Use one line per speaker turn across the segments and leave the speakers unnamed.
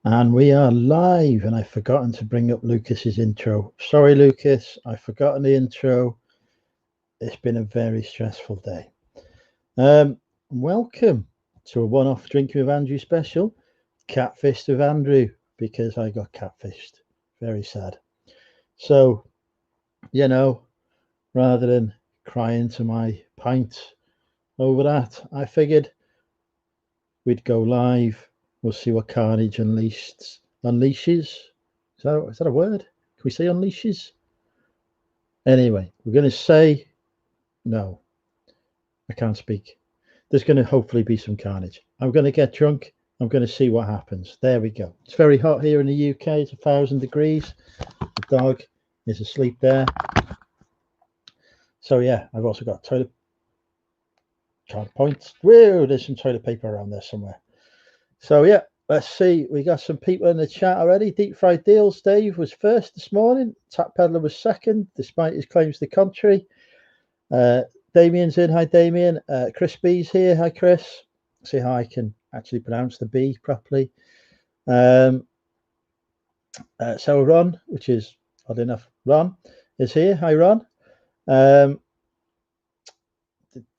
And we are live, and I've forgotten to bring up Lucas's intro. Sorry, Lucas, I've forgotten the intro. It's been a very stressful day. Welcome to a one-off Drinking with Andrew special, Catfished with Andrew, because I got catfished. Very sad. So, rather than crying to my pint over that, I figured we'd go live. We'll see what carnage unleashes. Is that a word? Can we say unleashes? Anyway, we're going to say no. I can't speak. There's going to hopefully be some carnage. I'm going to get drunk. I'm going to see what happens. There we go. It's very hot here in the UK. It's 1,000 degrees. The dog is asleep there. So yeah, I've also got toilet. Trying to point. Whoa, there's some toilet paper around there somewhere. So yeah, let's see. We got some people in the chat already. Deep Fried Deals. Dave was first this morning. Tap Peddler was second, despite his claims to the contrary. Damien's in. Hi, Damien. Chris B's here. Hi, Chris. See how I can actually pronounce the B properly. So Ron, which is odd enough, Ron is here. Hi, Ron.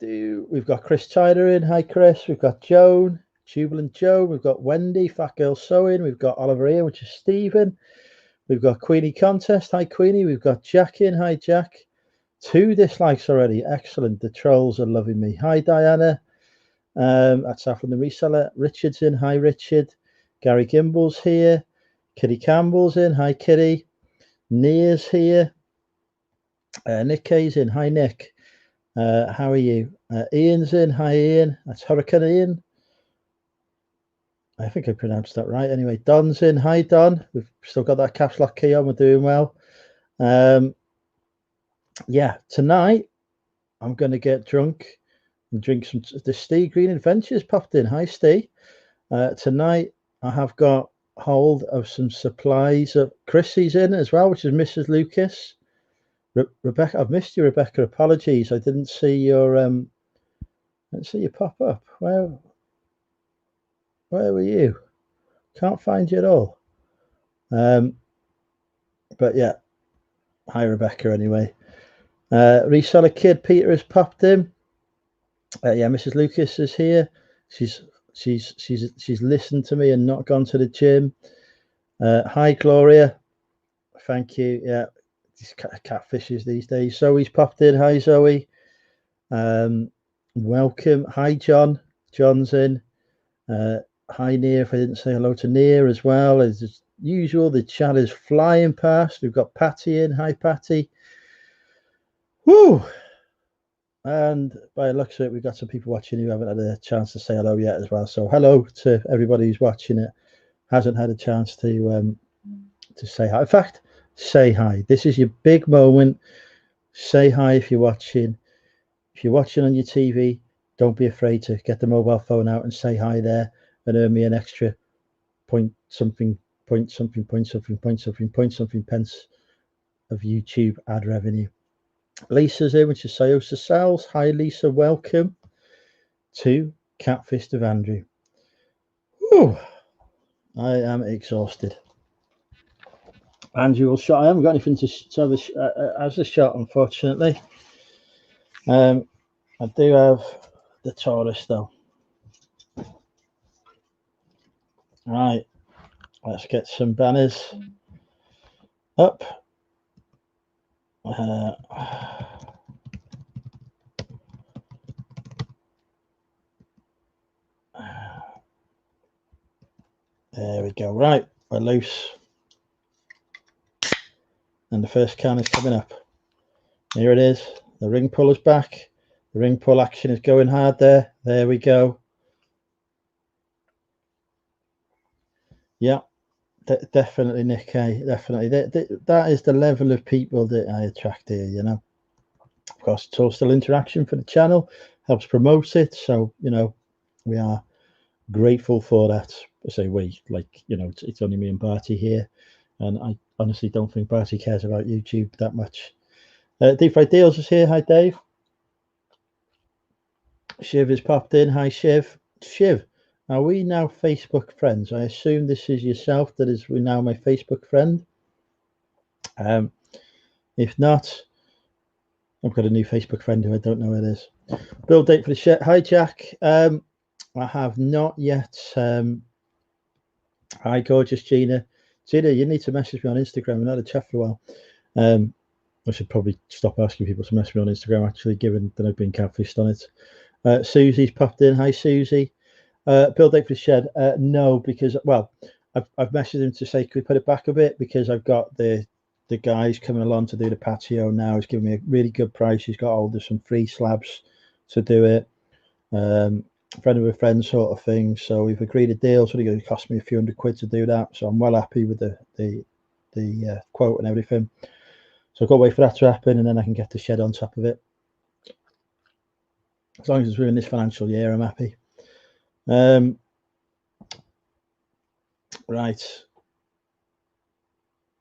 We've got Chris Tyler in. Hi, Chris. We've got Joan, Jubilant Joe. We've got Wendy, Fat Girl Sewing. We've got Oliver here, which is Stephen. We've got Queenie Contest. Hi, Queenie. We've got Jack in. Hi, Jack. 2 dislikes already. Excellent. The trolls are loving me. Hi, Diana. That's Saffron the Reseller. Richard's in. Hi, Richard. Gary Gimble's here. Kitty Campbell's in. Hi, Kitty. Nia's here. Nick K's in. Hi, Nick. How are you? Ian's in. Hi, Ian. That's Hurricane Ian. I think I pronounced that right. Anyway, Don's in. Hi, Don. We've still got that caps lock key on. We're doing well. Yeah, tonight I'm going to get drunk and drink some. The Steve Green Adventures popped in. Hi, Steve. Tonight I have got hold of some supplies. Chrissy's in as well, which is Mrs. Lucas. Rebecca, I've missed you, Rebecca. Apologies, I didn't see your pop up. Where were you? Can't find you at all. But yeah, hi, Rebecca. Anyway. Reseller Kid Peter has popped in. Yeah, Mrs. Lucas is here. She's listened to me and not gone to the gym. Hi, Gloria. Thank you. Yeah, these catfishes these days. Zoe's popped in. Hi, Zoe. Welcome. Hi, John. John's in. Hi, Nia. If I didn't say hello to Nia as well, as usual, the chat is flying past. We've got Patty in. Hi, Patty. Woo! And by the looks of it, we've got some people watching who haven't had a chance to say hello yet as well. So hello to everybody who's watching it, hasn't had a chance to say hi. In fact, say hi. This is your big moment. Say hi if you're watching. If you're watching on your TV, don't be afraid to get the mobile phone out and say hi there and earn me an extra point something pence of YouTube ad revenue. Lisa's in, which is Sayosa Cells. Hi, Lisa. Welcome to Catfished of Andrew. Whew. I am exhausted. Andrew will shot. I haven't got anything to have as a shot, unfortunately. I do have the Taurus, though. Right. Let's get some banners up. There we go. Right, we're loose. And the first can is coming up. Here it is. The ring pull is back. The ring pull action is going hard there. There we go. Yeah, definitely, Nick. Definitely. That is the level of people that I attract here, you know. Of course, it's all still interaction for the channel, helps promote it. So, you know, we are grateful for that. I say we, like, you know, it's only me and Barty here. And I honestly don't think Barty cares about YouTube that much. Deep Fried Deals is here. Hi, Dave. Shiv has popped in. Hi, Shiv. Shiv, Are we now Facebook friends? I assume this is yourself that is now my Facebook friend. If not, I've got a new Facebook friend who I don't know who it is. Build date for the shed. Hi, Jack. I have not yet. Hi, gorgeous Gina. Gina, you need to message me on Instagram. We've not had a chat for a while. I should probably stop asking people to message me on Instagram, actually, given that I've been catfished on it. Susie's popped in. Hi, Susie. Build date for the shed. No, because, well, I've messaged him to say, could we put it back a bit? Because I've got the guys coming along to do the patio now. He's giving me a really good price. He's got hold of some free slabs to do it. Friend of a friend sort of thing. So we've agreed a deal. So it's going to cost me a few £100 to do that. So I'm well happy with the quote and everything. So I've got to wait for that to happen, and then I can get the shed on top of it. As long as it's within this financial year, I'm happy. Right.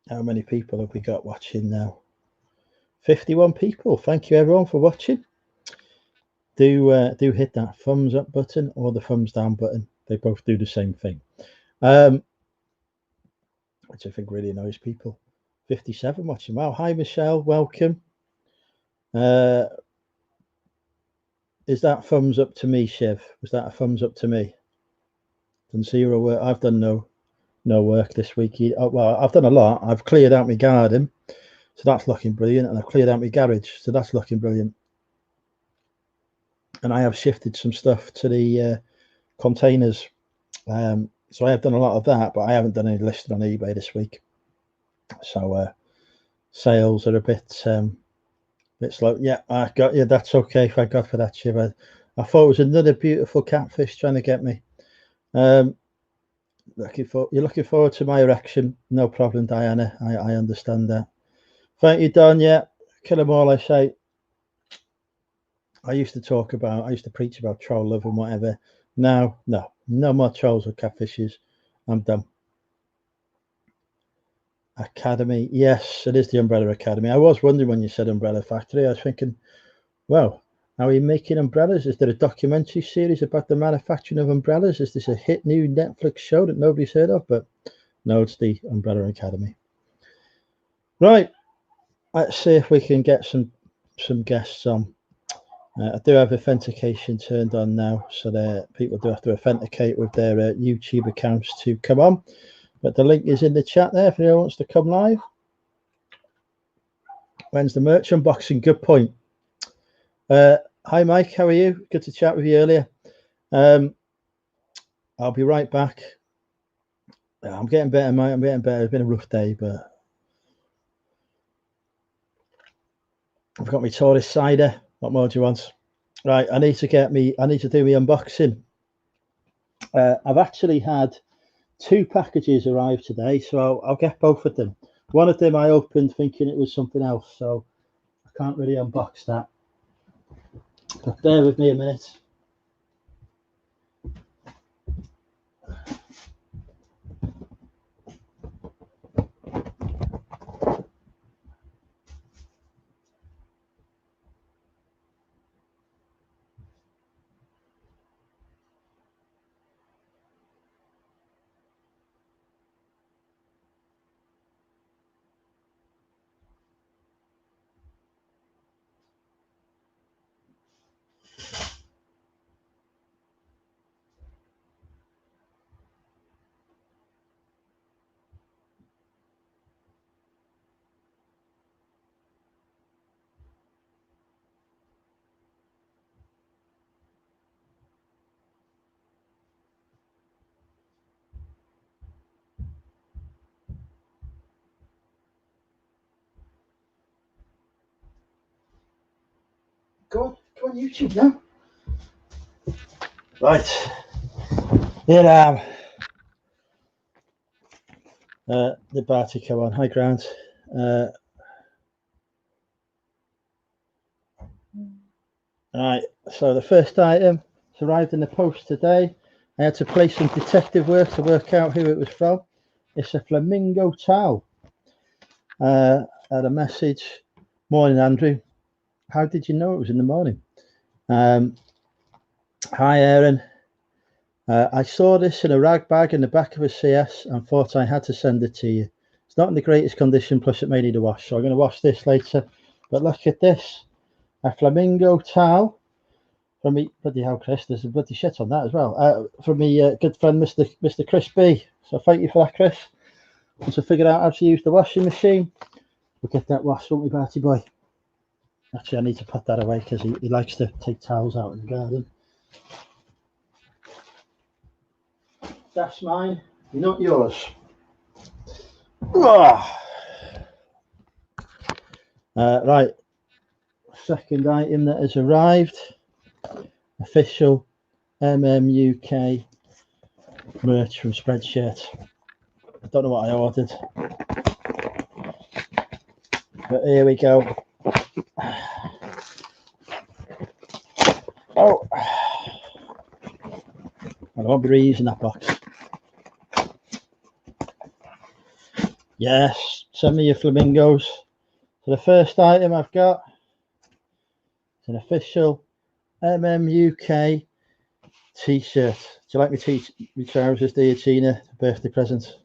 How many people have we got watching now? 51 people. Thank you everyone for watching. Do hit that thumbs up button or the thumbs down button. They both do the same thing, which I think really annoys people. 57 watching. Wow. Hi Michelle, welcome. Is that thumbs up to me, Shiv? Was that a thumbs up to me? Done zero work. I've done no work this week. Well, I've done a lot. I've cleared out my garden, so that's looking brilliant, and I've cleared out my garage, so that's looking brilliant. And I have shifted some stuff to the containers, so I have done a lot of that, but I haven't done any listing on eBay this week. So sales are a bit slow. Yeah, I got you. That's okay. Thank God for that, Shiv. I thought it was another beautiful catfish trying to get me. You're looking forward to my erection. No problem, Diana. I understand that. Thank you, Don. Yeah, kill them all, I say. I used to preach about troll love and whatever. Now, no more trolls or catfishes. I'm done. Academy. Yes, it is the Umbrella Academy. I was wondering when you said Umbrella Factory. I was thinking, well, are we making umbrellas? Is there a documentary series about the manufacturing of umbrellas? Is this a hit new Netflix show that nobody's heard of? But no, it's the Umbrella Academy. Right. Let's see if we can get some guests on. I do have authentication turned on now, so that people do have to authenticate with their YouTube accounts to come on. But the link is in the chat there if anyone wants to come live. When's the merch unboxing? Good point. Hi, Mike. How are you? Good to chat with you earlier. I'll be right back. I'm getting better, mate. I'm getting better. It's been a rough day, but I've got my tourist cider. What more do you want? Right, I need to do my unboxing. I've actually had 2 packages arrive today, so I'll get both of them. One of them I opened thinking it was something else, so I can't really unbox that. But bear with me a minute. Go on YouTube now. Right. Here I am. The party come on. Hi, Grant. Right. So the first item has arrived in the post today. I had to play some detective work to work out who it was from. It's a Flamingo Towel. I had a message. Morning, Andrew. How did you know it was in the morning? Hi, Aaron. I saw this in a rag bag in the back of a CS and thought I had to send it to you. It's not in the greatest condition, plus it may need a wash, so I'm going to wash this later. But look at this, a Flamingo Towel from me. Bloody hell, Chris, there's a bloody shit on that as well. From me good friend, Mr. Chris B. So thank you for that, Chris. Once I figured out how to use the washing machine, we'll get that washed, won't we, Barty boy? Actually, I need to put that away because he likes to take towels out in the garden. That's mine, not yours. Right, second item that has arrived, official MMUK merch from Spreadshirt. I don't know what I ordered, but here we go. Oh, I won't be reusing that box. Yes, send me your flamingos. So the first item I've got is an official MMUK t-shirt. Do you like my trousers, do you, Tina? Birthday present.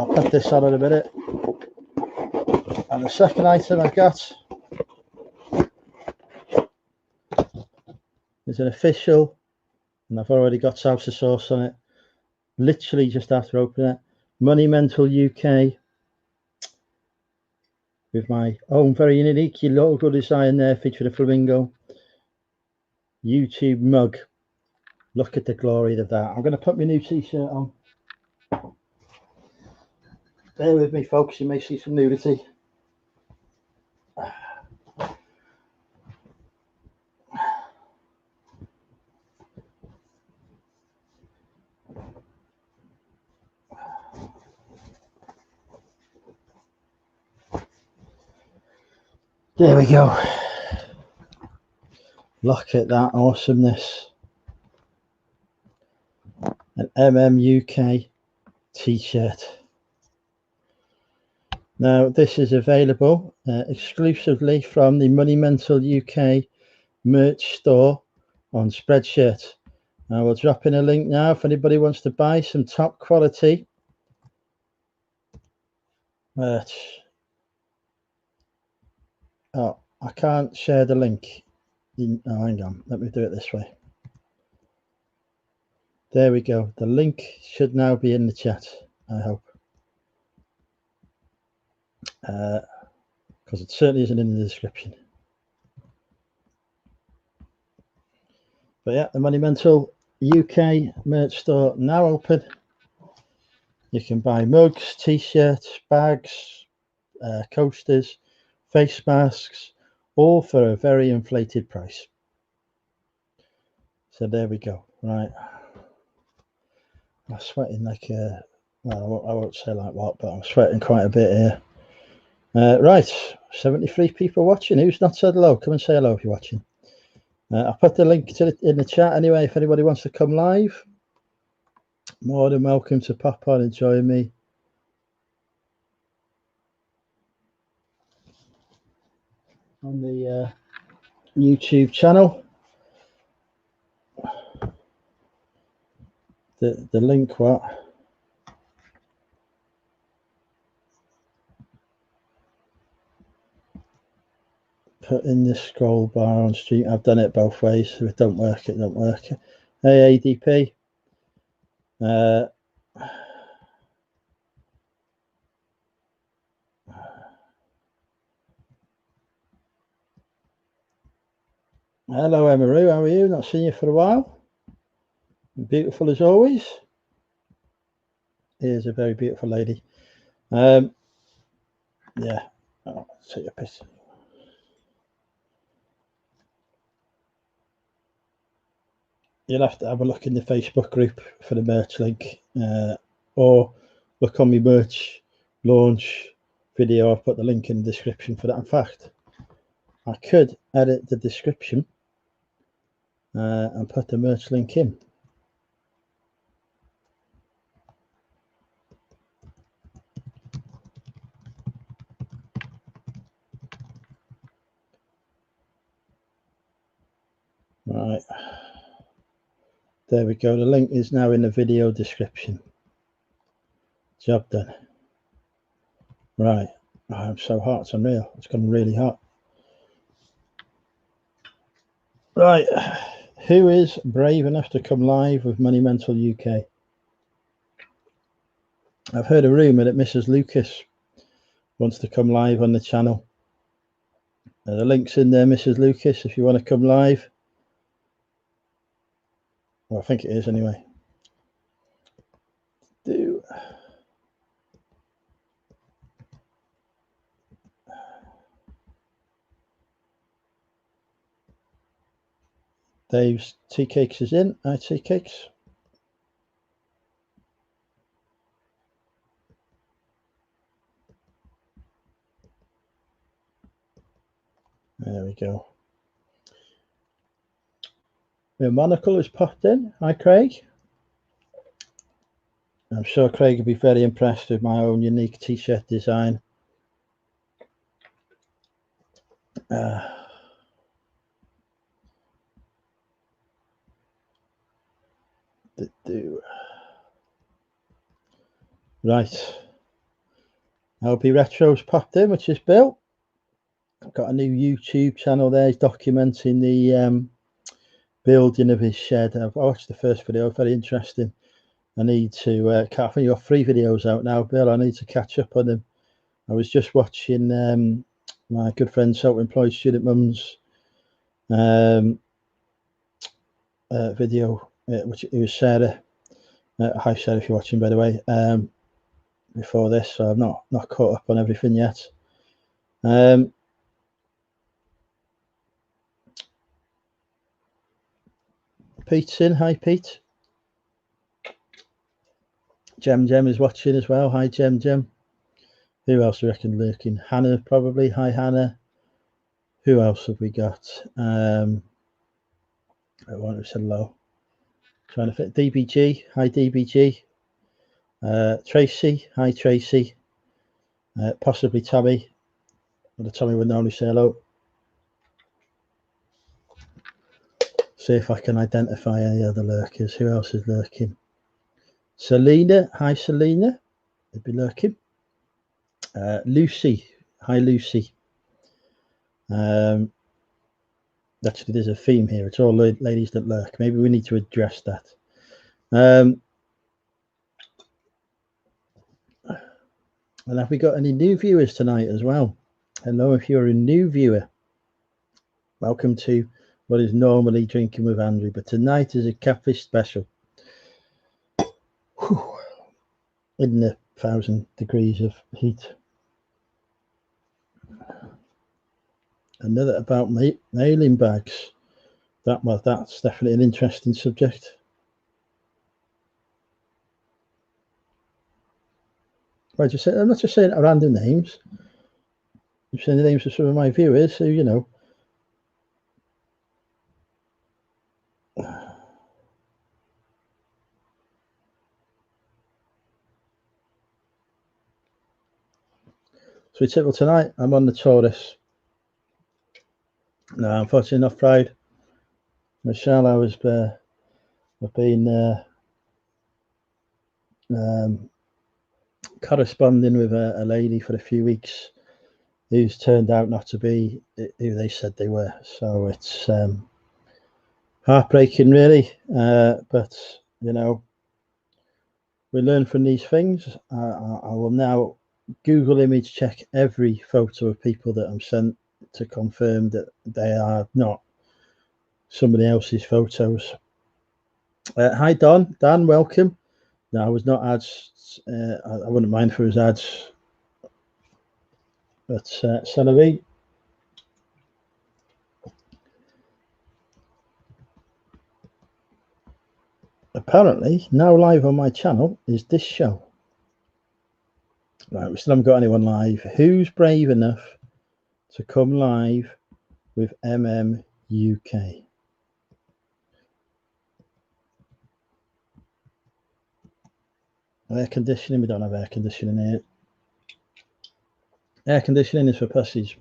I'll put this on in a minute. And the second item I've got is an official, and I've already got salsa sauce on it, literally just after opening it, Mantle UK, with my own very unique logo design there, featuring a flamingo YouTube mug. Look at the glory of that. I'm going to put my new t-shirt on. Bear with me, folks, you may see some nudity. There we go. Look at that awesomeness. An MMUK t-shirt. Now this is available exclusively from the Mantle UK merch store on Spreadshirt. I will drop in a link now if anybody wants to buy some top quality merch. Oh, I can't share the link. Oh, hang on, let me do it this way. There we go. The link should now be in the chat, I hope. Because it certainly isn't in the description. But yeah, the Mantle UK merch store now open. You can buy mugs, t-shirts, bags, coasters, face masks, all for a very inflated price. So there we go. Right, I'm sweating like a, well, I won't say like what, but I'm sweating quite a bit here. Right, 73 people watching. Who's not said hello? Come and say hello if you're watching. I'll put the link to in the chat anyway. If anybody wants to come live, more than welcome to pop on and join me. On the YouTube channel. The link, what? Put in the scroll bar on stream. I've done it both ways. If it don't work, it don't work. Hey, ADP. Hello, Emaru. How are you? Not seen you for a while. Beautiful as always. Here's a very beautiful lady. Yeah. Oh, take a piss. You'll have to have a look in the Facebook group for the merch link, or look on my merch launch video. I've put the link in the description for that. In fact, I could edit the description and put the merch link in. Right. There we go. The link is now in the video description. Job done. Right. Oh, I'm so hot. It's unreal. It's gone really hot. Right. Who is brave enough to come live with Mantle UK? I've heard a rumour that Mrs. Lucas wants to come live on the channel. The link's in there, Mrs. Lucas, if you want to come live. Well, I think it is anyway. Dave's tea cakes is in. Hi, tea cakes. There we go. The monocle has popped in. Hi, Craig. I'm sure Craig will be very impressed with my own unique t-shirt design. Right. LB Retro's popped in, which is Bill. I've got a new YouTube channel there. He's documenting the building of his shed. I've watched the first video, very interesting. I need to, I think you've got 3 videos out now, Bill. I need to catch up on them. I was just watching my good friend, self-employed student mum's video, which it was Sarah. Hi, Sarah, if you're watching, by the way. Before this, so I'm not caught up on everything yet. Pete's in. Hi, Pete. Jem is watching as well. Hi, Jem. Who else do you reckon lurking? Hannah, probably. Hi, Hannah. Who else have we got? I want to say hello. Trying to fit DBG. Hi, DBG. Tracy. Hi, Tracy. Possibly Tommy. Well, Tommy would normally say hello. See if I can identify any other lurkers. Who else is lurking? Selena. Hi, Selena. They'd be lurking. Lucy. Hi, Lucy. Actually, there's a theme here. It's all ladies that lurk. Maybe we need to address that. And have we got any new viewers tonight as well? Hello, if you're a new viewer. Welcome to what is normally Drinking with Andrew, but tonight is a Catfish special. Whew. In the 1,000 degrees of heat. Another about mailing bags. That's definitely an interesting subject. Why just say? I'm not just saying random names. I'm saying the names of some of my viewers who, you know. So we said, well, tonight I'm on the Taurus. No, unfortunately not Friday. Michelle, I've been corresponding with a lady for a few weeks who's turned out not to be who they said they were. So it's heartbreaking, really. But, you know, we learn from these things. I will now Google image check every photo of people that I'm sent to confirm that they are not somebody else's photos. Hi, Don. Dan, welcome. No, I was not ads. I wouldn't mind if it was ads. But Celery. Apparently, now live on my channel is this show. Right, we still haven't got anyone live. Who's brave enough to come live with MMUK? Air conditioning, we don't have air conditioning here. Air conditioning is for pussies.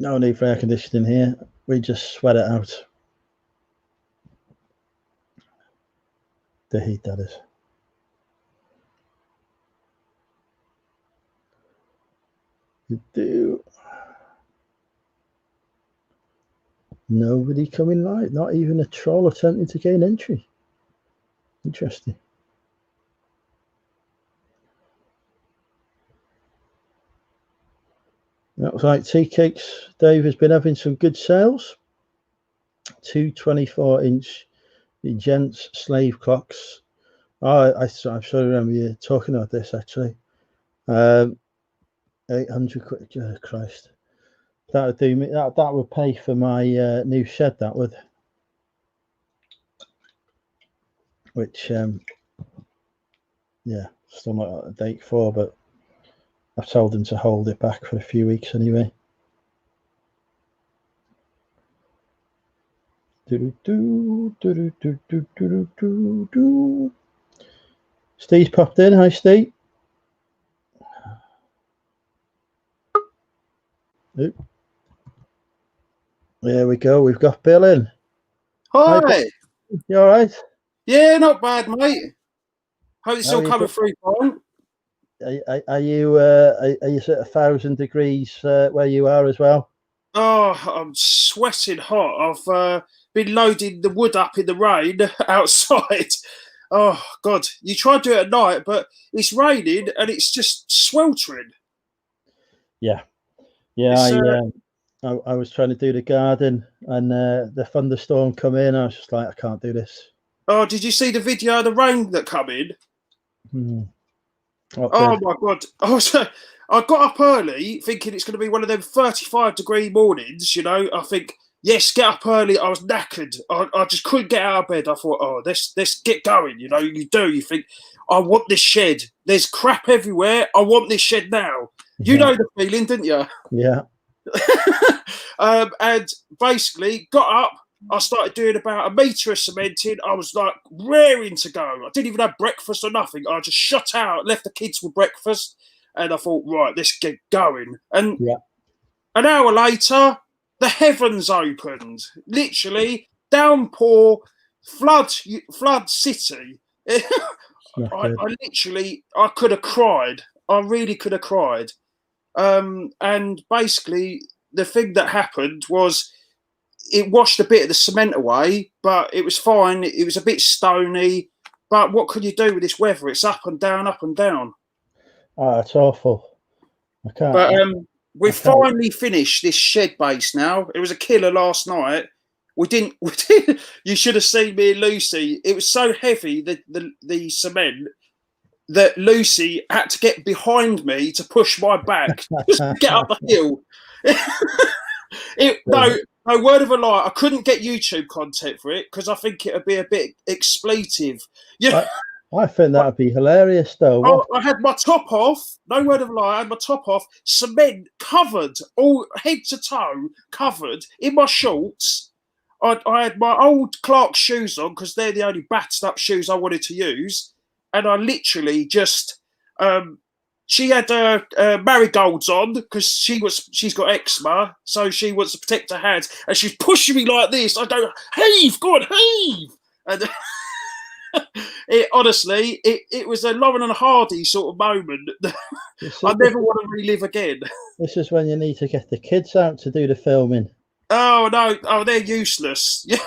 No need for air conditioning here. We just sweat it out. The heat, that is. You do. Nobody coming live. Not even a troll attempting to gain entry. Interesting. That was like tea cakes. Dave has been having some good sales. 2 24-inch gents slave clocks. Oh, I sort of remember you talking about this actually. 800 quid. Christ, that would do me. That would pay for my new shed. That would. Which, yeah, still not at a date for, but I've told them to hold it back for a few weeks anyway. Steve's popped in. Hi, Steve. Oop. There we go. We've got Bill in.
Hi.
Bill. You all right?
Yeah, not bad, mate. Hope it's all coming through fine.
Are you at 1,000 degrees where you are as well?
Oh, I'm sweating hot. I've been loading the wood up in the rain outside. Oh, God. You try to do it at night, but it's raining and it's just sweltering.
Yeah. I was trying to do the garden and the thunderstorm come in. I was just like, I can't do this.
Oh, did you see the video of the rain that come in?
Oh
my God. I got up early thinking it's going to be one of them 35-degree mornings, you know. I think, yes, get up early. I was knackered. I just couldn't get out of bed. I thought, oh, let's get going. You know, you think, I want this shed. There's crap everywhere. I want this shed now. You know the feeling, didn't you?
Yeah.
And basically got up. I started doing about 1 metre of cementing. I was like raring to go. I didn't even have breakfast or nothing. I just shut out, left the kids with breakfast, and I thought, right, let's get going. And an hour later, the heavens opened. Literally, downpour, flood city. I could have cried. I really could have cried. And basically, the thing that happened was it washed a bit of the cement away, but it was fine. It was a bit stony. But what could you do with this weather? It's up and down, up and down.
Oh, it's awful. I can't.
But we've finally finished this shed base now. It was a killer last night. We didn't. You should have seen me and Lucy. It was so heavy, the cement, that Lucy had to get behind me to push my back just to get up the hill. No word of a lie, I couldn't get YouTube content for it because I think it would be a bit expletive. Yeah,
I think that would be hilarious, though.
I had my top off. No word of a lie, I had my top off, cement covered, all head to toe covered in my shorts. I had my old Clark shoes on because they're the only battered up shoes I wanted to use, and I literally just. She had marigolds on because she's got eczema, so she wants to protect her hands, and she's pushing me like this. I go, heave, go on, heave, and honestly, it was a Lauren and Hardy sort of moment. I never want to relive again.
This is when you need to get the kids out to do the filming.
Oh no, they're useless. Yeah.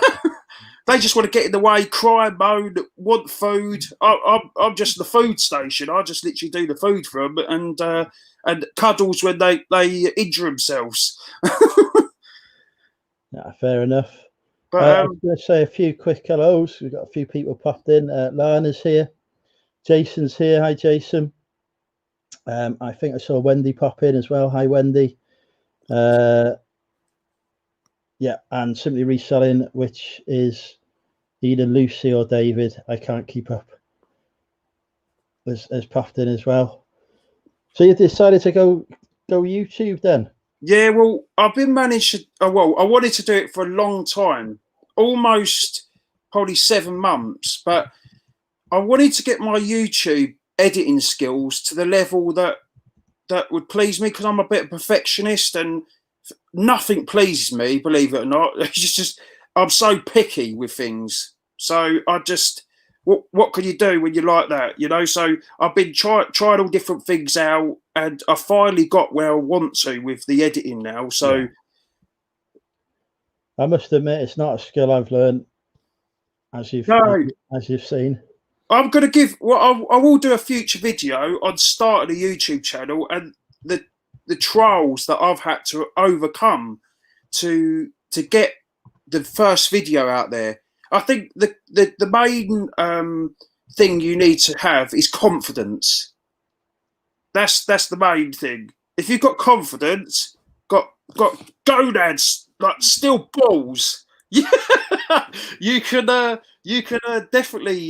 They just want to get in the way, cry, moan, want food. I'm just the food station. I just literally do the food for them and cuddles when they injure themselves.
Yeah, fair enough. But I'm going to say a few quick hellos. We've got a few people popped in. Lana's here. Jason's here. Hi, Jason. I think I saw Wendy pop in as well. Hi, Wendy. Yeah, and Simply Reselling, which is either Lucy or David. I can't keep up. Has popped in as well. So you decided to go YouTube then?
Yeah, well, I've been managed. I wanted to do it for a long time, almost probably 7 months, but I wanted to get my YouTube editing skills to the level that would please me because I'm a bit of a perfectionist and nothing pleases me, believe it or not. It's just I'm so picky with things. So I just what can you do when you're like that? You know. So I've been tried all different things out, and I finally got where I want to with the editing now. So.
Yeah. I must admit, it's not a skill I've learned, as you've seen.
I'm going to give. Well, I will do a future video on starting a YouTube channel and the trials that I've had to overcome to get the first video out there. I think the main thing you need to have is confidence. That's the main thing. If you've got confidence, got gonads, like steel balls, yeah, you can definitely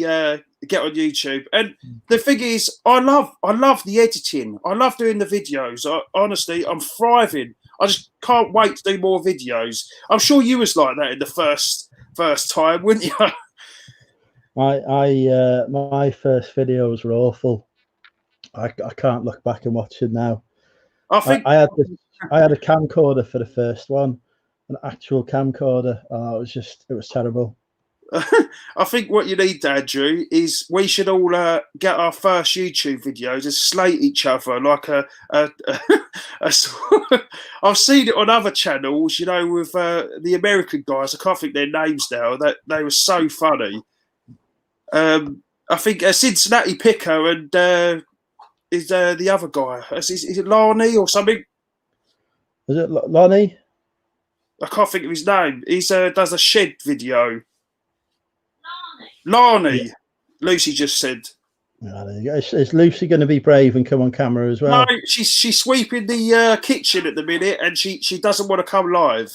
get on YouTube. And the thing is, I love the editing. I love doing the videos. Honestly, I'm thriving. I just can't wait to do more videos. I'm sure you was like that in the first time, wouldn't you?
My first videos were awful. I can't look back and watch it now.
I think
I had a camcorder for the first one, an actual camcorder. It was terrible.
I think what you need, Andrew, is we should all get our first YouTube videos and slate each other like I've seen it on other channels, you know, with the American guys. I can't think their names now. That they were so funny. I think Cincinnati Picker and is the other guy. Is it Larney or something?
Is it Lonnie?
I can't think of his name. He does a shed video. Larney. Yeah. Lucy just said.
Is Lucy going to be brave and come on camera as well?
No, she's sweeping the kitchen at the minute, and she doesn't want to come live.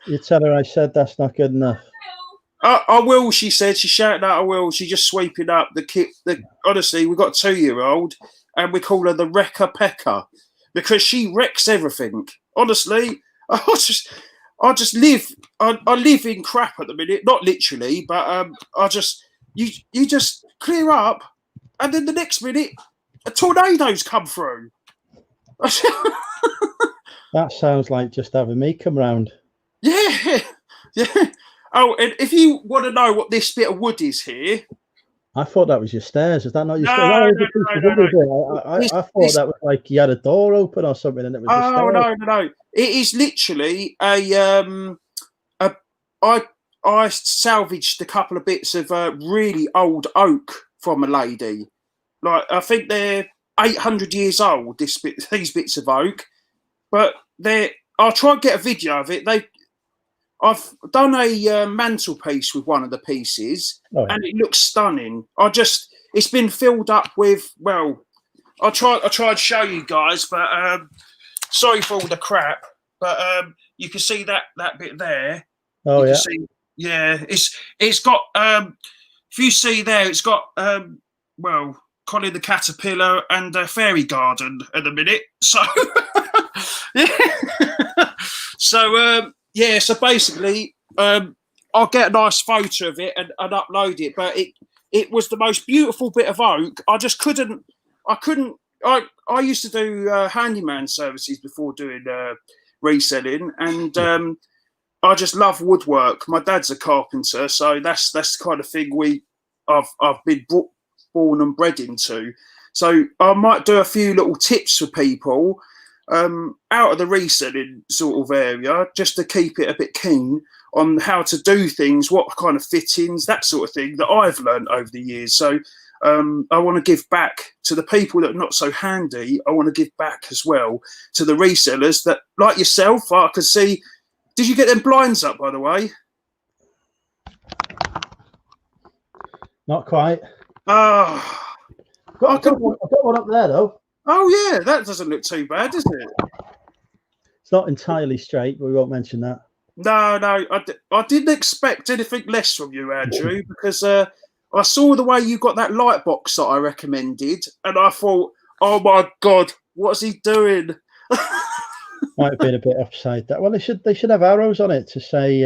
You tell her I said that's not good enough.
I will, she said. She's shouting out, I will. She's just sweeping up the kit. Honestly, we've got a 2-year-old, and we call her the Wrecker Pecker because she wrecks everything. Honestly, I just live. I live in crap at the minute, not literally, but you just clear up, and then the next minute, a tornado's come through.
That sounds like just having me come round.
Yeah. Oh, and if you want to know what this bit of wood is here,
I thought that was your stairs. Is that not your stairs? No. I thought that was like you had a door open or something, and it was.
Oh no! It is literally I salvaged a couple of bits of really old oak from a lady. Like I think they're 800 years old. These bits of oak, but I'll try and get a video of it. I've done a mantelpiece with one of the pieces, and it looks stunning. It's been filled up with. Well, I'll try and show you guys, but sorry for all the crap. But you can see that bit there.
Oh yeah.
Yeah, it's got. If you see there, it's got Colin the Caterpillar and a fairy garden at the minute. So yeah. Yeah, so basically, I'll get a nice photo of it and upload it. But it was the most beautiful bit of oak. I just couldn't. I used to do handyman services before doing reselling, and I just love woodwork. My dad's a carpenter, so that's the kind of thing I've been born and bred into. So I might do a few little tips for people. Out of the reselling sort of area, just to keep it a bit keen on how to do things, what kind of fittings, that sort of thing that I've learned over the years. So I want to give back to the people that are not so handy. I want to give back as well to the resellers that, like yourself, I could see. Did you get them blinds up, by the way?
Not quite.
Oh,
I've got one up there though.
Oh yeah, that doesn't look too bad, does it?
It's not entirely straight, but we won't mention that.
No, I didn't expect anything less from you, Andrew, because I saw the way you got that light box that I recommended, and I thought, oh my God, what's he doing?
Might have been a bit upside down. Well, they should have arrows on it to say,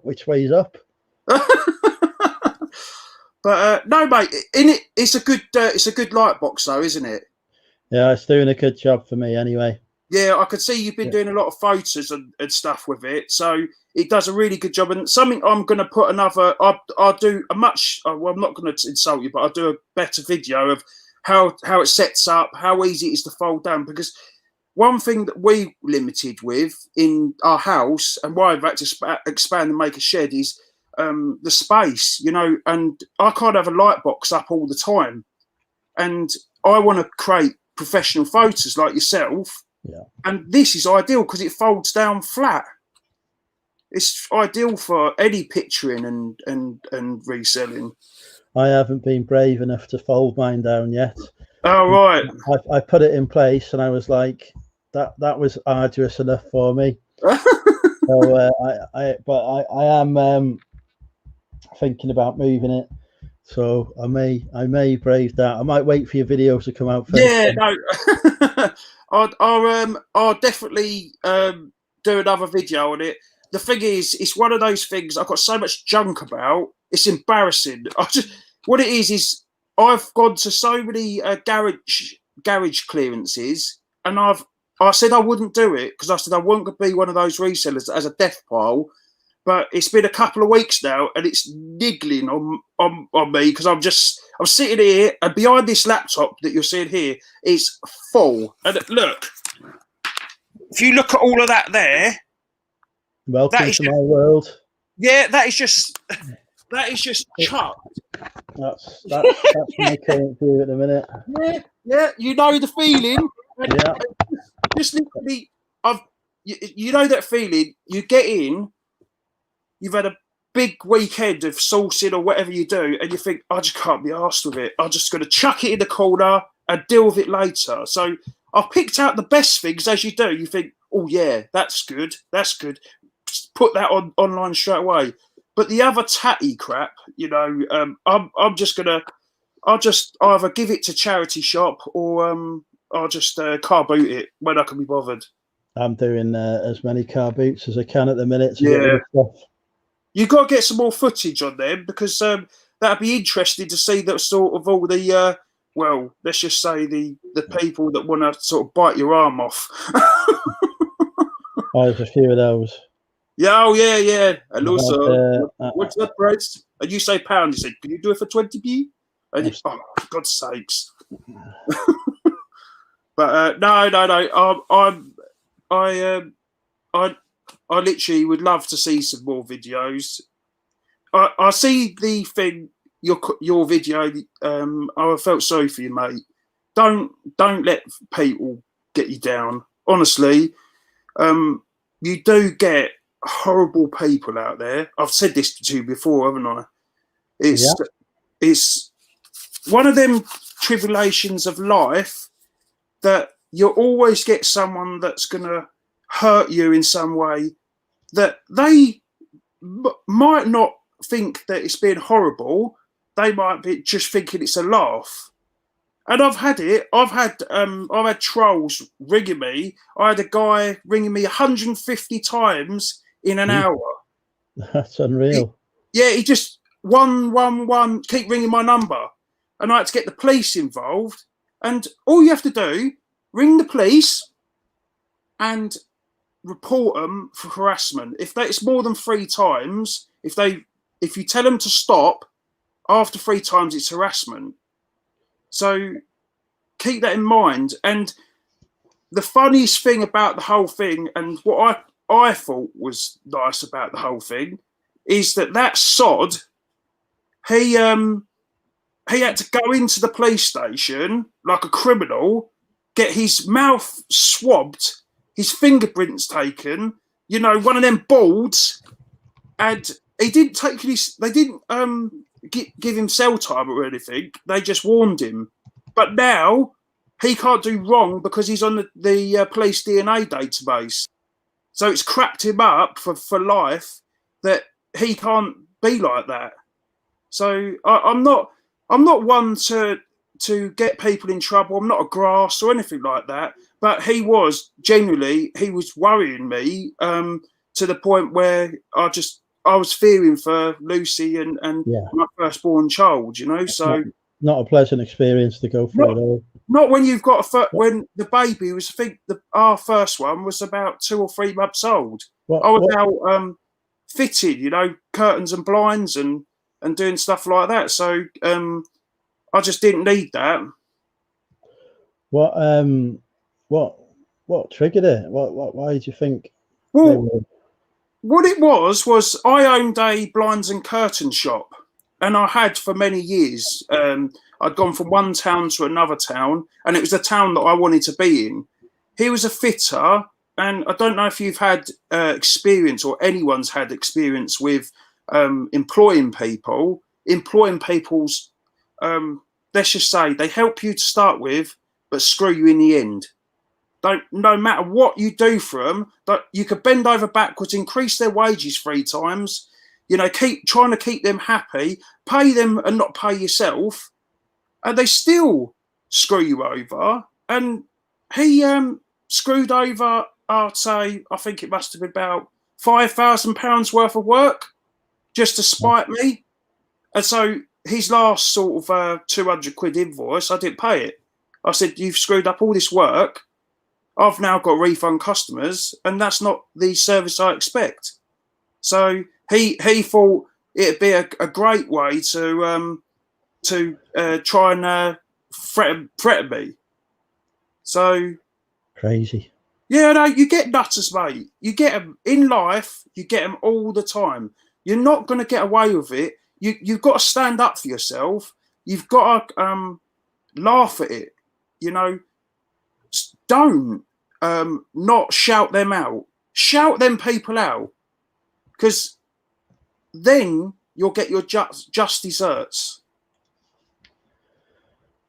which way is up.
But no, mate, it's a good light box though, isn't it?
Yeah, it's doing a good job for me anyway.
Yeah, I could see you've been doing a lot of photos and stuff with it, so it does a really good job. And something I'm going to put another. I'll do a much. Well, I'm not going to insult you, but I'll do a better video of how it sets up, how easy it is to fold down. Because one thing that we limited with in our house, and why I've had to expand and make a shed, is the space. You know, and I can't have a light box up all the time, and I want to create professional photos like yourself.
Yeah.
And this is ideal because it folds down flat. It's ideal for any picturing and reselling.
I haven't been brave enough to fold mine down yet.
Oh, right.
I put it in place and I was like, that was arduous enough for me. So I am thinking about moving it. So I may brave that. I might wait for your videos to come out first.
Yeah, no. I'll definitely do another video on it. The thing is, it's one of those things I've got so much junk about. It's embarrassing. What it is I've gone to so many garage clearances, and I said I wouldn't do it because I said I wasn't going to be one of those resellers that has a death pile. But it's been a couple of weeks now, and it's niggling on me because I'm sitting here, and behind this laptop that you're seeing here is full. And look, if you look at all of that there,
welcome to my world.
Yeah, that is just chucked.
That's my current view at the minute.
Yeah, you know the feeling.
Yeah,
just literally, you know that feeling. You get in. You've had a big weekend of sourcing or whatever you do, and you think, I just can't be arsed with it. I'm just going to chuck it in the corner and deal with it later. So I've picked out the best things, as you do. You think, oh, yeah, that's good. That's good. Put that online straight away. But the other tatty crap, you know, I'm just going to, I'll just either give it to charity shop or I'll just car boot it when I can be bothered.
I'm doing as many car boots as I can at the minute to get rid of stuff.
You've got to get some more footage on them because that'd be interesting to see that sort of all the, well, let's just say the people that want to sort of bite your arm off.
There's a few of those.
Yeah, oh, yeah. Hello, sir. What's that price? And you say pound. You say, can you do it for 20p? And you, oh, for God's sakes. But no. I literally would love to see some more videos. I see the thing, your video. I felt sorry for you, mate. Don't let people get you down. Honestly, you do get horrible people out there. I've said this to you before, haven't I? It's one of them tribulations of life that you'll always get someone that's going to hurt you in some way that they might not think that it's been horrible. They might be just thinking it's a laugh. And I've had it. I've had trolls ringing me. I had a guy ringing me 150 times in an hour.
That's unreal.
He just 111 keep ringing my number, and I had to get the police involved. And all you have to do, ring the police and report them for harassment. If it's more than 3 times, if you tell them to stop after 3 times, it's harassment. So keep that in mind. And the funniest thing about the whole thing, and what I thought was nice about the whole thing, is that sod, he had to go into the police station like a criminal, get his mouth swabbed, his fingerprints taken, you know, one of them boards, and he didn't take they didn't give him cell time or anything. They just warned him. But now he can't do wrong because he's on the police DNA database. So it's crapped him up for life that he can't be like that. So I'm not one to get people in trouble. I'm not a grass or anything like that. But he was worrying me to the point where I was fearing for Lucy and my firstborn child, you know. So
not a pleasant experience to go through at all.
Not when you've got when the baby was. I think our first one was about 2 or 3 months old. I was out fitting, you know, curtains and blinds and doing stuff like that. So I just didn't need that.
What triggered it? Why did you think?
Well, what it was I owned a blinds and curtain shop, and I had for many years. I'd gone from one town to another town, and it was the town that I wanted to be in. He was a fitter, and I don't know if you've had experience or anyone's had experience with employing people. Employing people's, let's just say, they help you to start with, but screw you in the end. No matter what you do for them, you could bend over backwards, increase their wages 3 times, you know, keep trying to keep them happy, pay them and not pay yourself, and they still screw you over. And he screwed over, I'd say, I think it must have been about £5,000 worth of work just to spite me. And so his last sort of 200 quid invoice, I didn't pay it. I said, you've screwed up all this work. I've now got refund customers, and that's not the service I expect. So he thought it'd be a great way to try and threaten me. So
crazy.
Yeah, no, you get nutters, mate. You get them in life. You get them all the time. You're not going to get away with it. You've got to stand up for yourself. You've got to laugh at it. You know, don't not shout them out. Shout them people out, because then you'll get your just desserts.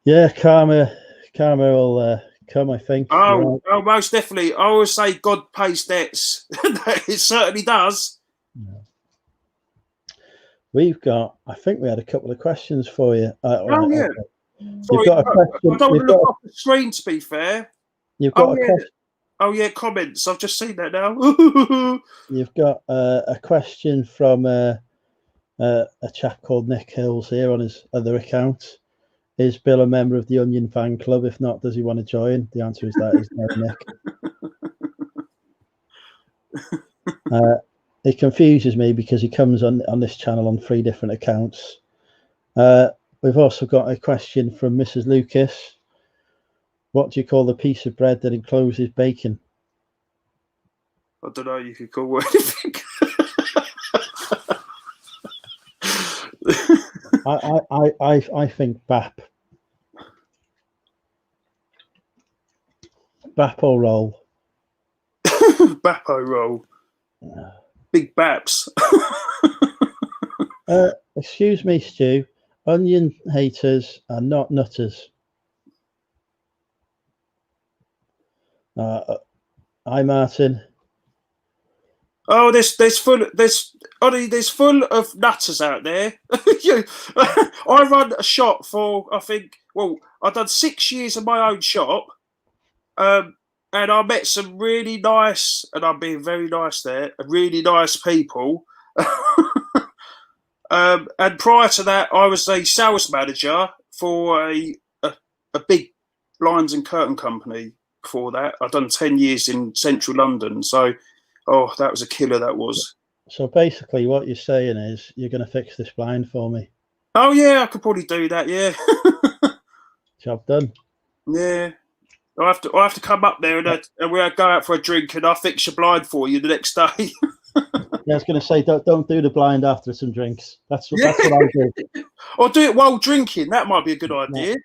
Yeah, karma will come, I think.
Oh, most definitely. I always say God pays debts. It certainly does.
Yeah. We've got, I think we had a couple of questions for you.
Yeah.
Okay.
Sorry,
you've got a question.
I don't want to look off the screen, to be fair.
You've got a question.
Oh, yeah, comments. I've just seen that now.
You've got a question from a chap called Nick Hills here on his other account. Is Bill a member of the Onion fan club? If not, does he want to join? The answer is that is no, Nick. It confuses me because he comes on this channel on 3 different accounts. We've also got a question from Mrs. Lucas. What do you call the piece of bread that encloses bacon?
I don't know. You could call it anything.
I think BAP. Bapo roll.
Bapo roll. Big baps.
Excuse me, Stu. Onion haters are not nutters. Hi, Martin.
Oh, there's full of nutters out there. I run a shop for, I think, well, I've done 6 years of my own shop, and I met some really nice, and I'm being very nice there, really nice people. And prior to that, I was a sales manager for a big blinds and curtain company. Before that, I've done 10 years in central London. So, oh, that was a killer, that was. So
basically what you're saying is you're going to fix this blind for me.
Oh, yeah, I could probably do that, yeah.
Job done.
Yeah. I have to come up there and we'll go out for a drink and I'll fix your blind for you the next day.
Yeah, I was going to say, don't do the blind after some drinks. That's what I do.
Or do it while drinking. That might be a good idea.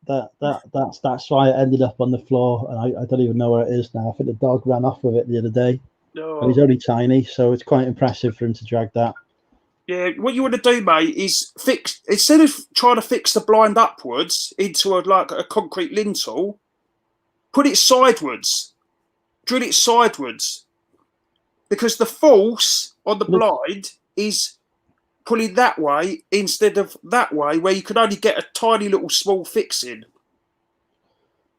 That's why it ended up on the floor, and I don't even know where it is now. I think the dog ran off with it the other day.
Oh.
And he's only tiny, so it's quite impressive for him to drag that.
Yeah, what you want to do, mate, is fix, instead of trying to fix the blind upwards into a concrete lintel, put it sideways, drill it sideways, because the force on the blind is pulling that way instead of that way, where you can only get a tiny little small fixing.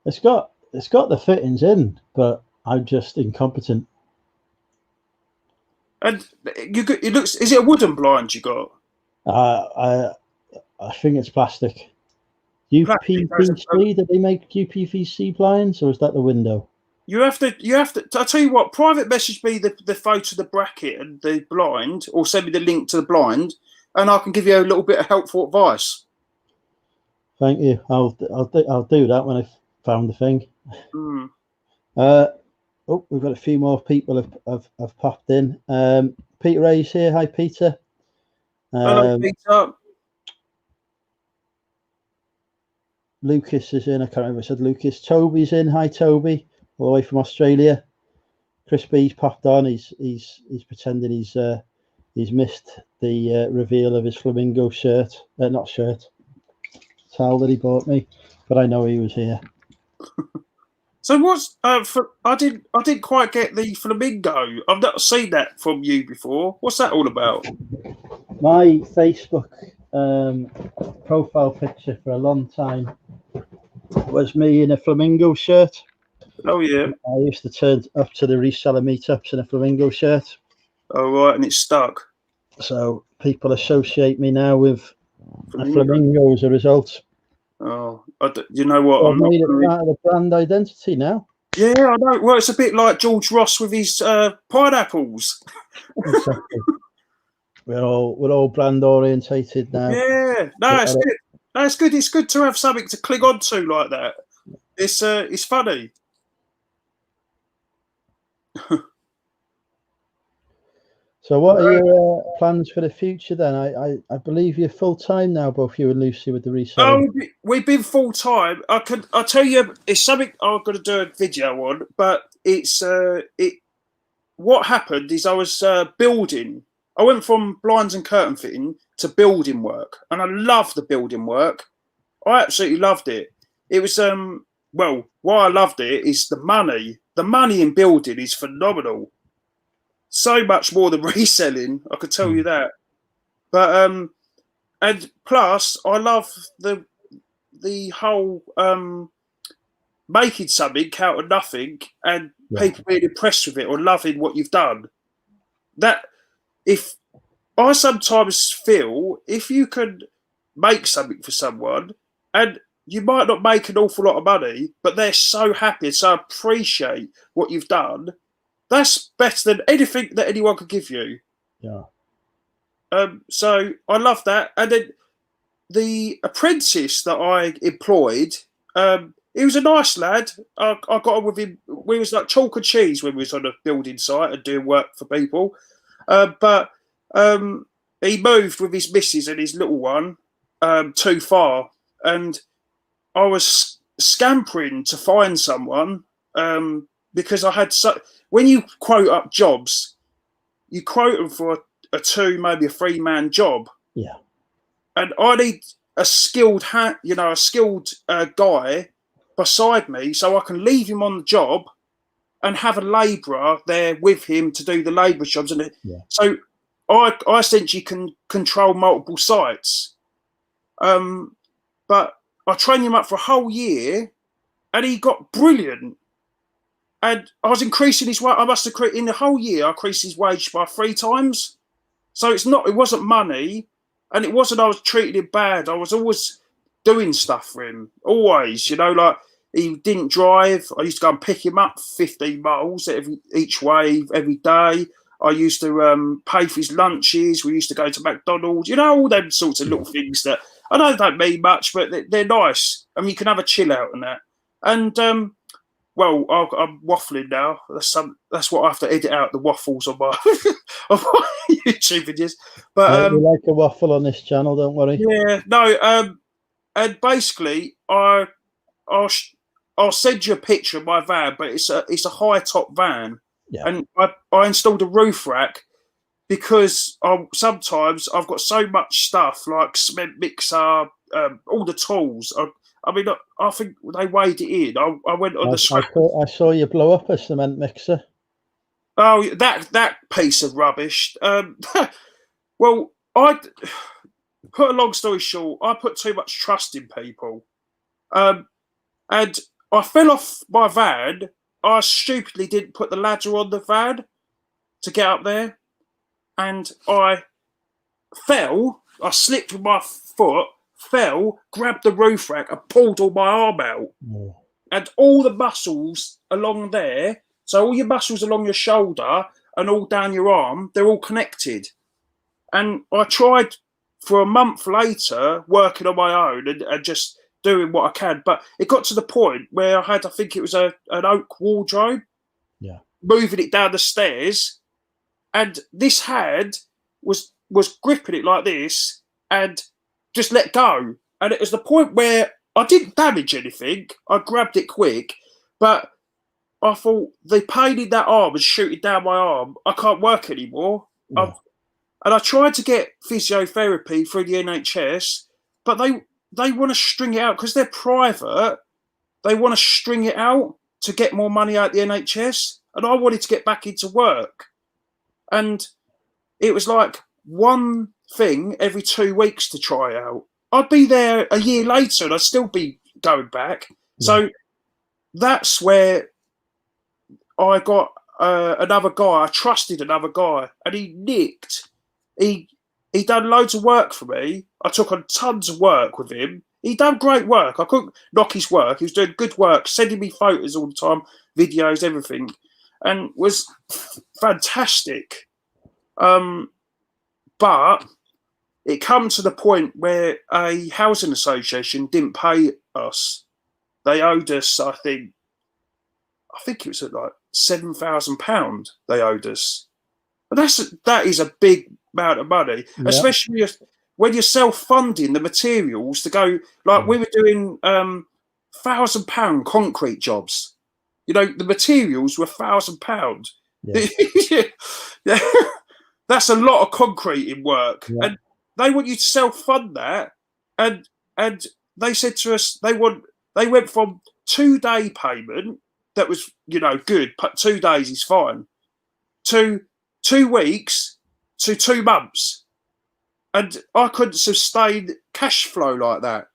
It's got the fittings in, but I'm just incompetent.
And it looks. Is it a wooden blind you got?
I think it's plastic. UPVC? Did they make UPVC blinds, or is that the window?
You have to. I'll tell you what. Private message me the photo of the bracket and the blind, or send me the link to the blind, and I can give you a little bit of helpful advice.
Thank you. I'll do that when I've found the thing.
Mm.
Oh, we've got a few more people have popped in. Peter Ray's here. Hi, Peter.
Hello, Peter.
Lucas is in. I can't remember if I said Lucas. Toby's in. Hi, Toby, all the way from Australia. Chris B's popped on. He's pretending he's missed the reveal of his flamingo shirt. Not shirt. Towel that he bought me, but I know he was here.
So what's I didn't quite get the flamingo. I've not seen that from you before. What's that all about?
My Facebook profile picture for a long time was me in a flamingo shirt.
Oh yeah.
I used to turn up to the reseller meetups in a flamingo shirt.
Oh right, and it's stuck.
So people associate me now with a flamingo as a result.
Oh, you know what?
I've made it part of the brand identity now.
Yeah, I know. Well, it's a bit like George Ross with his pineapples.
Exactly. We're all brand orientated now.
Yeah, no, it's good. No, it's good. It's good to have something to cling on to like that. It's funny.
So what are your plans for the future then? I believe you're full time now, both you and Lucy, with the reselling.
Oh, we've been full time. I'll tell you, it's something I'm going to do a video on, but it's what happened is I was building. I went from blinds and curtain fitting to building work, and I love the building work. I absolutely loved it. It was well, why I loved it is the money. The money in building is phenomenal. So much more than reselling, I could tell you that. But and plus I love the whole making something out of nothing and people being impressed with it or loving what you've done. That if I sometimes feel if you can make something for someone and you might not make an awful lot of money, but they're so happy and so appreciate what you've done, that's better than anything that anyone could give you.
Yeah.
So I love that. And then the apprentice that I employed, he was a nice lad. I got on with him. We was like chalk and cheese when we was on a building site and doing work for people. But he moved with his missus and his little one too far. And I was scampering to find someone because I had when you quote up jobs, you quote them for a 2, maybe a 3-man job.
Yeah.
And I need a skilled guy beside me so I can leave him on the job and have a labourer there with him to do the labour jobs. And so I essentially can control multiple sites. But I trained him up for a whole year and he got brilliant. And I was increasing his wage. I must have in the whole year, I increased his wage by 3 times. So it wasn't money, and it wasn't I was treating him bad. I was always doing stuff for him. Always, like he didn't drive. I used to go and pick him up 15 miles each way every day. I used to pay for his lunches. We used to go to McDonald's. All them sorts of little things that I know don't mean much, but they're nice. I mean, you can have a chill out and that. And well, I'm waffling now. That's what I have to edit out, the waffles on my, on my YouTube videos. But
we like a waffle on this channel, don't worry.
Yeah, no. And basically, I'll send you a picture of my van, but it's a high top van, and I installed a roof rack because sometimes I've got so much stuff like cement mixer, all the tools. I mean, I think they weighed it in. I went on
I saw you blow up a cement mixer.
Oh, that piece of rubbish. Well, I put a long story short, I put too much trust in people. And I fell off my van. I stupidly didn't put the ladder on the van to get up there. And I fell. I slipped with my foot, fell, grabbed the roof rack, and pulled all my arm out.
Oh.
And all the muscles along there, so all your muscles along your shoulder and all down your arm, they're all connected. And I tried for a month later working on my own and just doing what I can. But it got to the point where I had, I think it was an oak wardrobe, moving it down the stairs. And this hand was gripping it like this and just let go. And it was the point where I didn't damage anything. I grabbed it quick, but I thought the pain in that arm and shooting down my arm, I can't work anymore.
Yeah.
And I tried to get physiotherapy through the NHS, but they want to string it out because they're private. They want to string it out to get more money out the NHS. And I wanted to get back into work. And it was like one thing every 2 weeks to try out. I'd be there a year later and I'd still be going back. Yeah. So that's where I got another guy. I trusted another guy, and he nicked. He done loads of work for me. I took on tons of work with him. He done great work. I couldn't knock his work. He was doing good work, sending me photos all the time, videos, everything, and was fantastic. But it come to the point where a housing association didn't pay us. They owed us, I think it was at like £7,000 they owed us. And that is a big amount of money, especially when you're self-funding the materials to go, like we were doing £1,000 concrete jobs. You know, the materials were £1,000. Yeah. That's a lot of concrete in work. Yeah. And they want you to self-fund that. And they said to us they went from 2-day payment that was, you know, good, 2 days is fine, to 2 weeks to 2 months. And I couldn't sustain cash flow like that.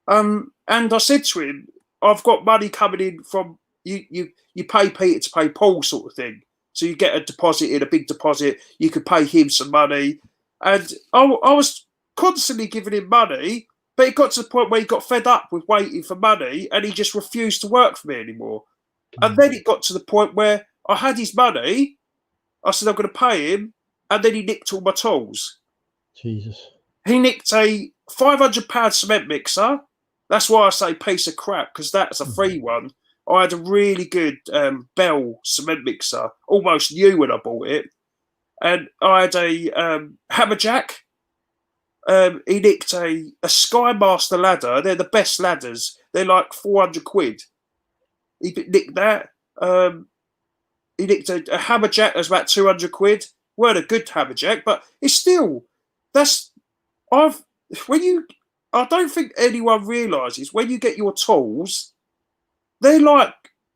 And I said to him, I've got money coming in from you pay Peter to pay Paul sort of thing. So you get a deposit in, a big deposit, you could pay him some money. And I was constantly giving him money, but it got to the point where he got fed up with waiting for money and he just refused to work for me anymore. And then it got to the point where I had his money, I said I'm going to pay him, and then he nicked all my tools.
Jesus.
He nicked a £500 cement mixer. That's why I say piece of crap, because that's a free one. I had a really good Bell cement mixer, almost new when I bought it. And I had a hammerjack. He nicked a Skymaster ladder. They're the best ladders. They're like 400 quid. He nicked that. He nicked a hammerjack that's about 200 quid. Weren't a good hammerjack, but it's still, I don't think anyone realises when you get your tools, they're like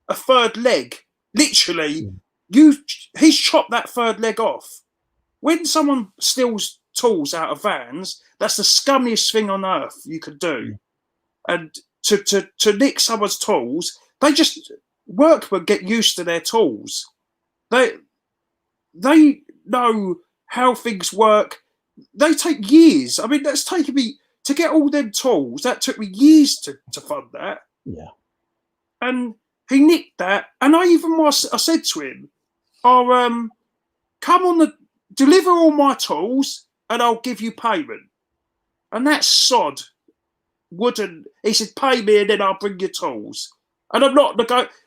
a third leg. Literally, he's chopped that third leg off. When someone steals tools out of vans, that's the scummiest thing on earth you could do. And to nick someone's tools, workmen get used to their tools. They know how things work. They take years. I mean, that's taken me to get all them tools. That took me years to fund that.
Yeah.
And he nicked that. And I said to him, I'll deliver all my tools and I'll give you payment. And that sod wouldn't. He said, pay me and then I'll bring your tools. And I'm not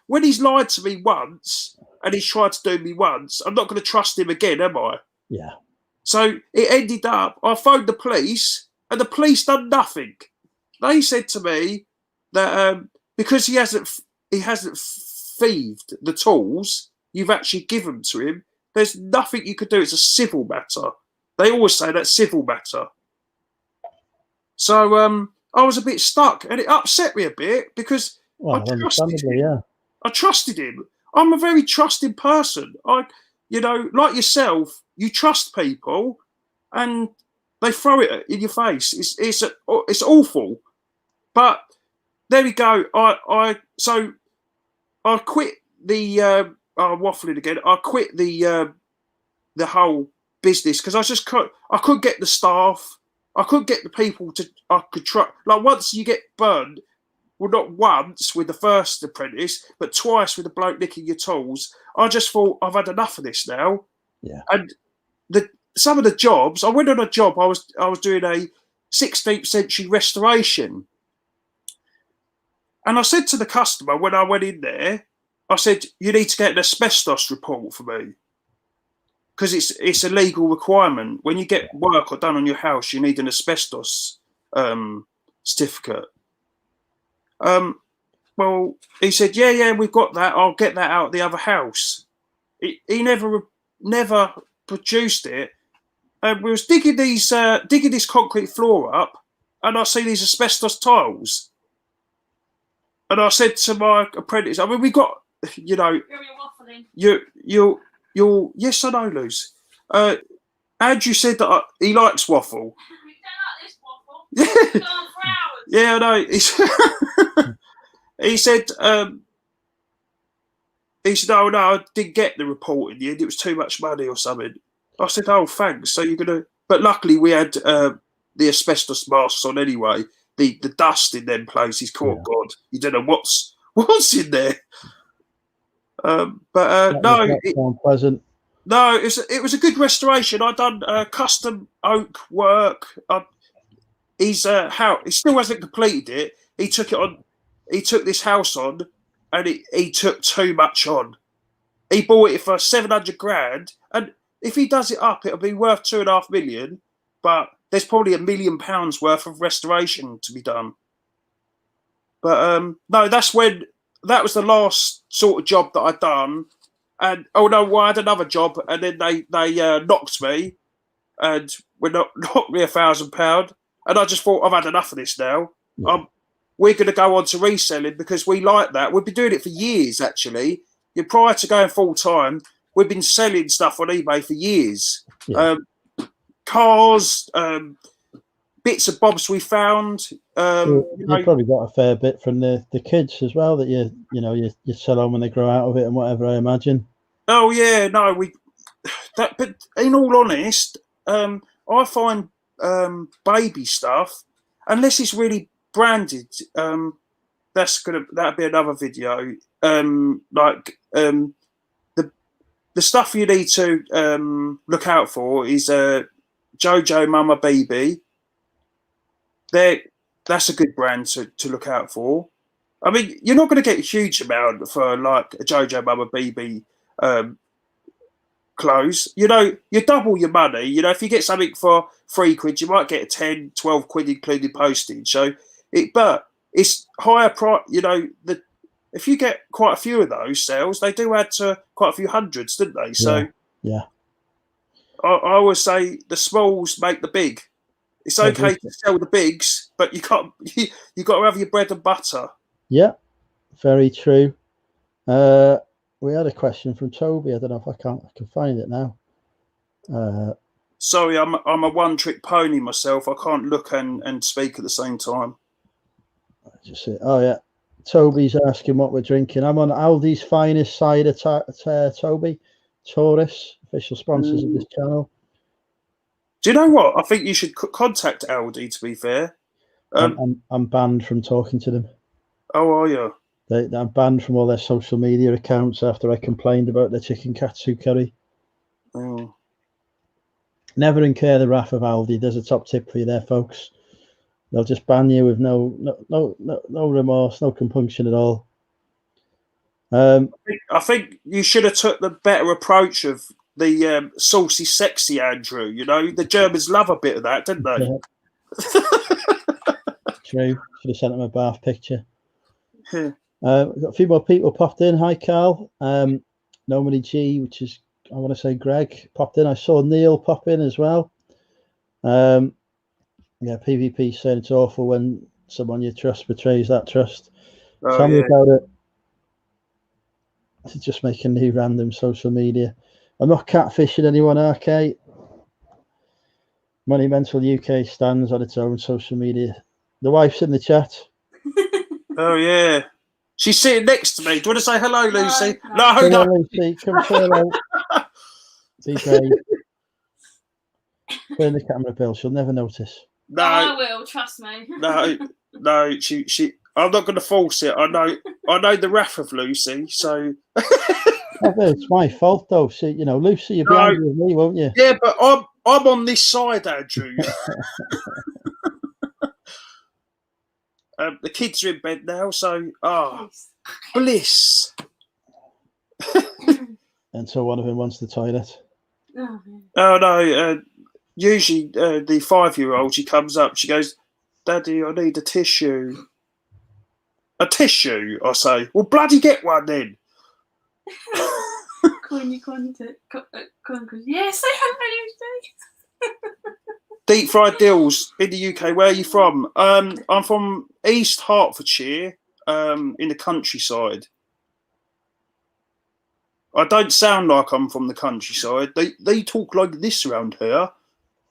when he's lied to me once and he's tried to do me once, I'm not going to trust him again, am I?
Yeah.
So it ended up, I phoned the police and the police done nothing. They said to me that because he hasn't thieved the tools you've actually given to him, there's nothing you could do. It's a civil matter. They always say that's civil matter. So I was a bit stuck and it upset me a bit because I trusted him. I'm a very trusting person. Like yourself, you trust people and they throw it in your face. It's awful. But there we go. I quit the I'm waffling again. I quit the whole business because I couldn't get the staff. I couldn't get the people I could try. Like once you get burned, well, not once with the first apprentice, but twice with the bloke nicking your tools. I just thought I've had enough of this now.
Yeah.
And some of the jobs, I went on a job. I was doing a 16th century restoration, and I said to the customer when I went in there, I said, "You need to get an asbestos report for me." Because it's a legal requirement. When you get work done on your house, you need an asbestos certificate. Well, he said, yeah, we've got that. I'll get that out of the other house. He never produced it. And we was digging this concrete floor up, and I see these asbestos tiles. And I said to my apprentice, I mean, we got, you know, you're yes, I know, Luz. Andrew said that he likes waffle.
We don't like this waffle.
Yeah, I know. He said, oh no, I didn't get the report in the end. It was too much money or something. I said, oh, thanks. So you're gonna, but luckily we had the asbestos masks on anyway. The dust in them places. Oh God, you don't know what's in there. No,
it sounds pleasant.
No, it was a good restoration. I done custom oak work. He's he still hasn't completed it. He took it on. He took this house on, and he took too much on. He bought it for 700 grand, and if he does it up, it'll be worth 2.5 million. But there's probably £1 million worth of restoration to be done. But no, that was the last sort of job that I'd done. And I had another job, and then they knocked me, and knocked me £1,000, and I just thought I've had enough of this now.
Yeah.
We're going to go on to reselling because we like that. We've been doing it for years, actually. Prior to going full time, we've been selling stuff on eBay for years.
Yeah.
Cars, bits of bobs we found.
You've probably got a fair bit from the kids as well that you sell on when they grow out of it and whatever, I imagine.
Oh yeah, no, but in all honest, I find baby stuff, unless it's really branded, that'd be another video. The stuff you need to look out for is Jojo Mama Baby. That's a good brand to look out for. I mean, you're not going to get a huge amount for like a Jojo Mama Baby clothes. You double your money. If you get something for £3, you might get 10, 12 quid including postage. So but it's higher price. If you get quite a few of those sales, they do add to quite a few hundreds, didn't they? So
yeah.
I always say the smalls make the big. It's okay to sell the bigs, but you got to have your bread and butter.
Yeah, very true. We had a question from Toby. I don't know if I can find it now.
Sorry, I'm a one-trick pony myself. I can't look and speak at the same time.
Just say, oh yeah, Toby's asking what we're drinking. I'm on Aldi's finest cider. Toby, Taurus, official sponsors of this channel.
Do you know what? I think you should contact Aldi. To be fair,
I'm banned from talking to them.
Oh, are you?
I'm banned from all their social media accounts after I complained about their chicken katsu curry.
Oh.
Never incur the wrath of Aldi. There's a top tip for you there, folks. They'll just ban you with no remorse, no compunction at all.
I think you should have took the better approach of the saucy, sexy Andrew. The Germans love a bit of that, don't they?
Yeah. True. Should have sent him a bath picture.
Yeah.
We've got a few more people popped in. Hi, Carl. Nobody G, which is, I want to say Greg, popped in. I saw Neil pop in as well. Yeah, PvP saying it's awful when someone you trust betrays that trust. Tell me about it. To just make a new random social media. I'm not catfishing anyone, RK. Monumental UK stands on its own social media. The wife's in the chat.
Oh yeah, she's sitting next to me. Do you want to say hello, Lucy? No.
Lucy, come say hello. Be brave. Turn the camera, Bill. She'll never notice.
No,
I will. Trust me.
no. She. I'm not going to force it. I know the wrath of Lucy. So
It's my fault though. See, Lucy, you'll be
No.
angry with me, won't you?
yeah, but I'm on this side, Andrew. The kids are in bed now, so bliss.
And so one of them wants the toilet.
Oh,
Oh no. Usually, the 5-year-old, she comes up, she goes, "Daddy, I need a tissue." A tissue, I say. Well, bloody get one then.
yes, I have many
Deep fried dills in the UK. Where are you from? I'm from East Hertfordshire, in the countryside. I don't sound like I'm from the countryside. They talk like this around here.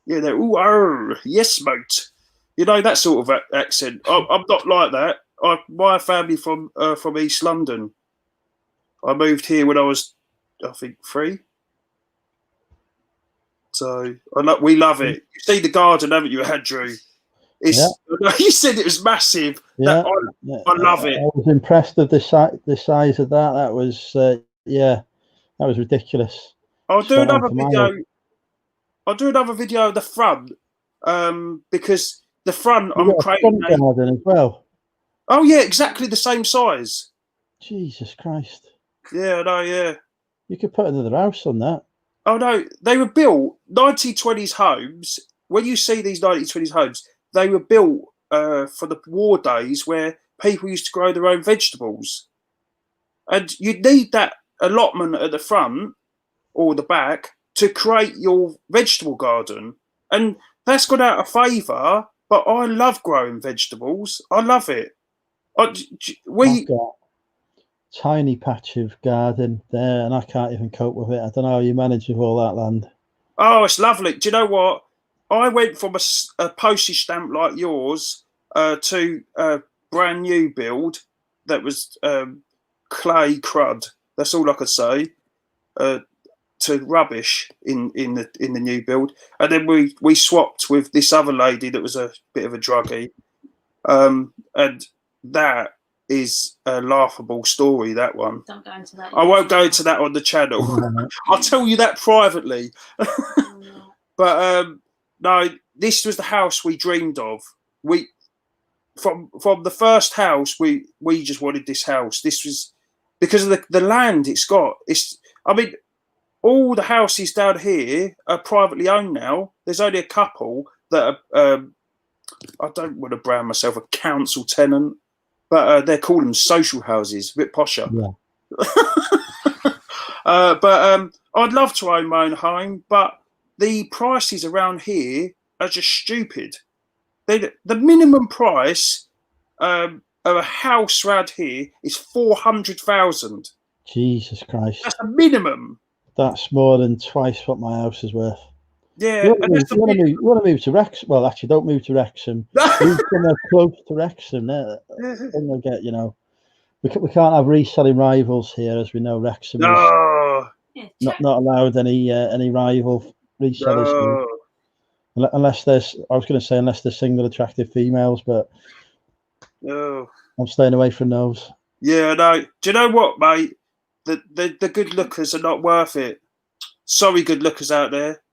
Yeah, they're yes, mate. That sort of accent. I'm not like that. My family from East London. I moved here when I was, I think, 3. So we love it. You see the garden, haven't you, Andrew? You said it was massive.
Yeah,
I love it.
I was impressed with the size of that. That was that was ridiculous.
I'll do another video. I'll do another video of the front, because the front I'm creating
a front garden as well.
Oh yeah, exactly the same size.
Jesus Christ!
Yeah, no, yeah.
You could put another house on that.
Oh no, they were built 1920s homes. When you see these 1920s homes, they were built for the war days where people used to grow their own vegetables, and you'd need that allotment at the front or the back to create your vegetable garden, and that's gone out of favour. But I love growing vegetables. I love it.
I've got a tiny patch of garden there, and I can't even cope with it. I don't know how you manage with all that land.
Oh, it's lovely. Do you know what? I went from a postage stamp like yours to a brand new build that was clay crud. That's all I could say. To rubbish in the new build, and then we swapped with this other lady that was a bit of a druggie, and that is a laughable story. That one.
Don't go into that.
I won't go into that on the channel. I'll tell you that privately. But no, this was the house we dreamed of. We from the first house we just wanted this house. This was because of the land it's got. I mean, all the houses down here are privately owned now. There's only a couple that are, I don't want to brand myself a council tenant, but they're called them social houses, a bit posher.
Yeah.
But I'd love to own my own home, but the prices around here are just stupid. The minimum price of a house around here is 400,000.
Jesus Christ!
That's a minimum.
That's more than twice what my house is worth.
Yeah,
you want to move to Wrexham? Well, actually, don't move to Wrexham. Move somewhere close to Wrexham. Then we'll get, we can't have reselling rivals here, as we know. Wrexham is not allowed any rival resellers, unless there's. I was going to say unless there's single attractive females, but I'm staying away from those.
Yeah, no. Do you know what, mate? The good lookers are not worth it. Sorry, good lookers out there.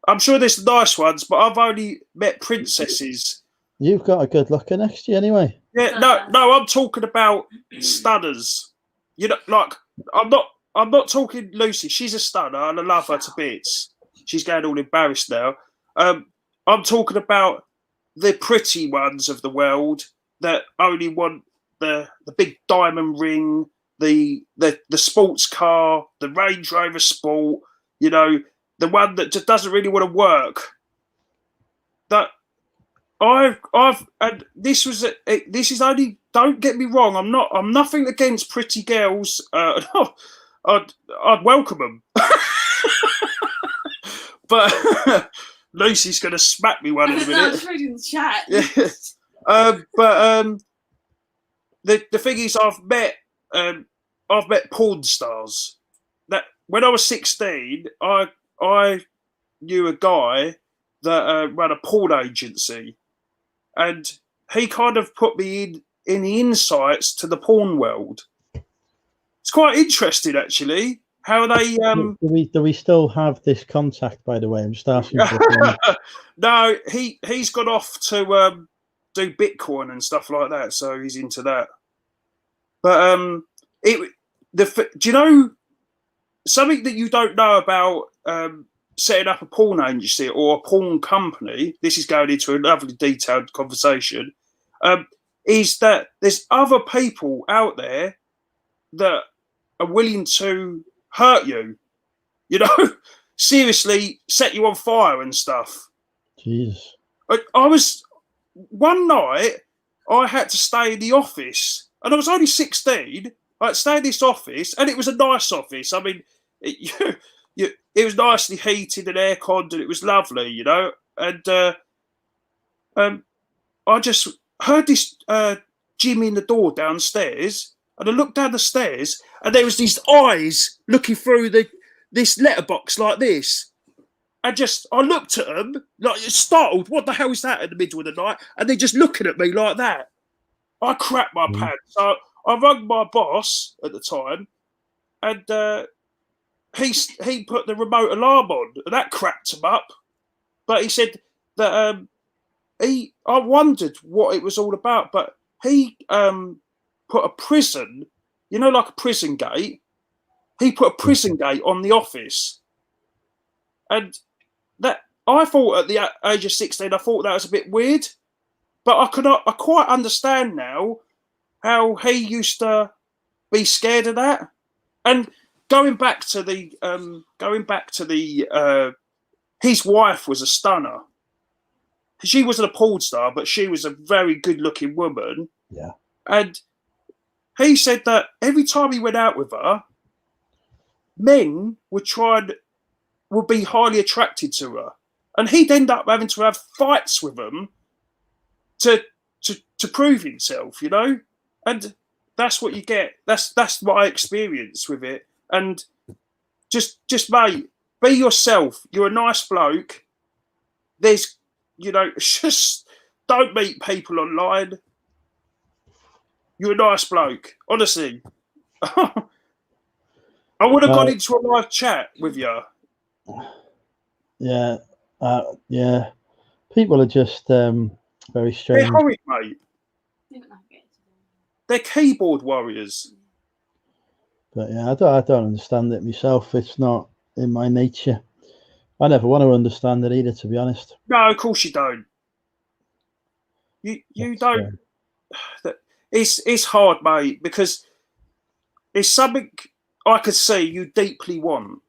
I'm sure there's nice ones, but I've only met princesses.
You've got a good looker next to you anyway.
Yeah, no, I'm talking about stunners. Like I'm not talking Lucy. She's a stunner and I love her to bits. She's getting all embarrassed now. I'm talking about the pretty ones of the world that only want the big diamond ring, the sports car, the Range Rover Sport, the one that just doesn't really want to work. That and this is only, don't get me wrong, I'm nothing against pretty girls. I'd welcome them. But Lucy's gonna smack me one in a minute.
I was reading the chat.
Yeah. But the thing is, I've met porn stars. That when I was 16, I knew a guy that ran a porn agency, and he kind of put me in the insights to the porn world. It's quite interesting, actually, how they.
Do we still have this contact? By the way, I'm just asking.
No, he's gone off to do Bitcoin and stuff like that, so he's into that. But do you know something that you don't know about setting up a porn agency or a porn company? This is going into a lovely detailed conversation. Is that there's other people out there that are willing to hurt you, you know, seriously set you on fire and stuff.
Jeez.
I was one night I had to stay in the office, and I was only 16. I had to stay in this office, and it was a nice office. I mean, it was nicely heated and air-conned, and it was lovely, you know. And I just heard this Jimmy in the door downstairs, and I looked down the stairs, and there was these eyes looking through this letterbox like this. And I looked at them, like startled. What the hell is that in the middle of the night? And they're just looking at me like that. I crapped my pants. So I rang my boss at the time, and he put the remote alarm on, and that cracked him up. But he said that I wondered what it was all about, but he put a prison, you know, like a prison gate. He put a prison gate on the office, and that I thought at the age of 16, I thought that was a bit weird, but I quite understand now how he used to be scared of that. And going back to his wife was a stunner. She wasn't a porn star, but she was a very good-looking woman.
Yeah.
And he said that every time he went out with her, men would be highly attracted to her, and he'd end up having to have fights with them to prove himself, you know. And that's what you get. That's my experience with it. And just mate, be yourself. You're a nice bloke. There's, you know, just don't meet people online. You're a nice bloke, honestly. I would have gone into a live chat with you.
Yeah, yeah. People are just very strange.
They're horrid, mate. They're keyboard warriors.
But yeah, I don't understand it myself. It's not in my nature. I never want to understand it either, to be honest.
No, of course you don't. You don't. It's hard, mate, because it's something I could see you deeply want.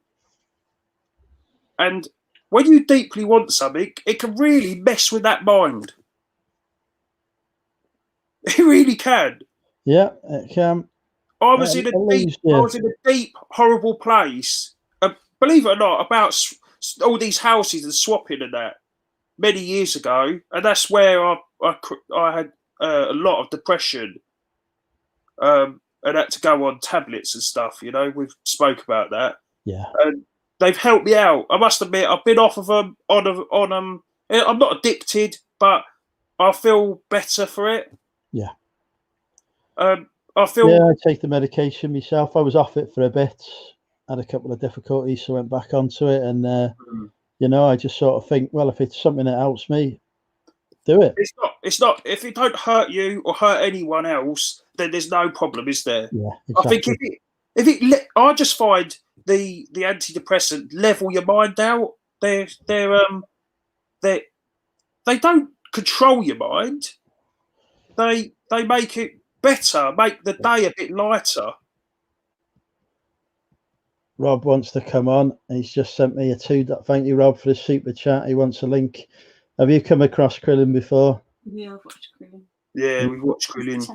And when you deeply want something, it can really mess with that mind. It really can.
Yeah, it can.
I was in a deep, horrible place. Believe it or not, about all these houses and swapping and that many years ago, and that's where I had a lot of depression. And had to go on tablets and stuff. You know, we've spoke about that.
Yeah.
And they've helped me out. I must admit, I've been off of them on them. I'm not addicted, but I feel better for it.
Yeah.
I feel.
Yeah, I take the medication myself. I was off it for a bit. Had a couple of difficulties, so went back onto it, and you know, I just sort of think, well, if it's something that helps me, do it.
It's not. If it don't hurt you or hurt anyone else, then there's no problem, is there?
Yeah, exactly.
I think I just find the antidepressant level your mind out. They don't control your mind. They make it better, make the day a bit lighter.
Rob wants to come on. He's just sent me a $2. Thank you, Rob, for the super chat. He wants a link. Have you come across Krillin before?
Yeah, I've watched Krillin.
Yeah, we've watched Krillin.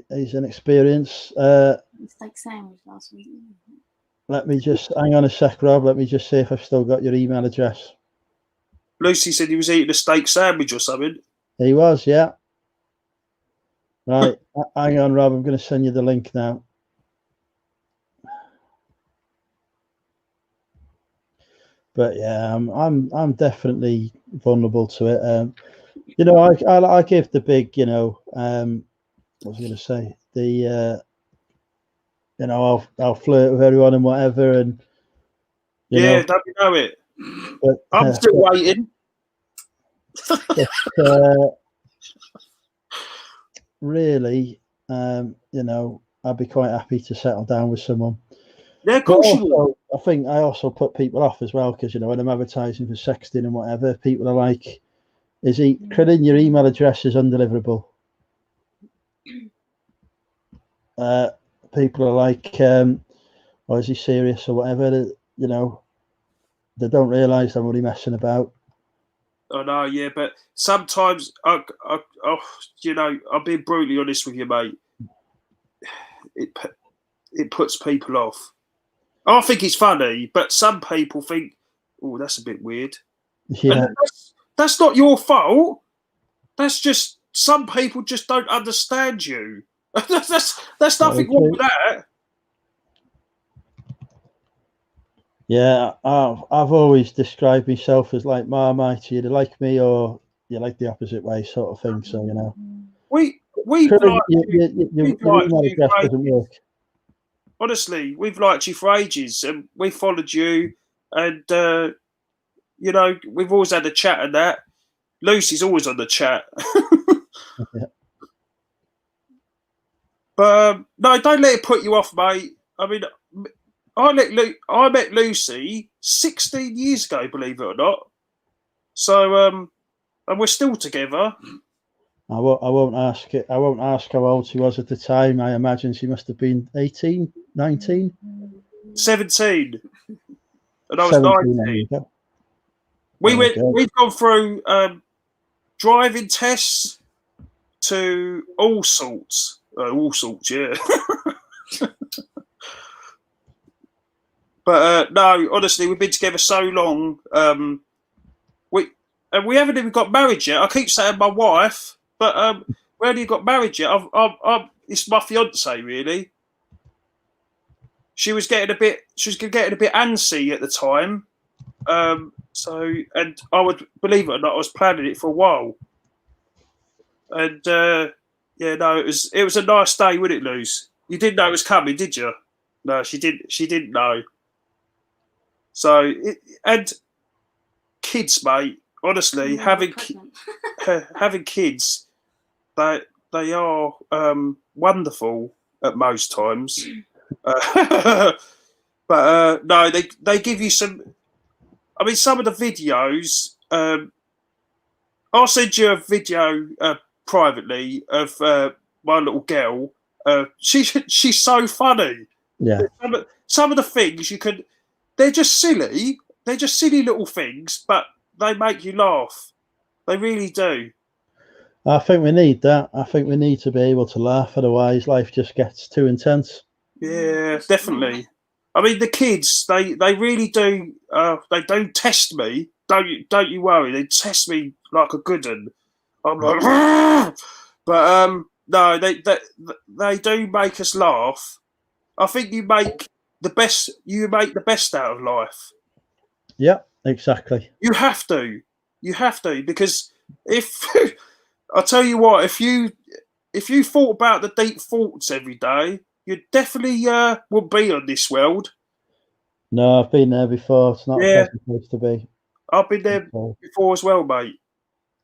He's an experience.
Steak sandwich last week.
Let me just hang on a sec, Rob. Let me just see if I've still got your email address.
Lucy said he was eating a steak sandwich or something.
He was, yeah. Right, hang on, Rob. I'm going to send you the link now. But yeah, I'm definitely vulnerable to it. You know, I give the big, you know, what was I going to say? The you know, I'll flirt with everyone and whatever, and you
Yeah,
know,
don't you know it?
but
I'm still waiting.
really, you know, I'd be quite happy to settle down with someone.
Yeah, of
But
course you will.
also, I think I also put people off as well because you know when I'm advertising for sexting and whatever, people are like, "Is he Crillin? Your email address is undeliverable." People are like, "Or is he serious or whatever?" You know, they don't realise I'm only messing about.
I know, yeah, but sometimes, you know, I'm being brutally honest with you, mate. It puts people off. I think it's funny, but some people think, "Oh, that's a bit weird," and
Yeah,
that's not your fault. That's just some people just don't understand you. That's
very
nothing wrong
true.
with that.
Yeah, I've always described myself as like Marmite. You either like me or you like the opposite way, sort of thing. So you know,
We've
Crillin,
liked you. We've
your
liked
email
you
address
for
doesn't
ages.
work.
Honestly, we've liked you for ages, and we followed you, and you know, we've always had a chat and that. Lucy's always on the chat.
Yeah.
But no, don't let it put you off, mate. I mean, I met Lucy 16 years ago, believe it or not. So, and we're still together.
I won't ask it. I won't ask how old she was at the time. I imagine she must have been 18, 19,
17, and I was
17. There
19.
you go.
We
There you
went.
go.
We've gone through driving tests to all sorts. Yeah. But no, honestly, we've been together so long. We haven't even got married yet. I keep saying my wife, but we haven't even got married yet. It's my fiance, really. She was getting a bit antsy at the time. So, and I would believe it or not, I was planning it for a while. And yeah, no, it was a nice day, wouldn't it, Luz? You didn't know it was coming, did you? No, she didn't. She didn't know. So, and kids, mate. Honestly, having kids, they are wonderful at most times. But no, they give you some. I mean, some of the videos. I'll send you a video privately of my little girl. She's so funny.
Yeah.
Some of the things you can, they're just silly. They're just silly little things, but they make you laugh. They really do.
I think we need that. I think we need to be able to laugh, otherwise life just gets too intense.
Yeah, definitely. I mean, the kids, they really do. They don't test me. Don't you worry. They test me like a good one. I'm like, but no, they do make us laugh. I think you make the best. You make the best out of life.
Yeah, exactly.
You have to. You have to, because if I tell you what, if you thought about the deep thoughts every day, you definitely would be on this world.
No, I've been there before. It's not a
Yeah,
pleasant place to be.
I've been there before as well, mate.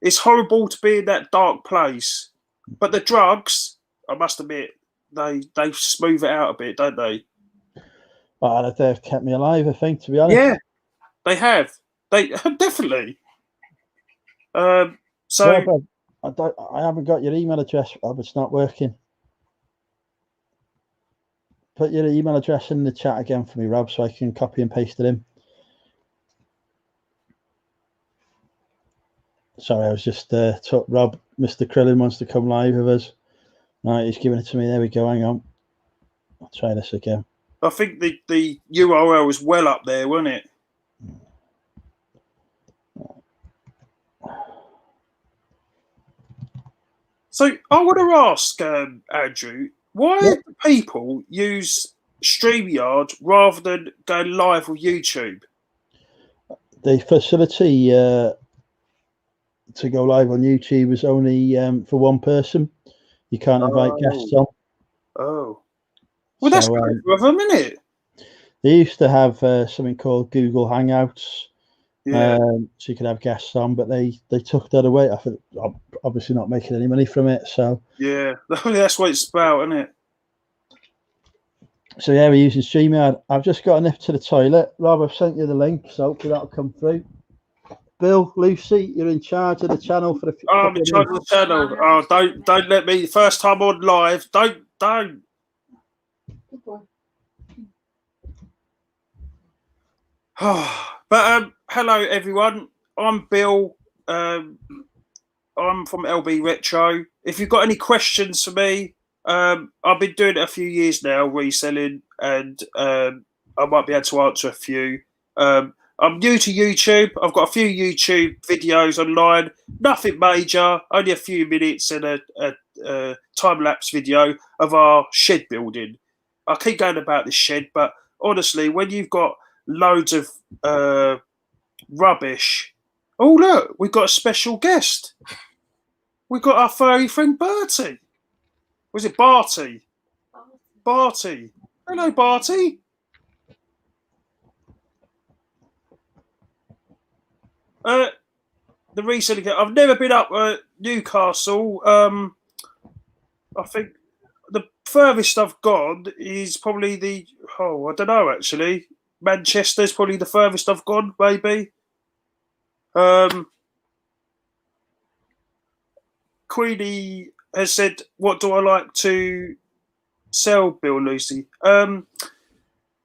It's horrible to be in that dark place, but the drugs, I must admit, they smooth it out a bit, don't they?
Oh, they've kept me alive, I think, to be honest.
Yeah, they have. They definitely. So
Rob, I haven't got your email address, Rob. It's not working. Put your email address in the chat again for me, Rob, so I can copy and paste it in. Sorry, I was just Rob, Mr. Krillin wants to come live with us. Right, he's giving it to me. There we go. Hang on. I'll try this again.
I think the URL was well up there, wasn't it? So I want to ask Andrew, why do people use StreamYard rather than go live with YouTube?
the facility to go live on YouTube is only for one person. You can't invite guests on.
Oh. Well, that's good for them, isn't it?
They used to have something called Google Hangouts.
Yeah.
So you could have guests on, but they took that away. I think I'm obviously not making any money from it. So
yeah, that's what it's about, isn't it?
So yeah, we're using StreamYard. I've just got a nip to the toilet. Rob, I've sent you the link, so hopefully that'll come through. Bill, Lucy, you're in charge of the channel for the.
I'm in charge of the channel. Oh, don't let me. First time on live. Don't. But hello everyone. I'm Bill. I'm from LB Retro. If you've got any questions for me, I've been doing it a few years now, reselling, and I might be able to answer a few. I'm new to YouTube. I've got a few YouTube videos online. Nothing major, only a few minutes and a time-lapse video of our shed building. I keep going about this shed, but honestly, when you've got loads of rubbish. Oh, look, we've got a special guest. We've got our furry friend Bertie. Was it Barty? Barty. Hello, Barty. The recent, I've never been up at Newcastle. I think the furthest I've gone is probably I don't know actually. Manchester's probably the furthest I've gone, maybe. Queenie has said, "What do I like to sell, Bill Lucy?" I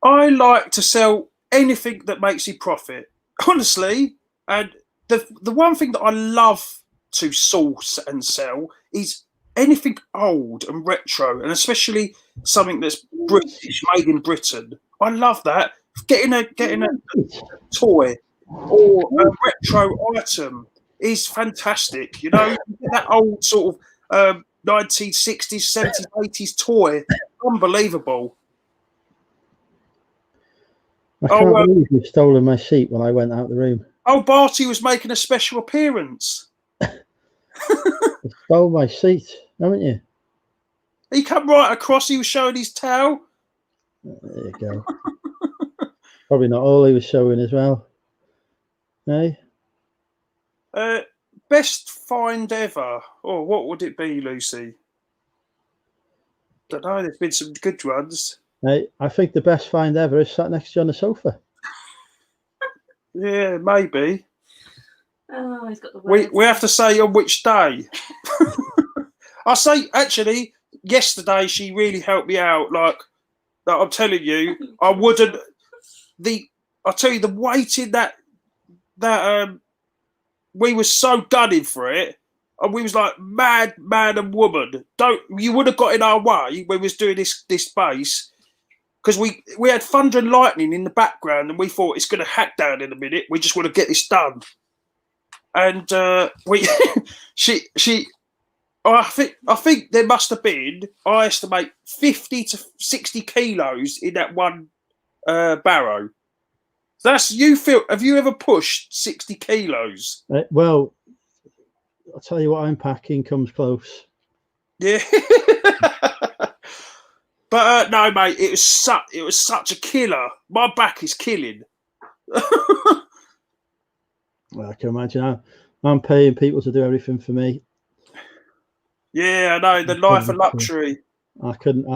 like to sell anything that makes you profit, honestly. And the one thing that I love to source and sell is anything old and retro, and especially something that's British, made in Britain. I love that. Getting a toy or a retro item is fantastic. You know, that old sort of 1960s, 70s, 80s toy, unbelievable.
I can't believe you've stolen my seat when I went out the room.
Oh, Barty was making a special appearance.
You stole my seat, haven't you?
He come right across. He was showing his towel.
There you go. Probably not all he was showing as well. Hey?
Best find ever. Oh, what would it be, Lucy? Don't know. There's been some good ones.
Hey, I think the best find ever is sat next to you on the sofa.
Yeah, maybe.
Oh, he's got the
we have to say on which day. I say actually, yesterday she really helped me out. Like I'm telling you, I wouldn't. I tell you, the waiting that we were so gunning for it, and we was like man and woman. You would have got in our way when we was doing this base, because we had thunder and lightning in the background, and we thought it's going to hack down in a minute. We just want to get this done, and I think there must have been, I estimate, 50 to 60 kilos in that one barrow. Have you ever pushed 60 kilos?
Well, I'll tell you what, I'm packing comes close.
Yeah. But no, mate, it was such a killer. My back is killing.
Well, I can imagine. I'm paying people to do everything for me.
Yeah, I know, the life of luxury.
I couldn't.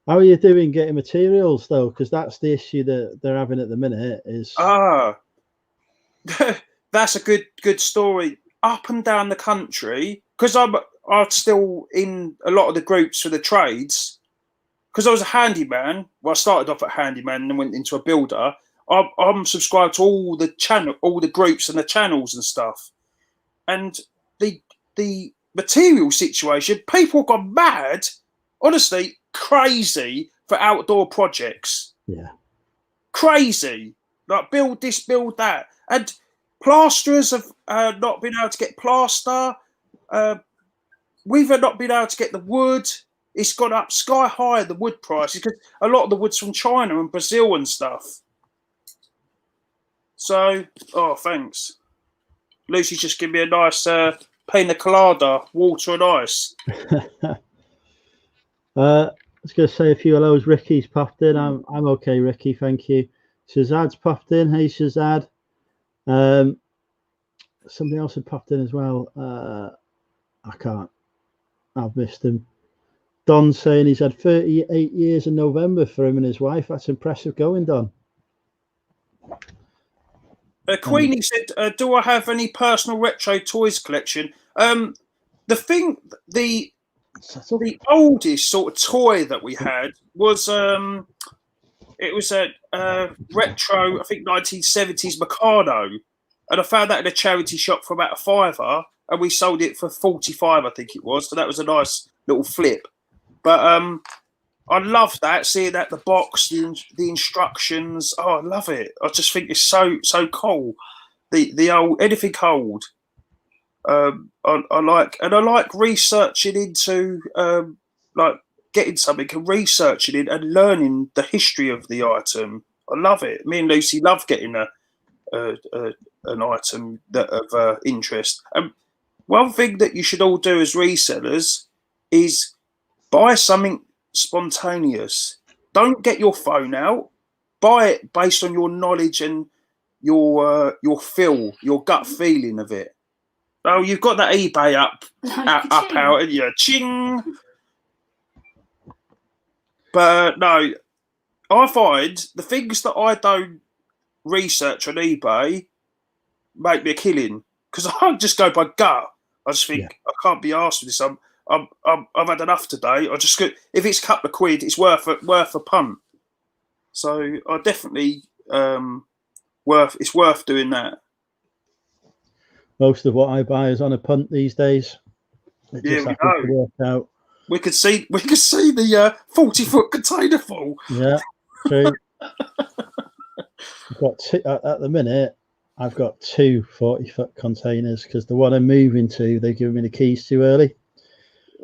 How are you doing getting materials though? Because that's the issue that they're having at the minute.
That's a good story. Up and down the country, because I'm still in a lot of the groups for the trades. Because I was a handyman. Well, I started off at handyman and then went into a builder. I'm subscribed to all the groups and the channels and stuff. And the material situation, people got mad, honestly, crazy for outdoor projects.
Yeah.
Crazy. Like build this, build that. And plasterers have not been able to get plaster. We've not been able to get the wood. It's gone up sky high, the wood prices, because a lot of the wood's from China and Brazil and stuff. So, thanks. Lucy's just give me a nice pina colada, water and ice.
I was going to say a few hellos. Ricky's popped in. I'm okay, Ricky. Thank you. Shazad's popped in. Hey, Shazad. Somebody else had popped in as well. I can't. I've missed him. Don's saying he's had 38 years in November for him and his wife. That's impressive going, Don.
Queenie said, do I have any personal retro toys collection? The oldest sort of toy that we had was it was a retro, I think 1970s Meccano, and I found that in a charity shop for about £5, and we sold it for 45, I think it was. So that was a nice little flip. But I love that, seeing that, the box, the instructions. Oh, I love it. I just think it's so cool. The old, anything old. I like researching into like getting something and researching it and learning the history of the item. I love it. Me and Lucy love getting an item that of interest. And one thing that you should all do as resellers is buy something spontaneous. Don't get your phone out. Buy it based on your knowledge and your feel, your gut feeling of it. Oh, you've got that eBay up out, and you ching. But no, I find the things that I don't research on eBay make me a killing, because I just go by gut. I just think I can't be arsed with this. I've had enough today. If it's a couple of quid, it's worth a punt. So I definitely it's worth doing that.
Most of what I buy is on a punt these days. It
yeah,
just
we
happens to work out.
We could see the 40-foot container full.
Yeah, true. I've got two, at the minute. I've got 2 40-foot containers because the one I'm moving to, they give me the keys too early.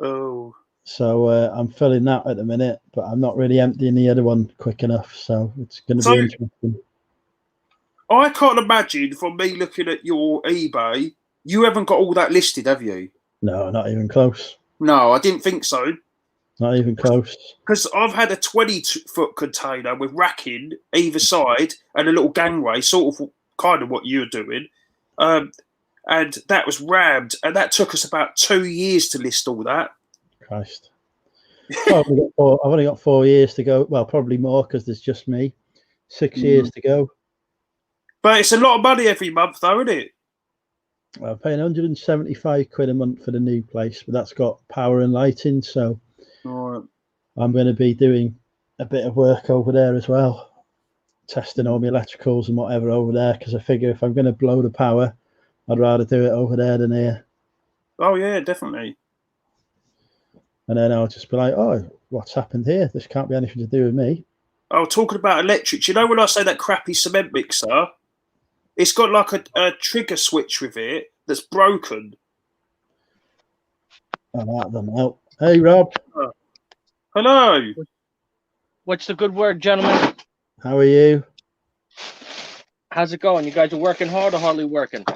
Oh.
So I'm filling that at the minute, but I'm not really emptying the other one quick enough. So it's going to be interesting.
I can't imagine, from me looking at your eBay, you haven't got all that listed, have you?
No, not even close.
No, I didn't think so.
Not even close.
Because I've had a 20-foot container with racking either side and a little gangway, sort of kind of what you're doing. And that was rammed, and that took us about 2 years to list all that.
Christ. I've only got 4 years to go. Well, probably more because there's just me. 6 years to go.
But it's a lot of money every month, though, isn't it?
Well, I'm paying 175 quid a month for the new place, but that's got power and lighting. So I'm going to be doing a bit of work over there as well, testing all my electricals and whatever over there, because I figure if I'm going to blow the power, I'd rather do it over there than here.
Oh, yeah, definitely.
And then I'll just be like, oh, what's happened here? This can't be anything to do with me.
Oh, talking about electrics, you know when I say that crappy cement mixer, it's got like a trigger switch with it that's broken.
Oh, that doesn't help. Hey, Rob.
Hello.
What's the good word, gentlemen?
How are you?
How's it going? You guys are working hard or hardly working?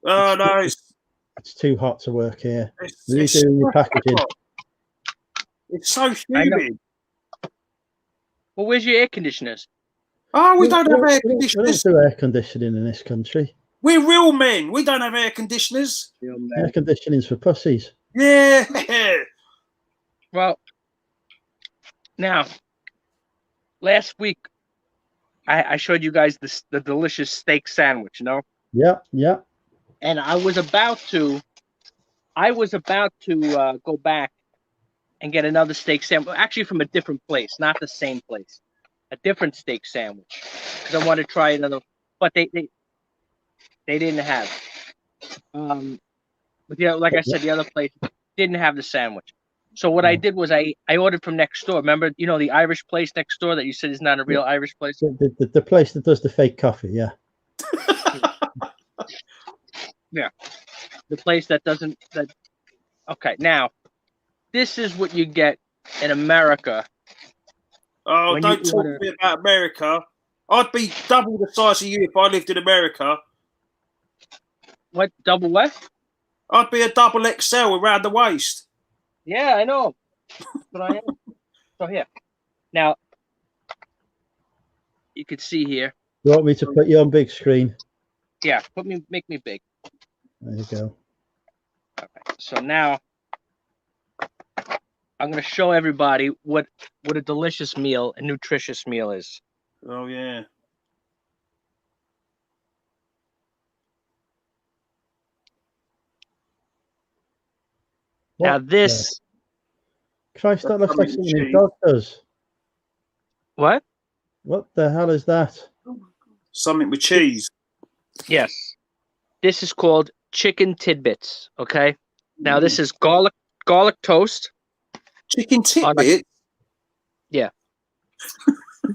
Oh, no.
It's too hot to work here.
It's
doing your packaging.
It's so humid.
Well, where's your air conditioners?
Oh, we don't have air conditioners.
We don't do air conditioning in this country.
We're real men. We don't have air conditioners.
Air conditioning's for pussies.
Yeah.
Well, now, last week, I showed you guys the delicious steak sandwich, you know?
Yeah.
And I was about to go back and get another steak sandwich, actually from a different place, not the same place, a different steak sandwich, because I want to try another. But they didn't have. But like I said, the other place didn't have the sandwich. So what I did was I ordered from next door. Remember, the Irish place next door that you said is not a real Irish place?
The place that does the fake coffee, yeah.
Yeah. The place that doesn't. Okay, now, this is what you get in America.
Oh, don't talk to me about America. I'd be double the size of you if I lived in America.
What, double what?
I'd be a double XL around the waist.
Yeah, I know. But I am. So here. Now, you can see here.
You want me to put you on big screen?
Yeah, make me big.
There you go.
All right. So now I'm going to show everybody what a delicious meal, a nutritious meal is.
Oh, yeah.
Now this...
Christ, that looks like something your dog does.
What?
What the hell is that?
Something with cheese.
Yes. This is called chicken tidbits, okay? Now this is garlic toast.
Chicken tidbit?
Yeah.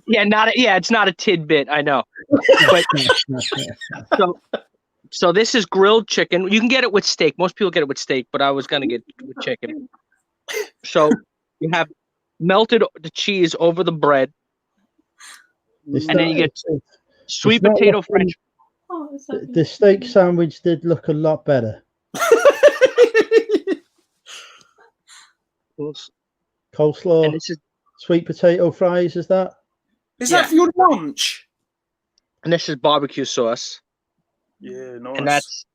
It's not a tidbit, I know. But so this is grilled chicken. You can get it with steak. Most people get it with steak, but I was gonna get it with chicken. So you have melted the cheese over the bread, and then you get sweet potato French.
Oh, so
The steak sandwich did look a lot better. Coleslaw,
And this is
sweet potato fries, is that?
Is that for your lunch?
And this is barbecue sauce.
Yeah, nice.
And that's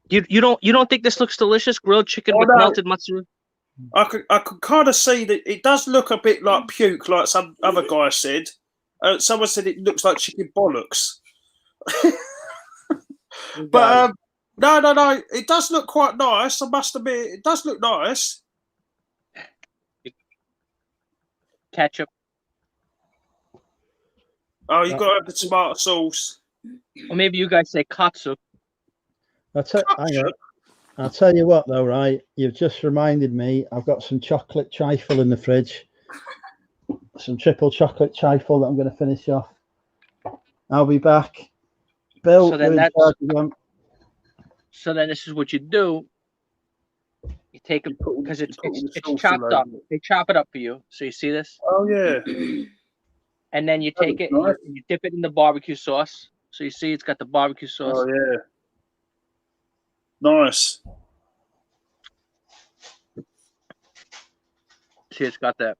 you don't think this looks delicious? Grilled chicken with melted mozzarella.
I could kind of see that it does look a bit like puke, like some other guy said. Someone said it looks like chicken bollocks. But no, it does look quite nice. I must admit, it does look nice.
Ketchup.
Oh, you got to have the tomato sauce.
Or maybe you guys say katsu.
I'll tell you what, though, right? You've just reminded me. I've got some chocolate trifle in the fridge. Some triple chocolate trifle that I'm going to finish off. I'll be back. Bill,
So then
you're in charge again.
So then this is what you do. You take it because it's chopped up. They chop it up for you. So you see this?
Oh yeah.
And then you take it and you dip it in the barbecue sauce. So you see it's got the barbecue sauce.
Oh yeah. Nice.
See, it's got that.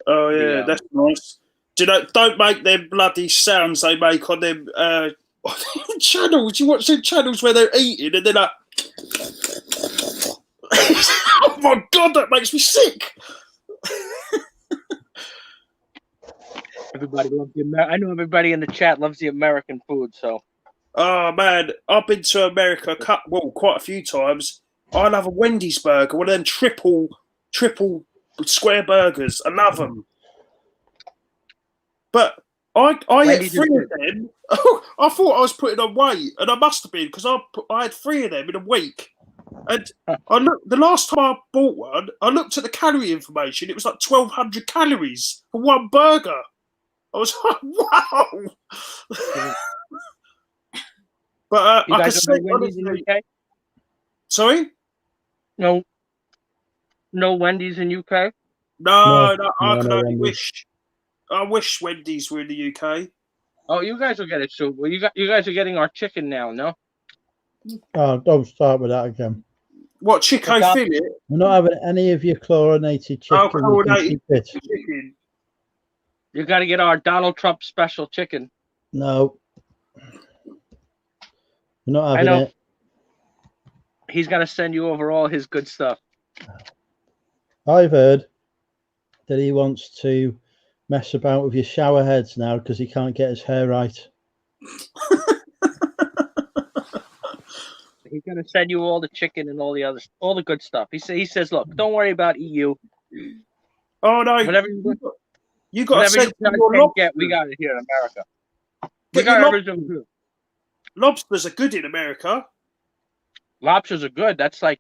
Oh yeah, that's nice. Do you know? Don't make them bloody sounds they make on them channels. You watch them channels where they're eating and they're like, "Oh my god, that makes me sick."
Everybody loves I know everybody in the chat loves the American food. So.
Oh man, I've been to America quite a few times. I love a Wendy's burger, one of them triple square burgers. I love them. But I ate 3 of them. I thought I was putting on weight, and I must have been because I had 3 of them in a week. And the last time I bought one, I looked at the calorie information. It was like 1,200 calories for one burger. I was like, wow. But
you
I
guys
can
know Wendy's in the UK?
Sorry?
No Wendy's in UK?
No, I can only wish. I wish Wendy's were in the UK.
Oh, you guys will get it soon. Well, you guys are getting our chicken now, no?
Oh, don't start with that again.
What, chicken fillet?
We're not having any of your chlorinated chicken.
Oh, chlorinated chicken.
You got to get our Donald Trump special chicken.
No. We're not having it.
He's got to send you over all his good stuff.
I've heard that he wants to mess about with your shower heads now because he can't get his hair right.
He's going to send you all the chicken and all the good stuff. He says, look, don't worry about EU.
Oh no!
Whatever
you got to send your
get, we got it here in America.
We got everything good. Lobsters are good in America.
Lobsters are good. That's like,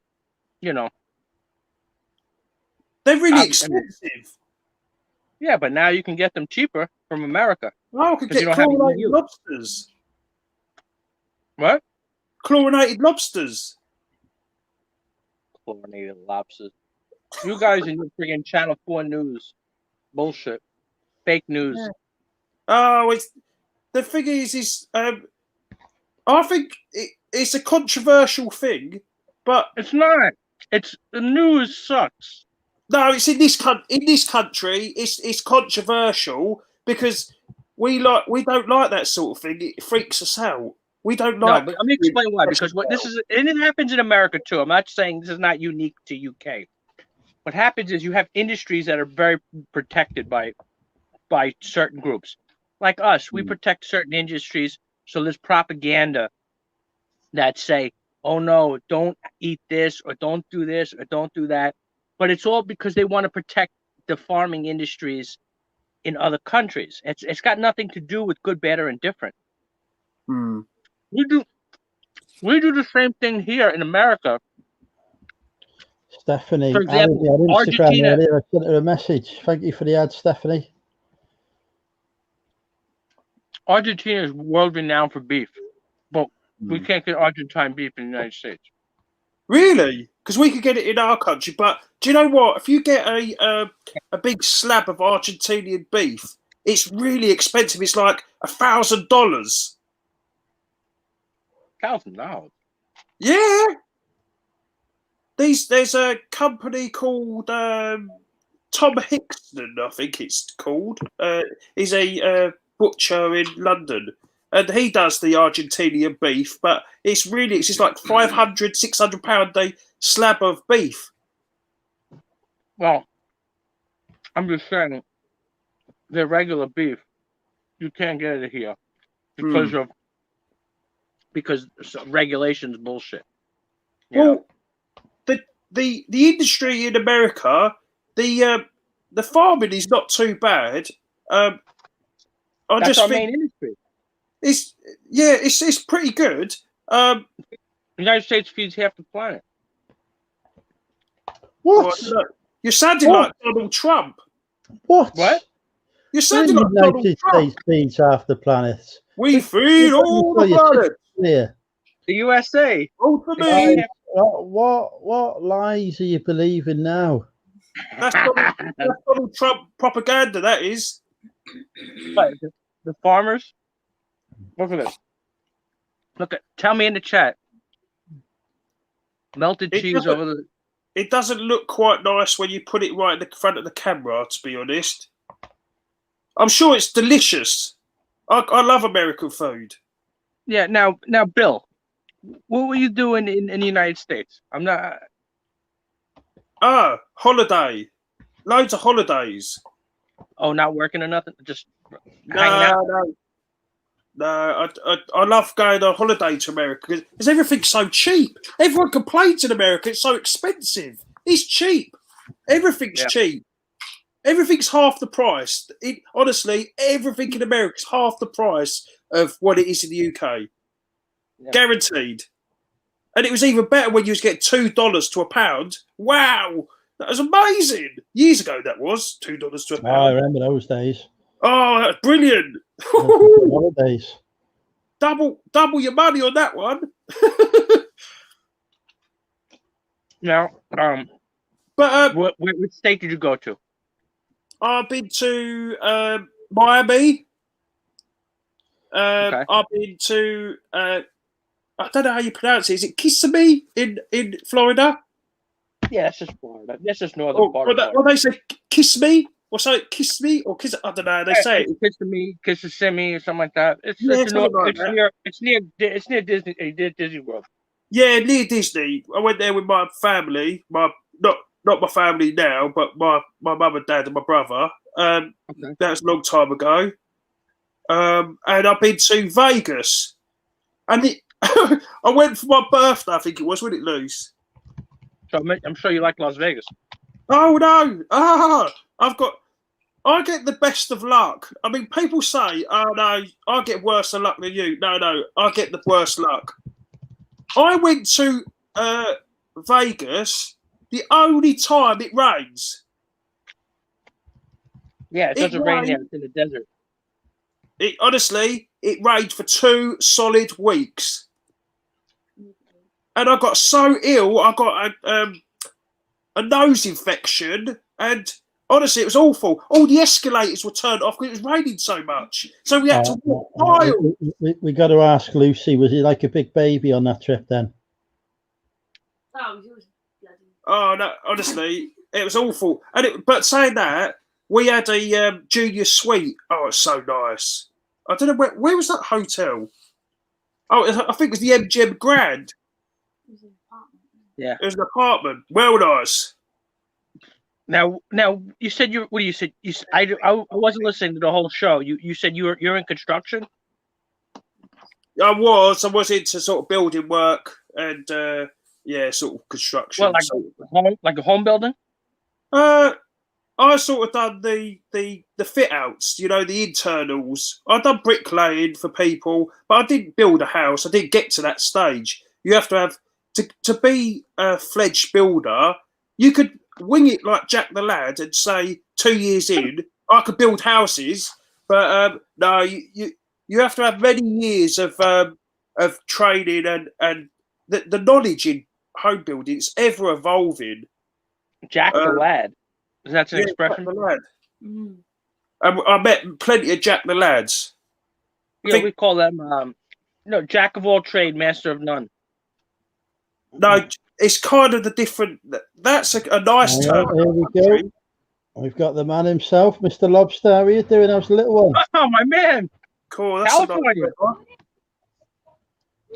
they're
really expensive.
Yeah, but now you can get them cheaper from America.
Oh, I could get chlorinated lobsters.
What?
Chlorinated lobsters.
Chlorinated lobsters. You guys in your friggin' Channel 4 news. Bullshit. Fake news.
Yeah. Oh, the thing is I think it's a controversial thing, but
It's not. It's the news sucks.
no, it's in this country. It's controversial because we don't like that sort of thing. It freaks us out. We don't
No,
like.
but let me explain why. Because what this is, and it happens in America too. I'm not saying this is not unique to UK. What happens is you have industries that are very protected by certain groups. Like us, we protect certain industries. So there's propaganda that say, "Oh no, don't eat this, or don't do this, or don't do that." But it's all because they want to protect the farming industries in other countries. It's got nothing to do with good, bad, or indifferent.
Hmm.
We do the same thing here in America.
Stephanie,
For example,
added me on Instagram
Argentina.
earlier. I sent her a message. Thank you for the ad, Stephanie.
Argentina is world renowned for beef, but we can't get Argentine beef in the United States.
Really? Because we could get it in our country, but do you know what? If you get a big slab of Argentinian beef, it's really expensive. It's like $1,000.
$1,000.
Yeah. There's a company called Tom Hickson, I think it's called. He's a butcher in London, and he does the Argentinian beef. But it's just like 500, £600 a slab of beef.
Well, I'm just saying, the regular beef, you can't get it here because regulations bullshit.
Well, the industry in America, the farming is not too bad.
That's our main industry.
It's pretty good.
The United States feeds half the planet.
What?
You're sounding like Donald Trump.
What?
You're sounding like
The
Donald
United
Trump.
States feeds half the planet.
We feed all the planet.
Yeah.
The USA.
Ultimately,
What lies are you believing now?
that's Donald Trump propaganda. That is.
The farmers. Look at this. Tell me in the chat. Melted cheese over the.
It doesn't look quite nice when you put it right in the front of the camera, to be honest. I'm sure it's delicious. I love American food.
Yeah, now, Bill, what were you doing in the United States? I'm not.
Holiday. Loads of holidays.
Oh, not working or nothing? Just hanging out?
No, I love going on holiday to America because everything's so cheap. Everyone complains in America it's so expensive. It's cheap. Everything's cheap. Everything's half the price. Honestly, everything in America is half the price of what it is in the UK. Yeah. Guaranteed. And it was even better when you was getting $2 to £1. Wow, that was amazing. Years ago, that was $2 to £1.
Oh, I remember those days.
Oh, that's brilliant.
Holidays.
Double your money on that one.
Now,
but
which state did you go to?
I've been to Miami.
Okay.
I've been to I don't know how you pronounce it. Is it Kissimmee in Florida?
Yeah, that's just Florida. That's just northern part of Florida.
Well, they say Kissimmee. Or say Kissimmee or Kiss. I don't know. They say it.
Kissimmee, or something like that. It's near Disney World.
Yeah, near Disney. I went there with my family. Not my family now, but my mum and dad and my brother. That was a long time ago. And I've been to Vegas, and I went for my birthday. I think it was, wasn't it, Luce?
So I'm sure you like Las Vegas.
Oh no! I get the best of luck. I mean, people say, "Oh no, I get worse luck than you." No, I get the worst luck. I went to Vegas the only time it rains.
Yeah, it doesn't rain there. It's in the desert.
Honestly, it rained for 2 solid weeks, and I got so ill. I got a nose infection, and Honestly, it was awful. All the escalators were turned off because it was raining so much. So we had to walk miles.
We got to ask Lucy, was he like a big baby on that trip then?
Oh, he was bloody.
Oh no! Honestly, it was awful. But saying that, we had a junior suite. Oh, it's so nice. I don't know where was that hotel. Oh, I think it was the MGM Grand.
It was an apartment.
Yeah.
It was an apartment. Well nice.
Now, you said you. What do you said? I wasn't listening to the whole show. You said you're in construction.
I was into sort of building work and sort of construction.
Well, like a home building.
I sort of done the fit outs, the internals. I've done bricklaying for people, but I didn't build a house. I didn't get to that stage. You have to have to be a fledged builder. You could wing it like Jack the Lad and say 2 years in, I could build houses, but no, you have to have many years of training and the knowledge in home building is ever evolving.
Jack the Lad. Is that an expression?
Jack the Lad.
Mm.
I met plenty of Jack the Lads.
Yeah, we call them Jack of all trade, master of none.
No, it's kind of the different. That's a nice term.
Here we go. We've got the man himself, Mr. Lobster. How are you doing? How's the little one?
Oh, my man.
Cool. That's
California.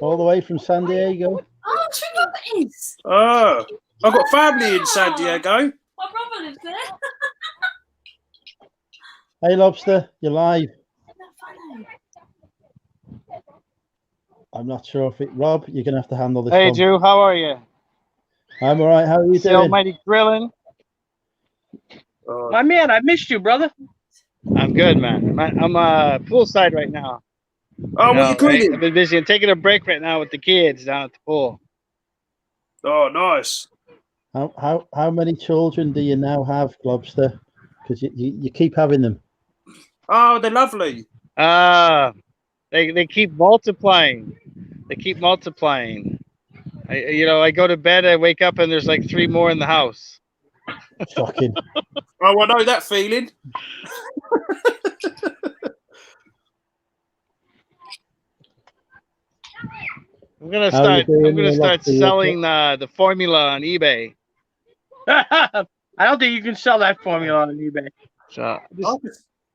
All the way from San Diego.
Oh, do you know what that is?
Oh, I've got family in San Diego.
My brother lives there.
Hey, Lobster, you're live.
Isn't that funny?
I'm not sure if Rob, you're going to have to handle this
Hey,
one.
Drew, how are you?
I'm all right. How are you
Still
doing?
mighty grilling.
My man, I missed you, brother.
I'm good, man. I'm poolside right now.
Oh, what are you grilling?
I've been busy. I'm taking a break right now with the kids down at the pool.
Oh, nice.
How many children do you now have, Lobster? Because you keep having them.
Oh, they're lovely.
They keep multiplying. They keep multiplying. I go to bed, I wake up, and there's like 3 more in the house.
Shocking.
Oh, I know that feeling.
I'm gonna start selling the formula on eBay.
I don't think you can sell that formula on eBay.
So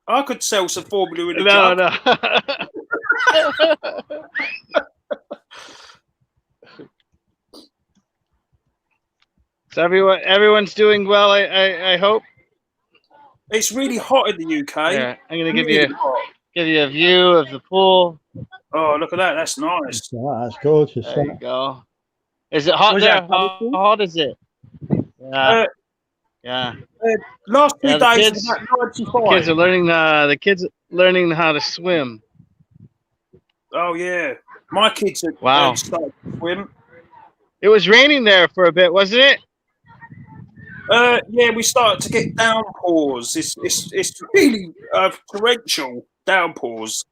I could sell some formula in a
no,
jug.
no. So everyone's doing well. I hope.
It's really hot in the UK.
Yeah, I'm gonna give
Really
you
hot.
a view of the pool.
Oh, look at that. That's nice.
That's gorgeous.
There you go. Is it hot there? How hot is it? Yeah. Yeah.
Last 2
Yeah,
days was about 95.
Kids are learning how to swim.
Oh, yeah. My kids are starting to swim.
It was raining there for a bit, wasn't it?
Yeah, we started to get downpours. It's really torrential downpours.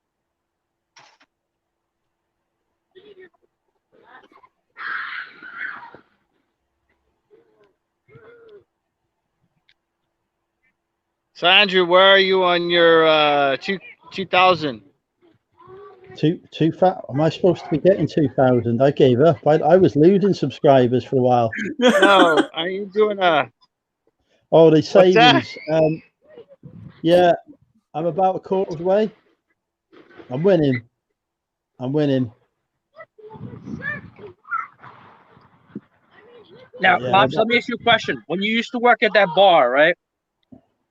So Andrew, where are you on your 2000?
2,000. Am I supposed to be getting 2,000? I gave up. I was losing subscribers for a while.
No, are you doing
Oh, the savings. Yeah, I'm about a quarter of the way. I'm winning.
Now, Lobs, let me ask you a question. When you used to work at that bar, right?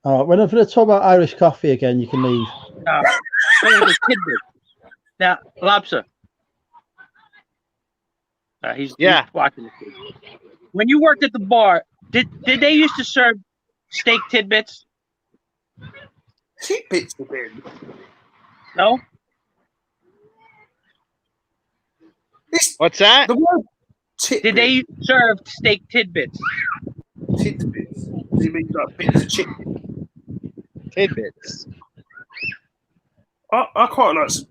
When I'm going to talk about Irish coffee again, you can leave.
Now, Lobster. He's watching the kid. When you worked at the bar, did they used to serve steak tidbits?
Tidbits have been.
No.
What's that?
The word tidbit.
Did they serve steak tidbits?
Tidbits. Do you mean like bits of chicken?
Tidbits.
I quite like some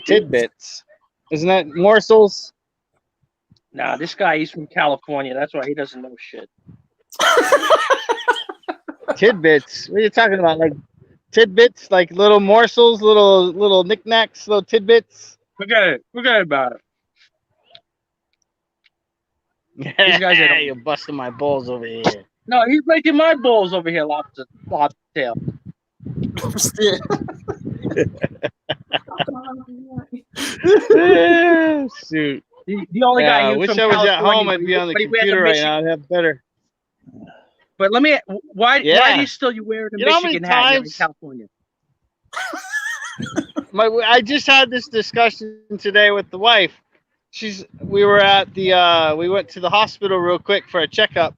tidbits. Isn't that morsels?
Nah, this guy, he's from California. That's why he doesn't know shit.
Tidbits. What are you talking about? Like tidbits, like little morsels, little knickknacks, little tidbits.
Forget it. Forget about it. These guys are-
You're busting my balls over here.
No, he's making my balls over here, lobster tail.
Shoot.
The only
Yeah,
guy
I
who's
wish
from
I was
California,
at home.
but
I'd
he-
be on the
but he wears a
computer right
Michigan-
now. I'd have better.
But let me. Why
Yeah.
do you still you wearing a
You know how many
Michigan hat? You're in
times-
California.
I just had this discussion today with the wife. We were at the we went to the hospital real quick for a checkup,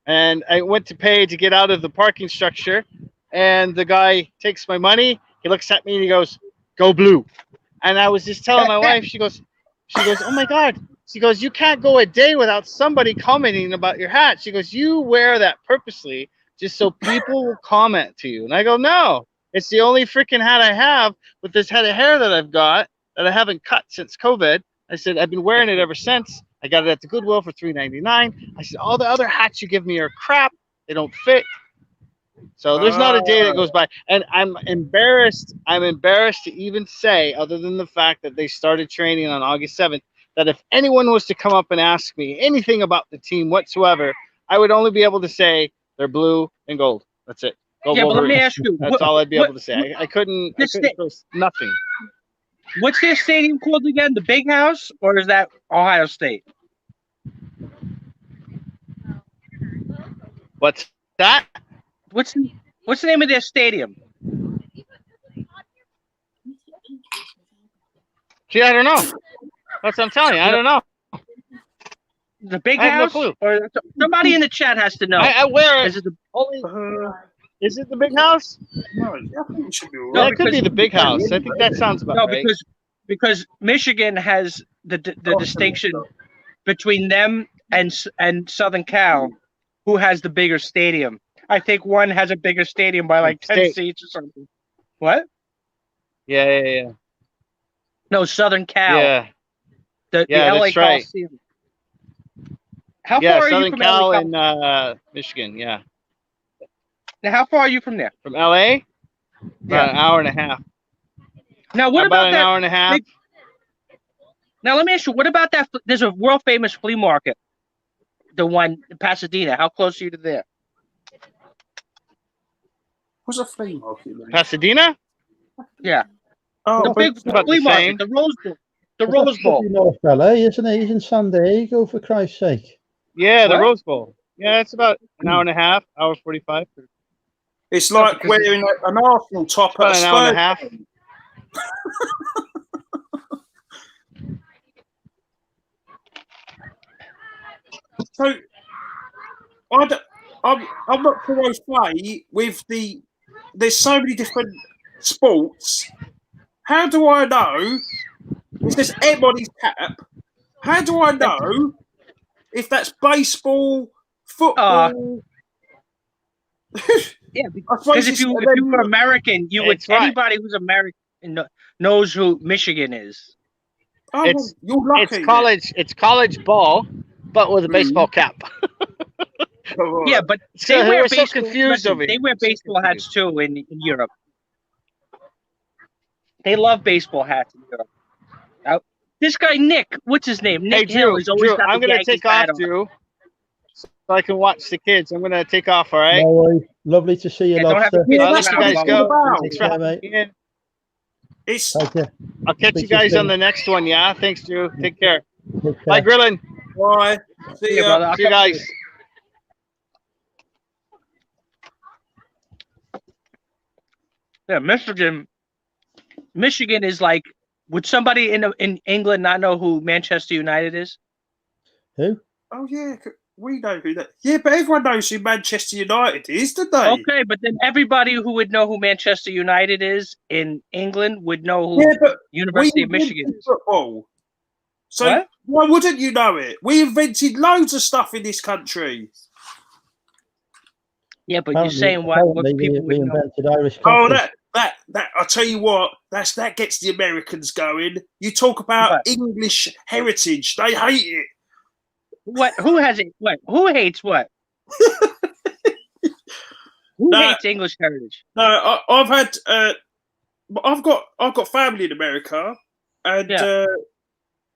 and I went to pay to get out of the parking structure, and the guy takes my money. He looks at me and he goes, "Go blue," and I was just telling my wife. She goes, "Oh my God." She goes, "You can't go a day without somebody commenting about your hat." She goes, "You wear that purposely just so people will comment to you." And I go, "No, it's the only freaking hat I have with this head of hair that I've got that I haven't cut since COVID." I said, "I've been wearing it ever since. I got it at the Goodwill for $3.99. I said, "All the other hats you give me are crap. They don't fit." So there's not a day that goes by. And I'm embarrassed. I'm embarrassed to even say, other than the fact that they started training on August 7th, that if anyone was to come up and ask me anything about the team whatsoever, I would only be able to say they're blue and gold. That's it. Go
Yeah, but let me
Wolverines.
ask you.
That's all I'd be able to say. I couldn't post nothing.
What's their stadium called again? The Big House, or is that Ohio State?
What's that?
What's the name of their stadium?
See, I don't know. That's what I'm telling you. I don't know.
The Big
I have no
House?
clue.
Or somebody in the chat has to know.
I wear it.
Is it the
Only, is it the big house?
No, I think it should be all
No,
right.
it could be the big house. I think that sounds about
no,
right.
because Michigan has the distinction between them and Southern Cal, who has the bigger stadium. I think one has a bigger stadium by like 10
State.
seats or something. What?
Yeah.
No, Southern Cal.
Yeah.
The
Yeah,
LA
that's right.
Coliseum. How
Yeah,
far are you
Southern
from
Cal
LA?
and Michigan. Yeah.
Now, how far are you from there?
From LA?
Yeah.
About an hour and a half.
Now, what
about
about
an
that?
hour and a half?
Now, let me ask you, what about that? There's a world famous flea market, the one in Pasadena. How close are you to there?
What's a flea market? Then?
Pasadena?
Yeah.
Oh,
The big
it's about
flea
the
market,
same.
the Rose Bowl. The
Well,
Rose
that's
Bowl.
probably North LA, isn't it? He's in San Diego, for Christ's sake.
Yeah, the
What?
Rose Bowl. Yeah, it's about an hour and a half, hour 45.
it's like
because
wearing an Arsenal top at a
About an hour and a
Spurs.
half.
So I'm not sure I say with the. There's so many different sports. How do I know? If there's M on his cap, how do I know if that's baseball, football?
Yeah,
I
because
suppose
if you
it's-
were American, you would.
It's right.
Anybody who's American knows who Michigan is.
Oh,
It's-
you're lucky.
It's college ball, but with a baseball cap.
then.
Yeah, but
So
they wear
we're so
baseball.
confused
listen,
over
they
here.
wear
So
baseball hats
confused.
too in Europe. They love baseball hats in Europe. Now, this guy Nick, what's his name?
Hey,
Nick Hill.
Drew,
He's always got
I'm
the
going to
Yankees
take off,
hat on.
Drew, so I can watch the kids. I'm going to take off, all right?
No worries. Lovely to see you,
Yeah, don't have
Lobster.
to
Yeah,
I'll
that's
let you
what
guys
it's
go.
all about.
Thanks for
Yeah,
having
mate.
me in.
It's
Thank you.
I'll catch you
Speak to you
guys
soon.
on the next one, yeah? Thanks, Drew. Take care.
Take
Bye,
care.
Grillin.
why. See
Yeah,
ya.
brother. I'll
See you
catch
guys.
Yeah, Michigan is like. Would somebody in England not know who Manchester United is?
Who?
Oh yeah, we know who that. Yeah, but everyone knows who Manchester United is, don't they?
Okay, but then everybody who would know who Manchester United is in England would know who
Yeah, but
University
we
of Michigan
invented
is.
football. So
What?
why wouldn't you know it? We invented loads of stuff in this country.
Yeah, but you're saying what
apparently
people
we
would know.
invented Irish
Oh,
coffee.
that I'll tell you what, that gets the Americans going. You talk about
What?
English heritage, they hate it.
What? Who has it? What? Who hates what? Who
No.
hates English heritage?
No, I've got family in America, and
Yeah.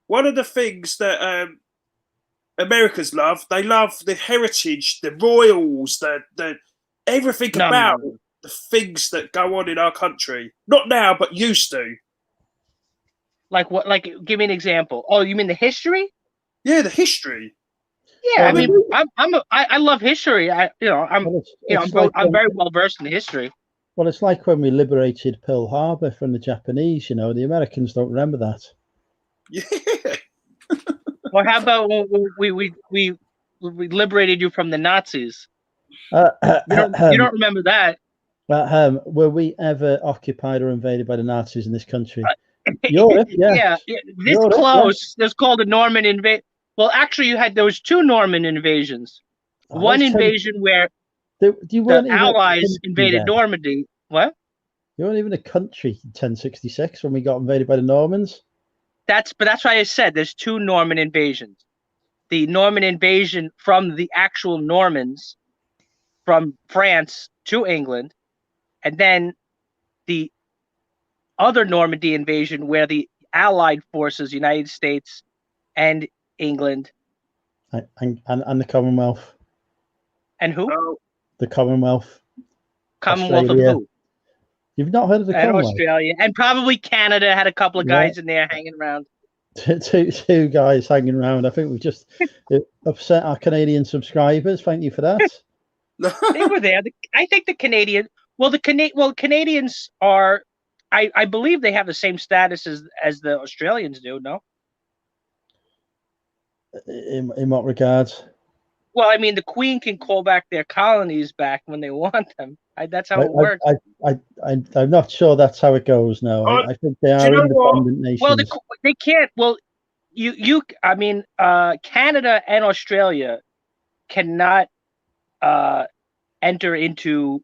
one of the things that Americans love, they love the heritage, the royals, the everything
No,
about
no, no.
the things that go on in our country. Not now, but used to.
Like what? Like, give me an example. Oh, you mean the history?
Yeah, the history.
Yeah,
Well,
I mean, I love history. I'm very well versed in history.
Well, it's like when we liberated Pearl Harbor from the Japanese. You know, the Americans don't remember that.
Yeah.
Or how about when we liberated you from the Nazis? You don't remember that?
Were we ever occupied or invaded by the Nazis in this country? Europe, yeah.
This
Europe,
close. It's called a Norman invasion. Well, actually, there was 2 Norman invasions.
Oh,
One
that's
invasion where
you weren't
the
even a
Allies
country
invaded
then.
Normandy. What?
You weren't even a country in 1066 when we got invaded by the Normans.
That's why I said there's 2 Norman invasions. The Norman invasion from the actual Normans from France to England, and then the other Normandy invasion where the Allied forces, United States and England,
And the Commonwealth.
and who?
Oh,
The Commonwealth.
Commonwealth
Australia.
of who?
You've not heard of the
And
Commonwealth?
Australia, and probably Canada had a couple of guys in there hanging around.
Two guys hanging around. I think we just upset our Canadian subscribers. Thank you for that.
They were there. I think the Canadian. Canadians are. I believe they have the same status as the Australians do. No.
In what regards?
Well, I mean, the Queen can call back their colonies back when they want them. That's how it works.
I'm not sure that's how it goes. No, I think they are independent nations.
Well, they can't. Well, I mean, Canada and Australia cannot enter into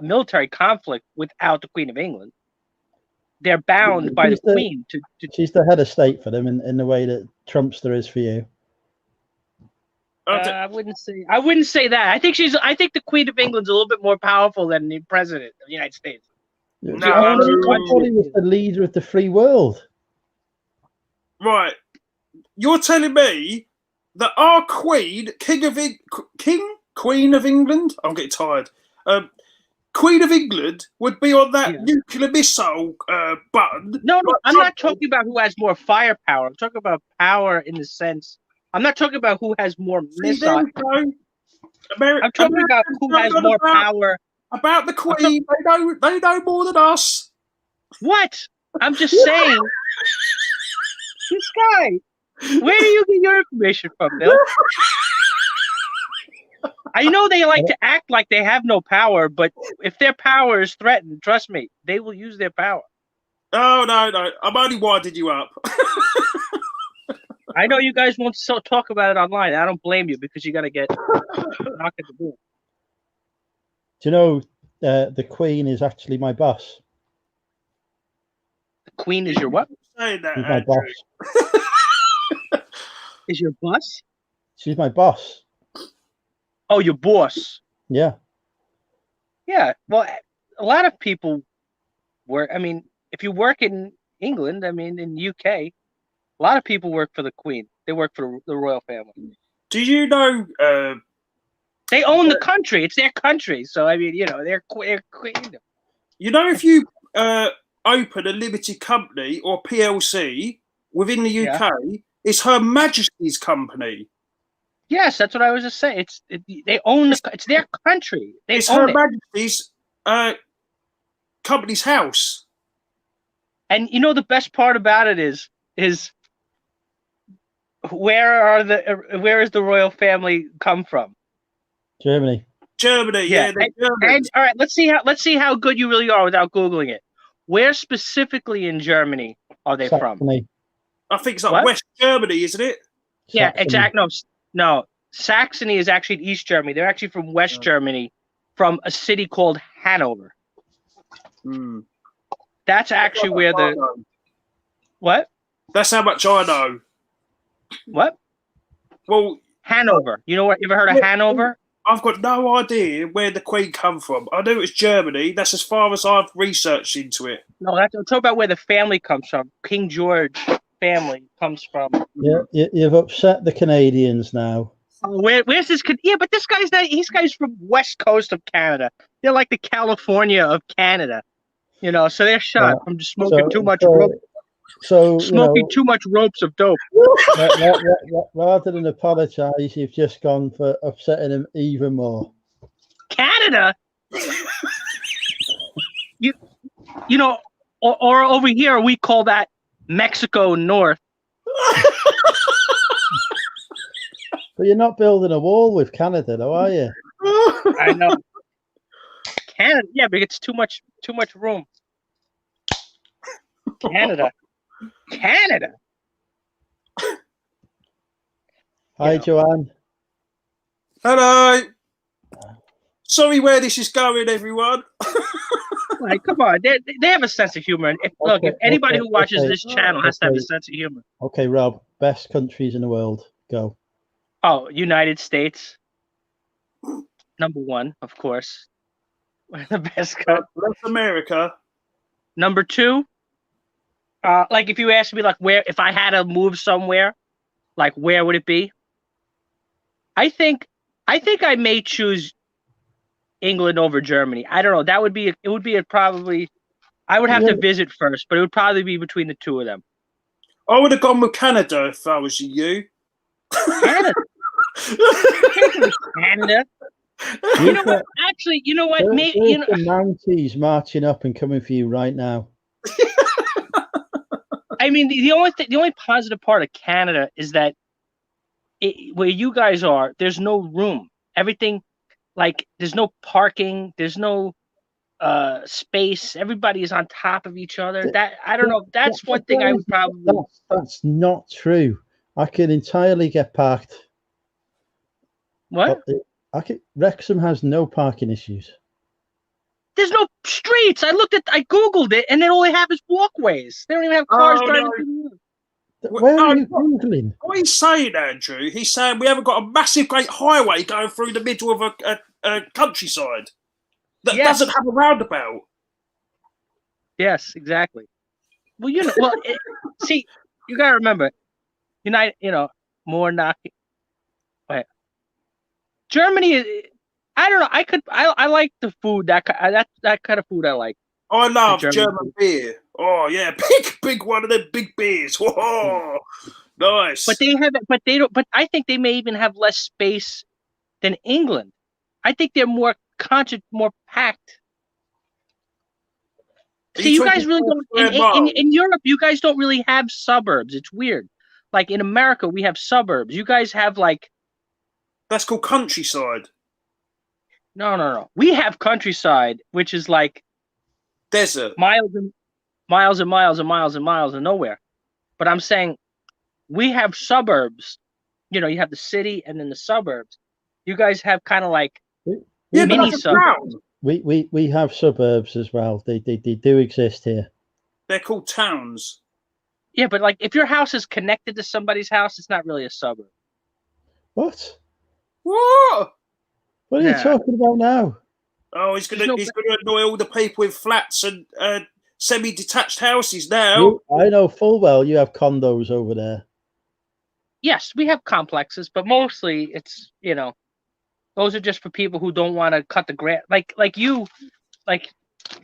military conflict without the Queen of England. They're bound by the Queen to.
She's the head of state for them in the way that Trumpster is for you.
I wouldn't say that. I think the Queen of England's a little bit more powerful than the President of the United States.
No, I thought he was the leader of the free world.
Right. You're telling me that our Queen, Queen of England? I'm getting tired. Queen of England would be on that nuclear missile button.
No, I'm not talking about who has more firepower. I'm talking about power in the sense. I'm not talking about who has more missiles. I'm talking about who has more power.
About the Queen, they know more than us.
What? I'm just saying. This guy. Where do you get your information from, Bill? I know they like to act like they have no power, but if their power is threatened, trust me, they will use their power.
Oh, no. I'm only winding you up.
I know you guys won't talk about it online. I don't blame you because you got to get knocked at the door.
Do you know the Queen is actually my boss?
The Queen is your what?
Saying that,
She's my boss.
Is your boss?
She's my boss.
Oh, your boss.
Yeah.
Yeah. Well, a lot of people work. I mean, if you work in England, I mean, in UK, a lot of people work for the Queen. They work for the royal family.
Do you know?
They own the country. It's their country. So, I mean, they're Queen.
You know, if you open a limited company or PLC within the UK, it's Her Majesty's company.
Yes, that's what I was just saying. They own it's their country.
It's Her Majesty's company's house.
And the best part about it is where is the royal family come from?
Germany.
Yeah.
And all right, let's see how good you really are without Googling it. Where specifically in Germany are they from?
I think it's like West Germany, isn't it?
Yeah, exactly. No, Saxony is actually in East Germany. They're actually from West Germany, from a city called Hanover. That's actually where what?
That's how much I know.
What?
Well,
Hanover. You know what? You ever heard of Hanover?
I've got no idea where the Queen come from. I knew it was Germany. That's as far as I've researched into it.
No, I'm talking about where the family comes from. King George family comes from.
Yeah, you've upset the Canadians now.
Oh, where's this kid? Yeah, but this guy's not. These guys from West Coast of Canada. They're like the California of Canada. You know, so they're shot from just smoking too much rope.
So
Smoking too much ropes of dope.
Rather than apologise, you've just gone for upsetting them even more.
Canada, you know, or over here we call that Mexico North.
But you're not building a wall with Canada, though, are you?
I know. Canada, yeah, but it's too much room. Canada.
Hi, Joanne.
Hello. Sorry where this is going, everyone.
Like, come on, they have a sense of humor. And if anybody who watches this channel has to have a sense of humor.
Okay, Rob. Best countries in the world. Go.
Oh, United States. Number 1, of course. The best country.
North America.
Number 2. Like if you ask me, like if I had to move somewhere, like where would it be? I think I may choose England over Germany. I don't know. It would be probably. I would have to visit first, but it would probably be between the two of them.
I would have gone with Canada if I was you.
Canada. Canada. You know what? Actually, you know what?
There's the Mounties marching up and coming for you right now.
I mean, the only positive part of Canada is that where you guys are, there's no room. Everything, like, there's no parking, there's no space. Everybody is on top of each other. That I don't know. That's one thing I would probably.
That's not true. I can entirely get parked.
What?
Wrexham has no parking issues.
There's no streets. I Googled it, and they only have is walkways. They don't even have cars driving through the
Where are you Googling?
What he's saying, Andrew, he's saying we haven't got a massive great highway going through the middle of a countryside that doesn't have a roundabout.
Yes, exactly. Well, see, you gotta remember, more knocking. Wait. Germany, I don't know. I like the food that kind of food I like.
I love German beer. Oh yeah, big one of them big beers. Whoa, nice.
But they have, but they don't. But I think they may even have less space than England. I think they're more conscious, more packed. See, you guys really don't. In Europe, you guys don't really have suburbs. It's weird. Like in America, we have suburbs. You guys have like.
That's called countryside.
No. We have countryside, which is like
desert,
miles and miles and miles and miles and miles of nowhere. But I'm saying we have suburbs. You know, you have the city and then the suburbs. You guys have kind of like mini suburbs.
We have suburbs as well. They do exist here.
They're called towns.
Yeah, but like if your house is connected to somebody's house, it's not really a suburb.
What?
What?
What are you talking about now?
Oh, he's gonna annoy all the people in flats and semi-detached houses now.
I know full well you have condos over there.
Yes, we have complexes, but mostly it's those are just for people who don't want to cut the grass. Like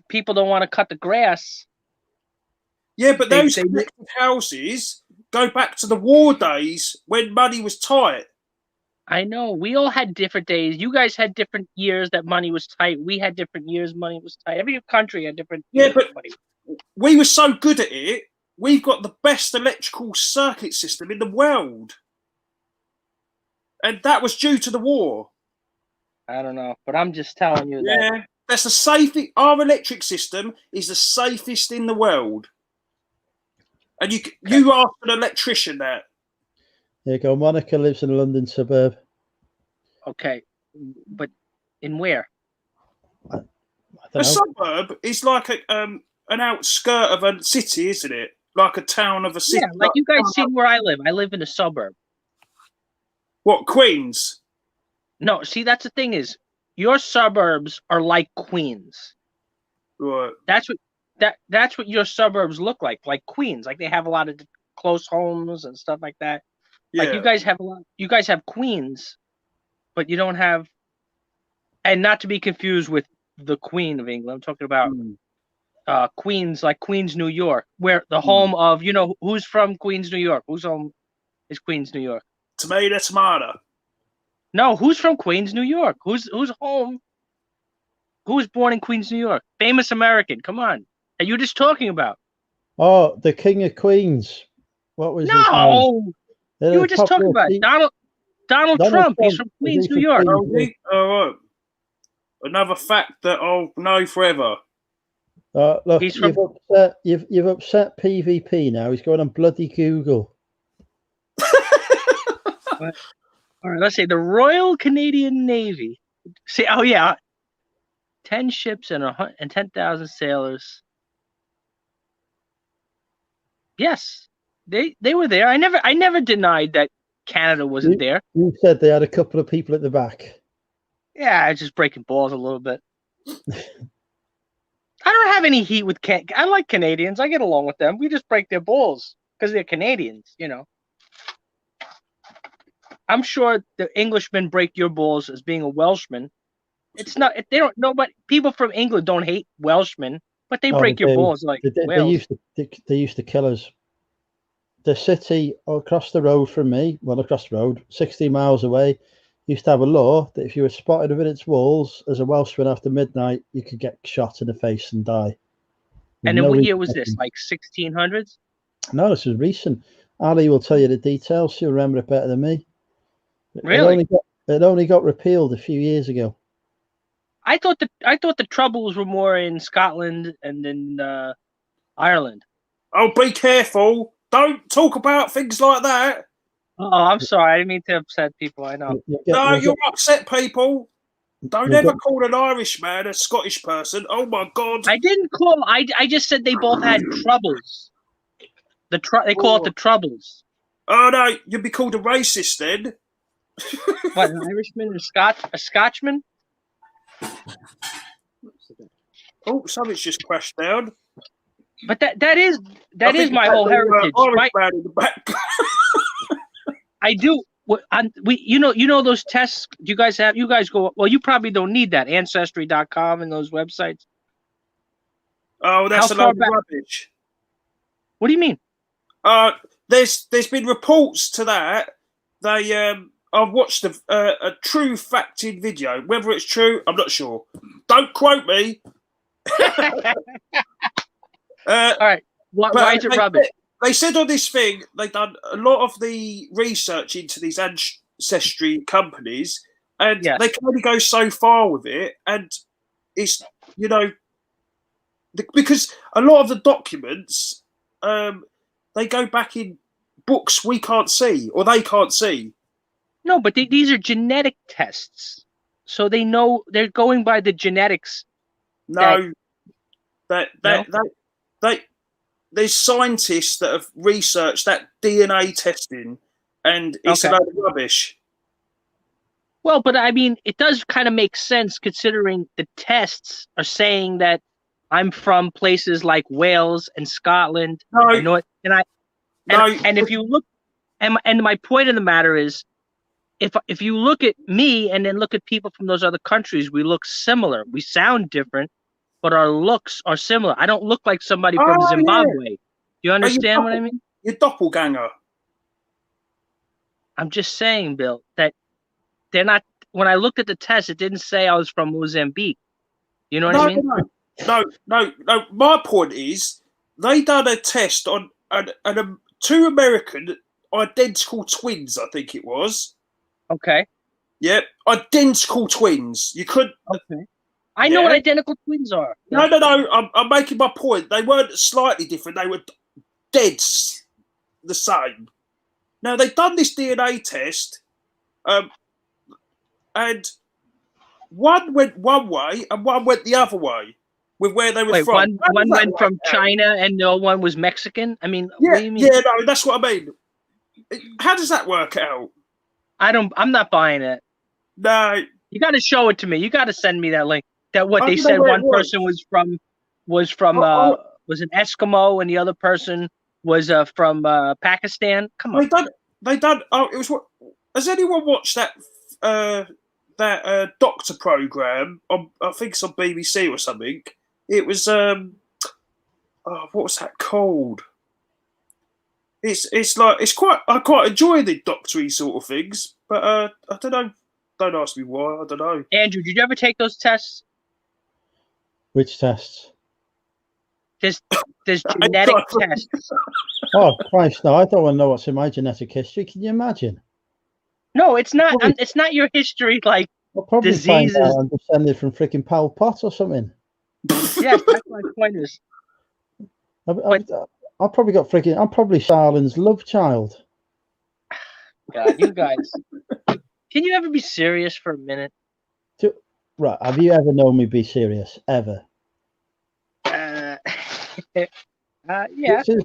people don't want to cut the grass.
Yeah, but those connected houses go back to the war days when money was tight.
I know. We all had different days. You guys had different years that money was tight. We had different years money was tight. Every country had different years.
Yeah, but we were so good at it. We've got the best electrical circuit system in the world. And that was due to the war.
I don't know, but I'm just telling you that.
Yeah, that's the safest. Our electric system is the safest in the world. And you ask an electrician that.
There you go. Monica lives in a London suburb.
Okay, but in where?
A suburb is like an outskirt of a city, isn't it? Like a town of a city.
Yeah, like you guys see where I live. I live in a suburb.
What, Queens?
No, see, that's the thing is, your suburbs are like Queens.
Right.
That's what your suburbs look like Queens. Like they have a lot of close homes and stuff like that.
Yeah.
Like you guys have a lot. You guys have Queens, but you don't have. And not to be confused with the Queen of England. I'm talking about Queens, like Queens, New York, where the home of, you know, who's from Queens, New York? Whose home is Queens, New York?
Tomato.
No, who's from Queens, New York? Who's home? Who was born in Queens, New York? Famous American. Come on. Are you just talking about?
Oh, the King of Queens. What was his name?
No, you were just talking
popular
about Donald Trump. He's from
Is he
Queens,
from
New York.
Queens?
All right. Another fact that I'll know forever.
Look,
He's from-
you've upset PvP now. He's going on bloody Google.
All right, let's say the Royal Canadian Navy. See, oh yeah, 10 ships and 10,000 sailors. Yes, they were there. I never denied that Canada wasn't there.
You said they had a couple of people at the back.
Yeah, I was just breaking balls a little bit. I don't have any heat with I like Canadians. I get along with them. We just break their balls because they're Canadians, you know. I'm sure the Englishmen break your balls as being a Welshman. It's not. They don't. Nobody. People from England don't hate Welshmen, but they break your balls like Wales.
They used to kill us. The city across the road from me, well, across the road, 60 miles away, used to have a law that if you were spotted within its walls as a Welshman after midnight, you could get shot in the face and die.
And in what year was this? Like 1600s?
No, this was recent. Ali will tell you the details. She'll remember it better than me.
Really?
It only got repealed a few years ago.
I thought the troubles were more in Scotland and in Ireland.
Oh, be careful! Don't talk about things like that.
Oh, I'm sorry. I didn't mean to upset people. I know.
You'll upset people. Don't ever call an Irishman a Scottish person. Oh my God!
I didn't call. I just said they both had troubles. They call it the troubles.
Oh no, you'd be called a racist then.
What, an Irishman or a Scotchman?
Oh, something's just crashed down.
But that is my whole heritage. Right?
In the back.
I do. You know those tests you guys have. You guys go. Well, you probably don't need that. Ancestry.com and those websites.
Oh, that's a lot of rubbish.
What do you mean?
There's been reports to that. I've watched a true facted video. Whether it's true, I'm not sure. Don't quote me.
All right. Why is it rubbish?
They said on this thing they've done a lot of the research into these ancestry companies, and they can only go so far with it. And it's because a lot of the documents they go back in books we can't see or they can't see.
No, but these are genetic tests, so they know they're going by the genetics.
No, there's scientists that have researched that DNA testing, and it's a load of rubbish.
Well, but I mean, it does kind of make sense considering the tests are saying that I'm from places like Wales and Scotland. And if you look, and my point of the matter is, if you look at me and then look at people from those other countries, we look similar. We sound different, but our looks are similar. I don't look like somebody from Zimbabwe. Yeah. You understand what I mean?
You're doppelganger.
I'm just saying, Bill, that they're not. When I looked at the test, it didn't say I was from Mozambique. You know what I mean?
No. My point is, they done a test on two American identical twins. I think it was.
Okay.
Yep, identical twins. You could.
Okay. I know what identical twins are.
No. I'm making my point. They weren't slightly different. They were dead the same. Now they've done this DNA test, and one went one way and one went the other way with where they were from.
One went from China and the other one was Mexican. I mean,
yeah,
what do you mean?
Yeah, no, that's what I mean. How does that work out?
I'm not buying it.
No,
You got to show it to me. You got to send me that link. That what
I
they
don't know
said.
where it
One
was.
person was from
Oh,
was an Eskimo, and the other person was from Pakistan. Come on.
They done. Oh, it was what? Has anyone watched that doctor program on? I think it's on BBC or something. It was what was that called? It's like I quite enjoy the doctory sort of things, but I don't know. Don't ask me why. I don't know.
Andrew, did you ever take those tests?
Which tests?
This genetic test.
Oh Christ! No, I don't want to know what's in my genetic history. Can you imagine?
No, it's not.
Probably-
It's not your history, like
I'll probably
diseases.
find out I'm descended from freaking Pol Pot or something.
Yes, that's my point. Is
I've probably got freaking. I'm probably Stalin's love child.
God, you guys. Can you ever be serious for a minute?
Right? Have you ever known me be serious ever?
Yeah,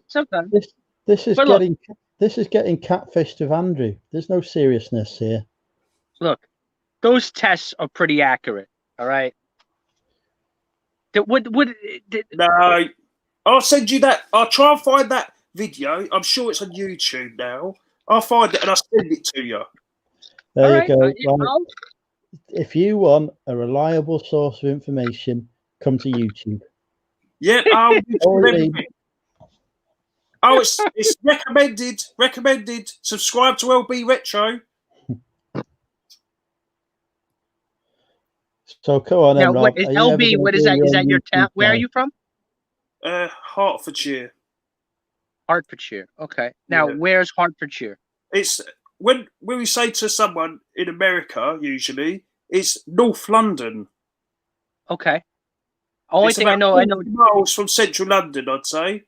sometimes.
This is
But look.
getting catfished of Andrew. There's no seriousness here.
Look, those tests are pretty accurate. All right.
No, I'll send you that. I'll try and find that video. I'm sure it's on YouTube now. I'll find it and I'll send it to you.
There
All
you
right,
go. Right. If you want a reliable source of information, come to YouTube.
Yeah. It's recommended. Recommended. Subscribe to LB Retro.
So go on,
now,
then, Rob.
what is LB? What is that? Is that your town? Where are you from?
Hertfordshire.
Hertfordshire. Okay. Now, where's Hertfordshire?
It's when we say to someone in America, usually it's North London.
Okay. Only thing I know,
40 miles from central London, I'd say.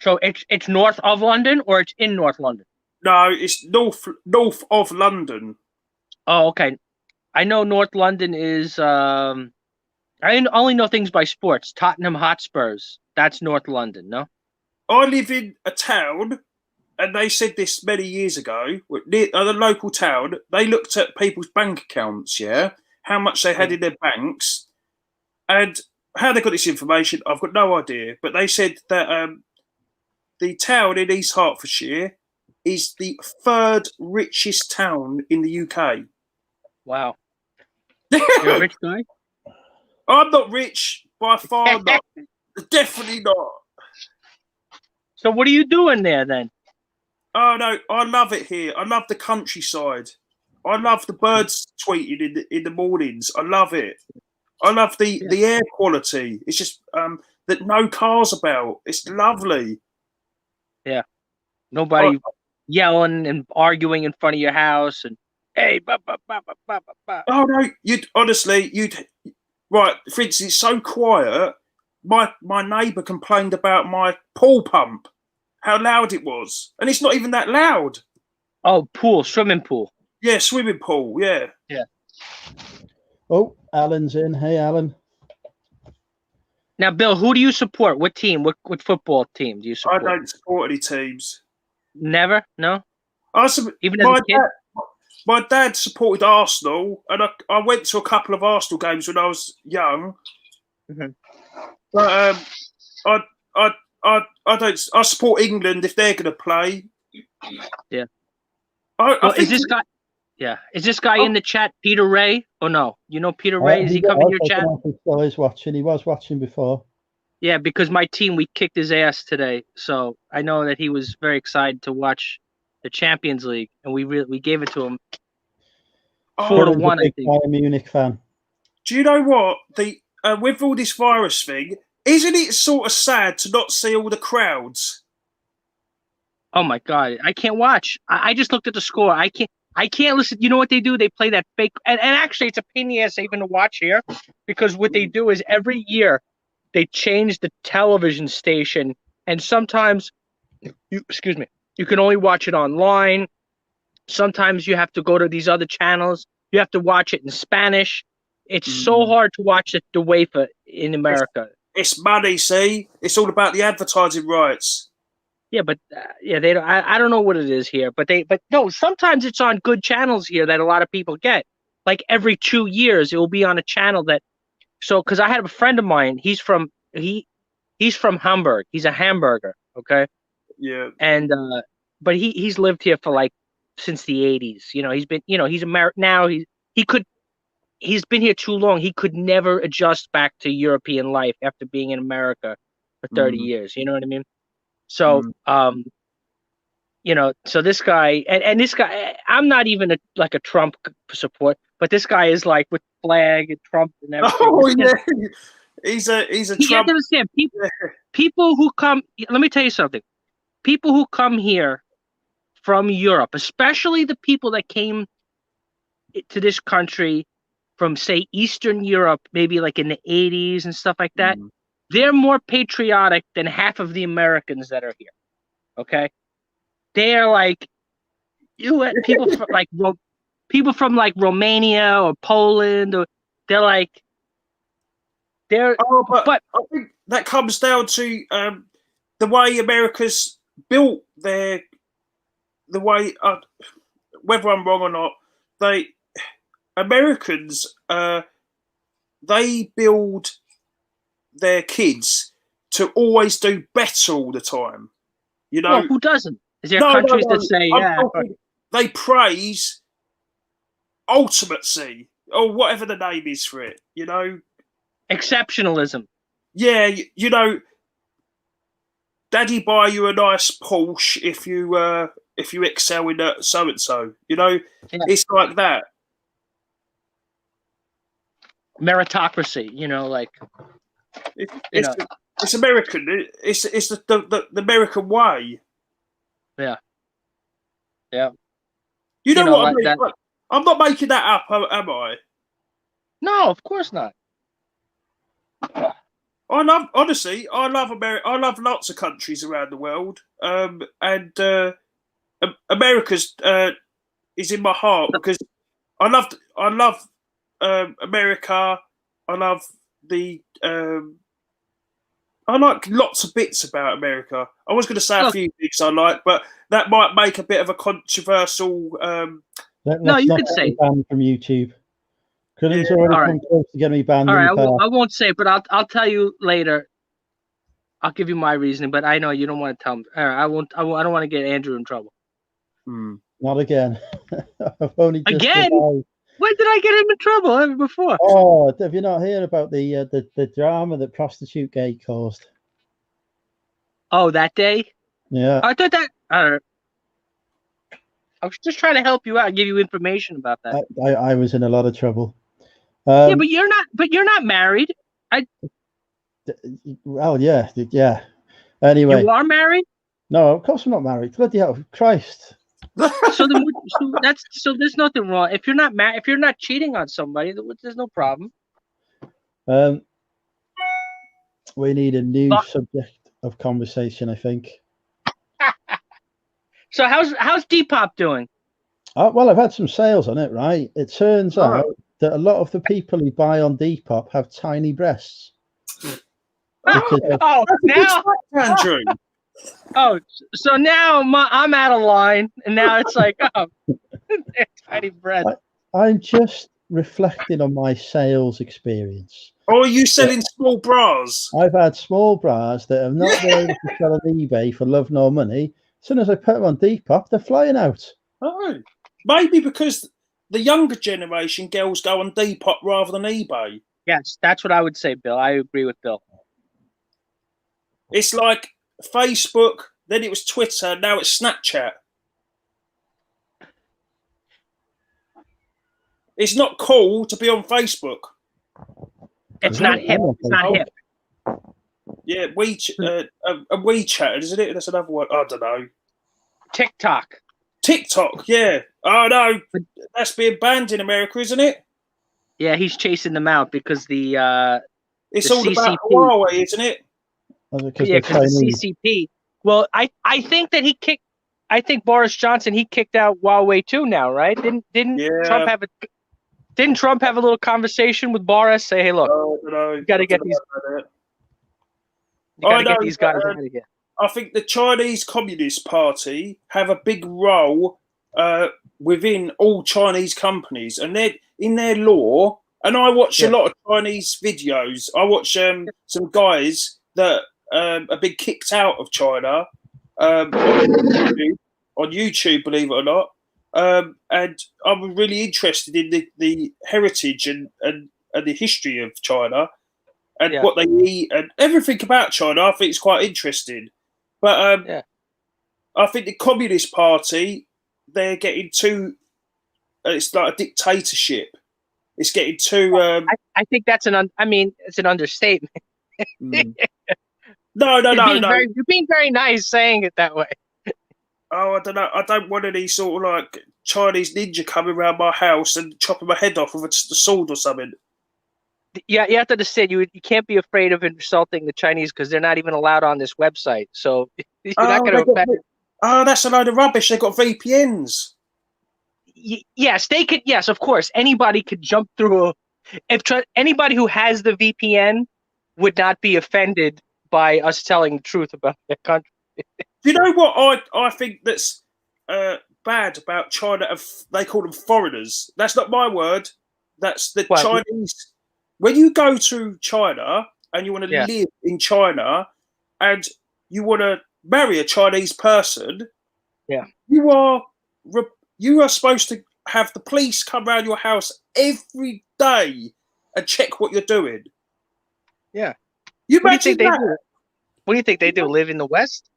So it's north of London, or it's in North London?
No, it's north of London.
Oh, okay. I know North London is. I only know things by sports. Tottenham Hotspurs. That's North London, no?
I live in a town, and they said this many years ago. Near the local town, they looked at people's bank accounts, how much they had in their banks, and how they got this information. I've got no idea, but they said that the town in East Hertfordshire is the third richest town in the UK.
Wow. You're a rich guy?
I'm not rich, by far not. Definitely not.
So what are you doing there then?
Oh no, I love it here. I love the countryside. I love the birds tweeting in the mornings. I love it. I love the air quality. It's just that no cars about. It's lovely.
Yeah. Nobody yelling and arguing in front of your house and hey,
Oh no, right, for instance, it's so quiet. My neighbour complained about my pool pump, how loud it was. And it's not even that loud.
Oh, swimming pool.
Yeah, swimming pool, yeah.
Yeah.
Oh, Alan's in. Hey, Alan.
Now, Bill, who do you support? What team? What football team do you support?
I don't support any teams.
Never? No? Even as a kid?
My dad supported Arsenal, and I went to a couple of Arsenal games when I was young.
Mm-hmm.
But I don't. I support England if they're going to play.
Yeah.
I think
is this guy? Yeah. Is this guy in the chat, Peter Ray? Oh no, you know Peter Ray? Is he coming in your chat?
He still is watching. He was watching before.
Yeah, because my team, we kicked his ass today, so I know that he was very excited to watch the Champions League, and we gave it to him 4-1. I think.
Bayern Munich fan.
Do you know what with all this virus thing? Isn't it sort of sad to not see all the crowds?
Oh my God, I can't watch. I just looked at the score. I can't listen. You know what they do? They play that fake, and actually, it's a pain in the ass even to watch here, because what they do is every year they change the television station, and sometimes you can only watch it online. Sometimes you have to go to these other channels. You have to watch it in Spanish. It's so hard to watch the UEFA in America.
It's money, see? It's all about the advertising rights.
Yeah, but yeah, they don't. I don't know what it is here, but no. Sometimes it's on good channels here that a lot of people get. Like every 2 years, it will be on a channel that. So, because I had a friend of mine, he's from Hamburg. He's a hamburger, okay,
Yeah.
and but he's lived here for like since the 80s. You know, he's been, he's American now. He's been here too long. He could never adjust back to European life after being in America for 30 years. You know what I mean? So, so this guy and this guy, I'm not even like a Trump support, but this guy is like with flag and Trump and everything.
Oh yeah, he's a
You have
Trump.
to understand, people who come. Let me tell you something. People who come here from Europe, especially the people that came to this country from, say, Eastern Europe, maybe like in the 80s and stuff like that, they're more patriotic than half of the Americans that are here. Okay, they are like people from like Romania or Poland, or they're like
but I think that comes down to the way America's built the way. Whether I'm wrong or not, Americans they build their kids to always do better all the time. You know,
well, who doesn't? Is there countries that say,
they praise ultimacy or whatever the name is for it, you know?
Exceptionalism.
Yeah, you know, Daddy buy you a nice Porsche if you excel in that so and so. You know, it's like that.
Meritocracy, like
it's American. It's the American way.
Yeah. Yeah.
You know what I mean? I'm not making that up, am I?
No, of course not.
I love America. I love lots of countries around the world. And America's is in my heart because I love America. I love I like lots of bits about America. I was going to say a few things I like, but that might make a bit of a controversial.
No, you could say
banned from YouTube. Couldn't already come close to get me banned.
All right, I won't say, but I'll tell you later. I'll give you my reasoning, but I know you don't want to tell me. All right, I won't. I don't want to get Andrew in trouble.
Not again. I've only just
again. When did I get him in trouble before?
Oh, have you not heard about the drama that Prostitute Gate caused?
Oh, that day?
Yeah.
I thought that. I don't know. I was just trying to help you out and give you information about that.
I was in a lot of trouble.
Yeah, but you're not. But you're not married.
Well, yeah. Anyway,
you are married?
No, of course I'm not married. Bloody hell, Christ!
So there's nothing wrong if you're not married. If you're not cheating on somebody, there's no problem.
We need a new subject of conversation, I think.
So how's Depop doing?
Well, I've had some sales on it, right? It turns out that a lot of the people who buy on Depop have tiny breasts.
Now,
Andrew.
Oh, so now I'm out of line, and now it's like, tiny breasts.
I'm just reflecting on my sales experience.
Oh, are you selling small bras?
I've had small bras that have not been able to sell on eBay for love nor money. As soon as I put them on Depop, they're flying out.
Oh, maybe because the younger generation girls go on Depop rather than eBay.
Yes, that's what I would say, Bill. I agree with Bill.
It's like Facebook, then it was Twitter, now it's Snapchat. It's not cool to be on Facebook.
It's not hip. It's not hip.
Yeah, WeChat, isn't it? That's another one. I don't know.
TikTok,
yeah. Oh no, that's being banned in America, isn't it?
Yeah, he's chasing them out because
it's all about Huawei, isn't it?
Yeah, because the CCP. Well, I think that I think Boris Johnson kicked out Huawei too now, right? Didn't Trump have Didn't Trump have a little conversation with Boris? Say, hey, look, you got to get these. You got to get these guys out of here.
I think the Chinese Communist Party have a big role within all Chinese companies, and they're in their law. And I watch a lot of Chinese videos. I watch some guys that are being kicked out of China on YouTube, believe it or not. And I'm really interested in the heritage and the history of China and what they eat and everything about China. I think it's quite interesting. But I think the Communist Party, they're getting too. It's like a dictatorship. It's getting too.
I think that's it's an understatement.
No.
You're being very nice saying it that way.
Oh, I don't know. I don't want any sort of like Chinese ninja coming around my house and chopping my head off with a sword or something.
Yeah, you have to understand. You can't be afraid of insulting the Chinese because they're not even allowed on this website. So you're not going to offend.
Oh, that's a load of rubbish. They've got VPNs.
Yes, they could. Yes, of course. Anybody could jump through. Anybody who has the VPN would not be offended by us telling the truth about their country.
Do you know what I think that's bad about China? They call them foreigners. That's not my word. That's the Chinese. When you go to China and you want to live in China and you want to marry a Chinese person, you are supposed to have the police come around your house every day and check what you're doing.
Yeah.
You
what do you think they do? What do you think they do? Live in the West?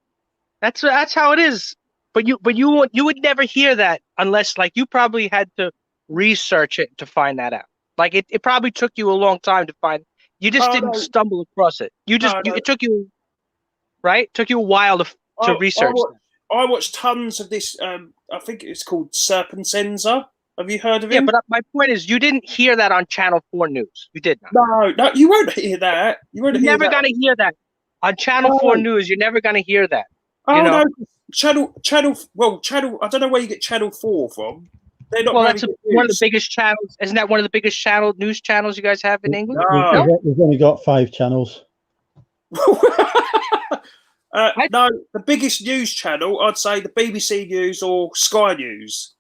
That's how it is. But you would never hear that unless you probably had to research it to find that out. It probably took you a long time to find. You just didn't stumble across it. It took you took you a while to research.
I watched tons of this. I think it's called Serpensenza. Have you heard of him?
Yeah, but my point is, you didn't hear that on Channel 4 News. You did
not. No, you won't hear that.
You're never going to hear that on Channel 4 News. You're never going to hear that.
No, Channel. I don't know where you get Channel 4 from. They're not.
Well, that's one of the biggest channels. Isn't that one of the biggest news channels you guys have in England?
No, we've only got 5 channels.
No, the biggest news channel, I'd say the BBC News or Sky News.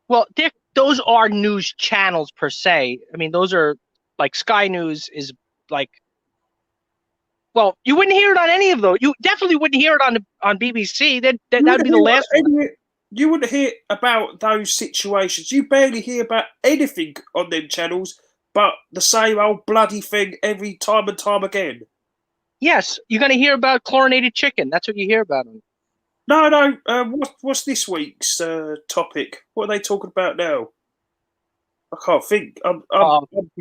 Well, those are news channels per se. I mean, those are Sky News is well, you wouldn't hear it on any of those. You definitely wouldn't hear it on BBC. That would be the last one.
You wouldn't hear about those situations. You barely hear about anything on them channels but the same old bloody thing every time and time again.
Yes, you're going to hear about chlorinated chicken. That's what you hear about them.
No. What's this week's topic? What are they talking about now? I can't think. You're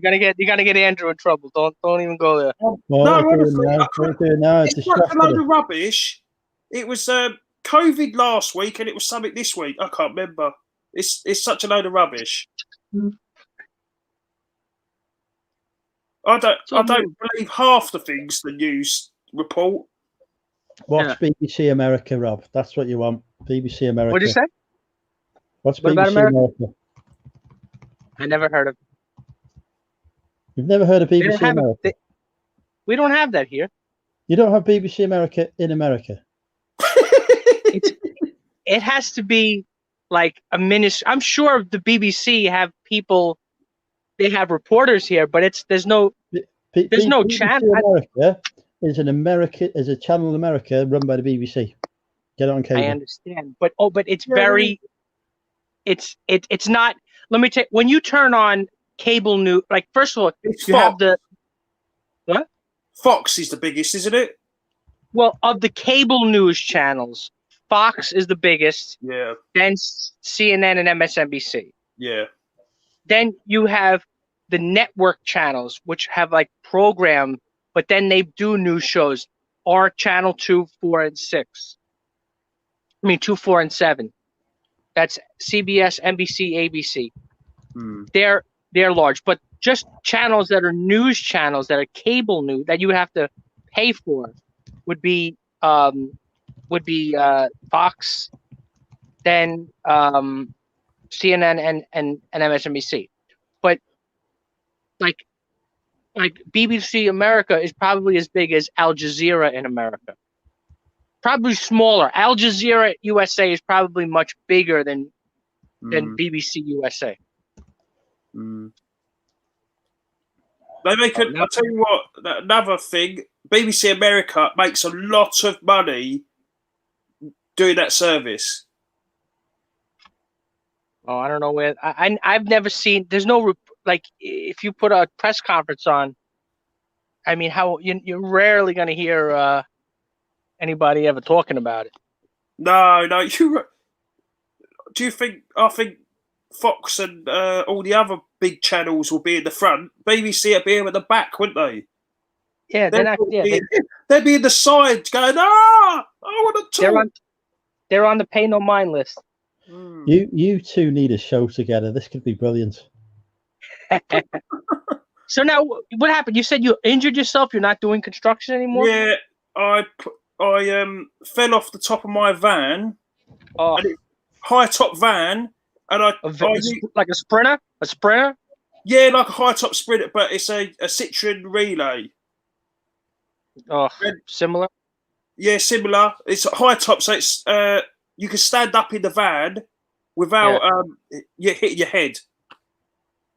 gonna get Andrew in trouble. Don't even go there.
It's such a load of rubbish. It was COVID last week, and it was something this week. I can't remember. It's such a load of rubbish. I don't believe half the things the news report.
Watch BBC America, Rob. That's what you want. BBC America.
What did you say?
What's BBC America?
I never heard of.
You've never heard of BBC America?
We don't have that here.
You don't have BBC America in America?
It has to be a ministry. I'm sure the BBC have people. They have reporters here, but there's no
BBC
channel.
America is a channel in America run by the BBC. Get it on cable.
I understand, but it's very. It's not. Let me tell you, when you turn on cable news, first of all, you have the what?
Fox is the biggest, isn't it?
Well, of the cable news channels, Fox is the biggest.
Yeah.
Then CNN and MSNBC.
Yeah.
Then you have the network channels, which have program, but then they do news shows. Are channel 2, 4, and 6. 2, 4, and 7. That's CBS, NBC, ABC. They're large, but just channels that are news channels that are cable news that you would have to pay for would be Fox, then CNN and MSNBC. But BBC America is probably as big as Al Jazeera in America. probably smaller. Al Jazeera USA is probably much bigger than
Mm,
BBC USA.
mm. They make
Oh,
I'll tell you what, another thing, BBC America makes a lot of money doing that service.
Oh, I don't know where. I've never seen. There's no like if you put a press conference on. I mean, how you're rarely going to hear anybody ever talking about it.
No, you. Do you think? I think Fox and all the other big channels will be in the front. BBC will be at the back, wouldn't they?
Yeah, they're not. Yeah,
they'd be in the sides going, I want to talk.
They're on the pay no mind list.
You two need a show together. This could be brilliant.
So now, what happened? You said you injured yourself. You're not doing construction anymore.
Yeah, I fell off the top of my van.
Oh,
high top van, and
like a sprinter. A sprinter.
Yeah, like a high top sprinter, but it's a Citroen Relay.
Oh, similar.
Yeah, similar. It's a high top, so it's you can stand up in the van without you hitting your head.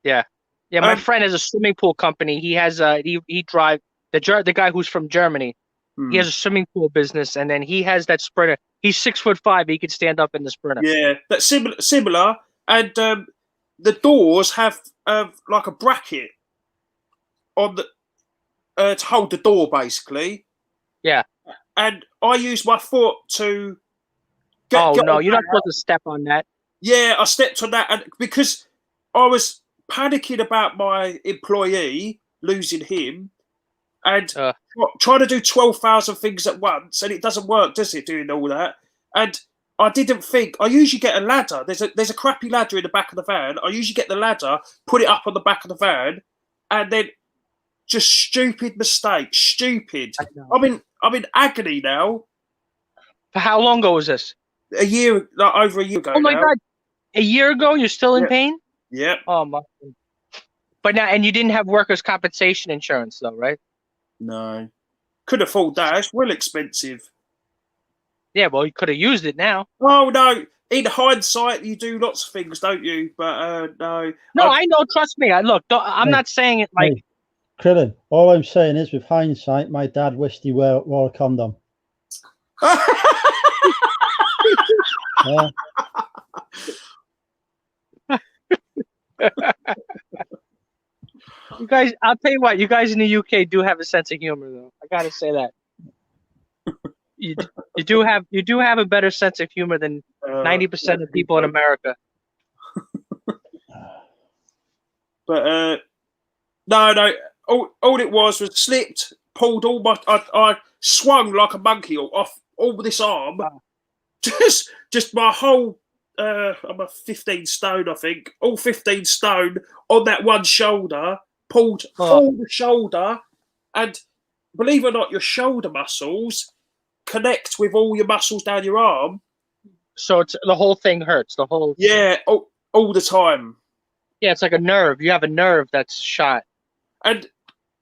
Yeah, yeah. My friend has a swimming pool company. He has he drive the guy who's from Germany. He has a swimming pool business, and then he has that sprinter. He's 6'5". He could stand up in the sprinter.
Yeah, that's similar. And the doors have like a bracket on the to hold the door, basically.
Yeah.
And I use my foot to.
You're not supposed to step on that.
Yeah, I stepped on that, and because I was panicking about my employee losing him, and trying to do 12,000 things at once, and it doesn't work, does it? Doing all that, and I didn't think. I usually get a ladder. There's a crappy ladder in the back of the van. I usually get the ladder, put it up on the back of the van, and then just stupid mistake. Stupid. I'm in agony now.
For how long ago was this?
A year, like over a year ago.
Oh my God! A year ago, you're still in pain?
Yeah.
Oh my. But now, and you didn't have workers' compensation insurance, though, right?
No, couldn't afford that. It's well expensive.
Yeah, well, you could have used it now.
Oh no! In hindsight, you do lots of things, don't you? But no.
No, I know. Trust me. I'm not saying it like.
Hey, Krillin, all I'm saying is, with hindsight, my dad wished he wore a condom. Yeah.
You guys, I'll tell you what. You guys in the UK do have a sense of humor, though. I gotta say that. You do have a better sense of humor than 90% of people in America.
But no. All it was slipped, pulled all my. I swung like a monkey off all this arm. Just my whole. I'm a 15 stone, I think. All 15 stone on that one shoulder. Pulled all the shoulder, and believe it or not, your shoulder muscles connect with all your muscles down your arm.
So it's the whole thing hurts. The whole
all the time.
Yeah, it's like a nerve. You have a nerve that's shot.
And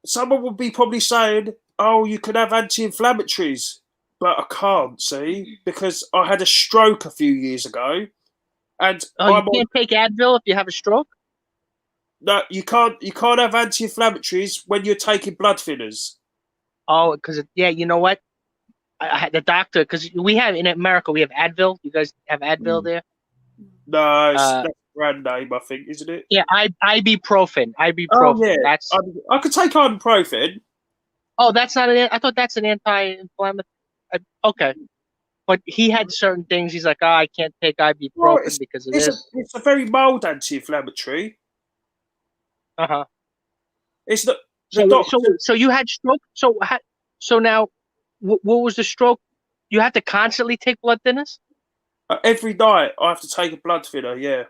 someone would be probably saying, "Oh, you could have anti-inflammatories," but I can't, see, because I had a stroke a few years ago, and
you can't take Advil if you have a stroke.
No, you can't. You can't have anti-inflammatories when you're taking blood thinners.
Oh, because you know what? I had the doctor, because we have in America we have Advil. You guys have Advil there?
No, that's a brand name, I think, isn't it?
Yeah, ibuprofen. Ibuprofen.
Oh, yeah.
That's.
I could take ibuprofen.
Oh, that's not an. I thought that's an anti-inflammatory. Okay, but he had certain things. He's like, I can't take ibuprofen because of this.
It's a very mild anti-inflammatory. It's not.
So you had stroke. So now, what was the stroke? You have to constantly take blood thinners.
Every night I have to take a blood thinner. Yeah,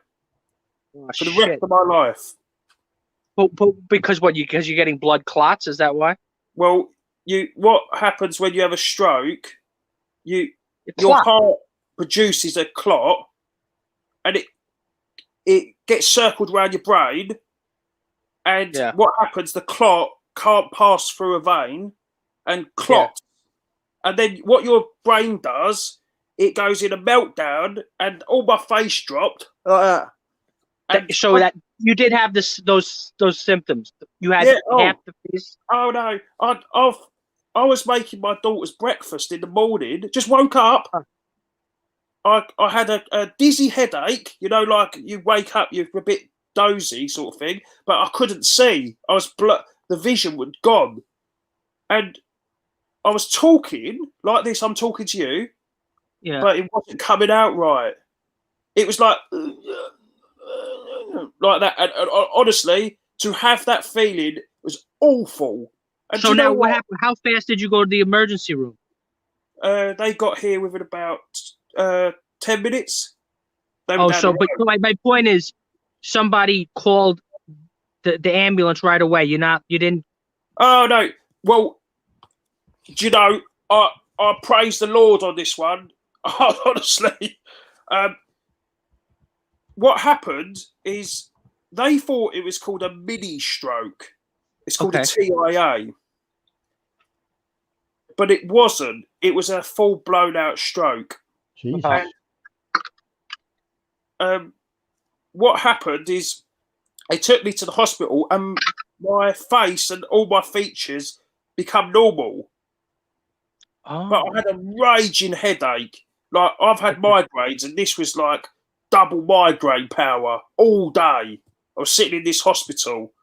for the rest of my life.
But because what? Because you're getting blood clots. Is that why?
Well, what happens when you have a stroke? Your heart produces a clot, and it gets circled around your brain. And what happens? The clot can't pass through a vein, and clots and then what your brain does, it goes in a meltdown, and all my face dropped like that. And
So that you did have those symptoms. You had
Yeah,
half the face.
oh no, I was making my daughter's breakfast in the morning. Just woke up.
Huh.
I had a dizzy headache. You know, like you wake up, you're a bit dozy, sort of thing. But I couldn't see. I was the vision was gone, and I was talking like this. I'm talking to you,
Yeah.
but it wasn't coming out right. It was like that. And honestly, to have that feeling was awful. And
So
do you know
now what happened? How fast did you go to the emergency room?
They got here within about 10 minutes. They were
Oh,
down
so
the
but
road.
my point is, somebody called the ambulance right away. You didn't.
Oh no! Well, do you know, I praise the Lord on this one. Honestly, what happened is they thought it was called a mini stroke. It's called a TIA, but it wasn't. It was a full blown out stroke.
Jesus.
And, what happened is they took me to the hospital, and my face and all my features become normal.
Oh.
But I had a raging headache. Like, I've had migraines, and this was like double migraine power all day. I was sitting in this hospital.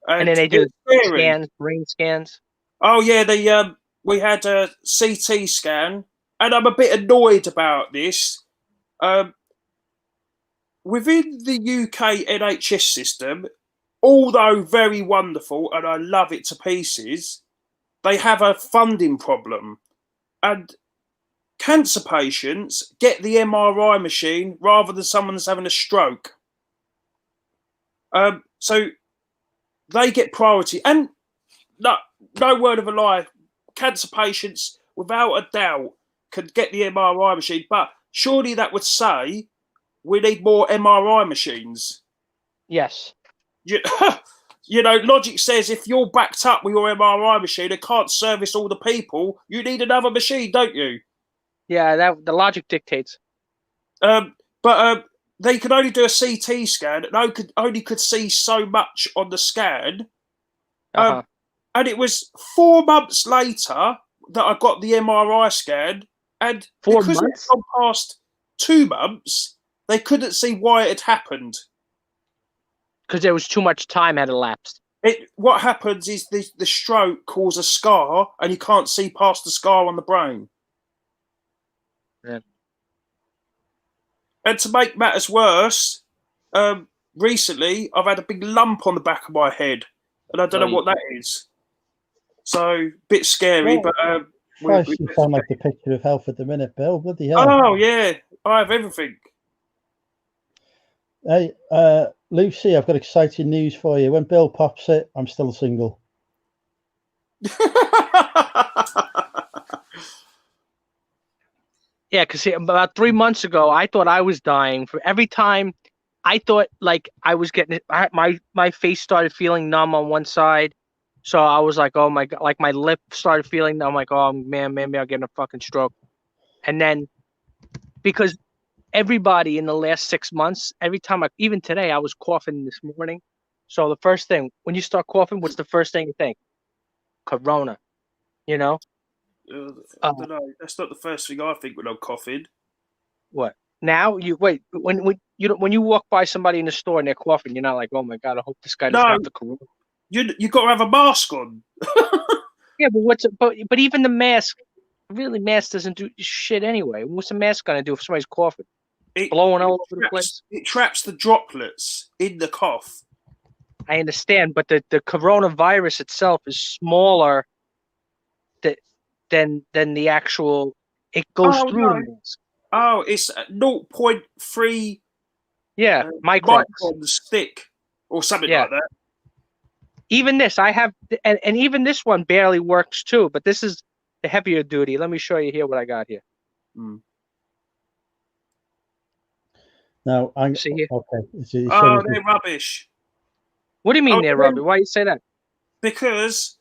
And then they do scans, brain scans.
Oh yeah, we had a CT scan, and I'm a bit annoyed about this. Within the UK NHS system, although very wonderful, and I love it to pieces, they have a funding problem. And cancer patients get the MRI machine rather than someone that's having a stroke. So they get priority. And no word of a lie, cancer patients, without a doubt, can get the MRI machine. But surely that would say we need more MRI machines.
Yes.
You know, logic says if you're backed up with your MRI machine and can't service all the people, you need another machine, don't you?
Yeah, that the logic dictates.
But they could only do a CT scan and only could see so much on the scan. And it was 4 months later that I got the MRI scan, and
4
because
months?
it had gone past 2 months, they couldn't see why it had happened.
Because there was too much time had elapsed.
What happens is the stroke causes a scar, and you can't see past the scar on the brain.
Yeah.
And to make matters worse, recently I've had a big lump on the back of my head, and I don't know what that is. So, bit scary, but
Christ, you sound like the picture of health at the minute, Bill. Bloody hell.
Oh yeah, I have everything.
Hey, Lucy, I've got exciting news for you. When Bill pops it, I'm still single.
Yeah, because about 3 months ago, I thought I was dying. For every time, I thought like I was getting my face started feeling numb on one side, so I was like, oh my god, like my lip started feeling numb. I'm like, oh man, maybe I'll get a fucking stroke. And then because everybody in the last 6 months, every time even today, I was coughing this morning. So the first thing when you start coughing, what's the first thing you think? Corona, you know.
I don't know. That's not the first thing I think when I'm coughing.
What? Now you wait when you walk by somebody in the store and they're coughing, you're not like, oh my god, I hope this guy doesn't have the corona.
You got to have a mask on.
Yeah, but even the mask, really, mask doesn't do shit anyway. What's the mask gonna do if somebody's coughing? Blowing all over the place.
It traps the droplets in the cough.
I understand, but the coronavirus itself is smaller than the actual. It goes through the mask.
Oh, it's 0.3
microns
thick or something like that.
Even this, I have, and even this one barely works too, but this is the heavier duty. Let me show you here what I got here.
Now,
see here.
Okay.
They're rubbish.
What do you mean they're rubbish? Why you say that?
Because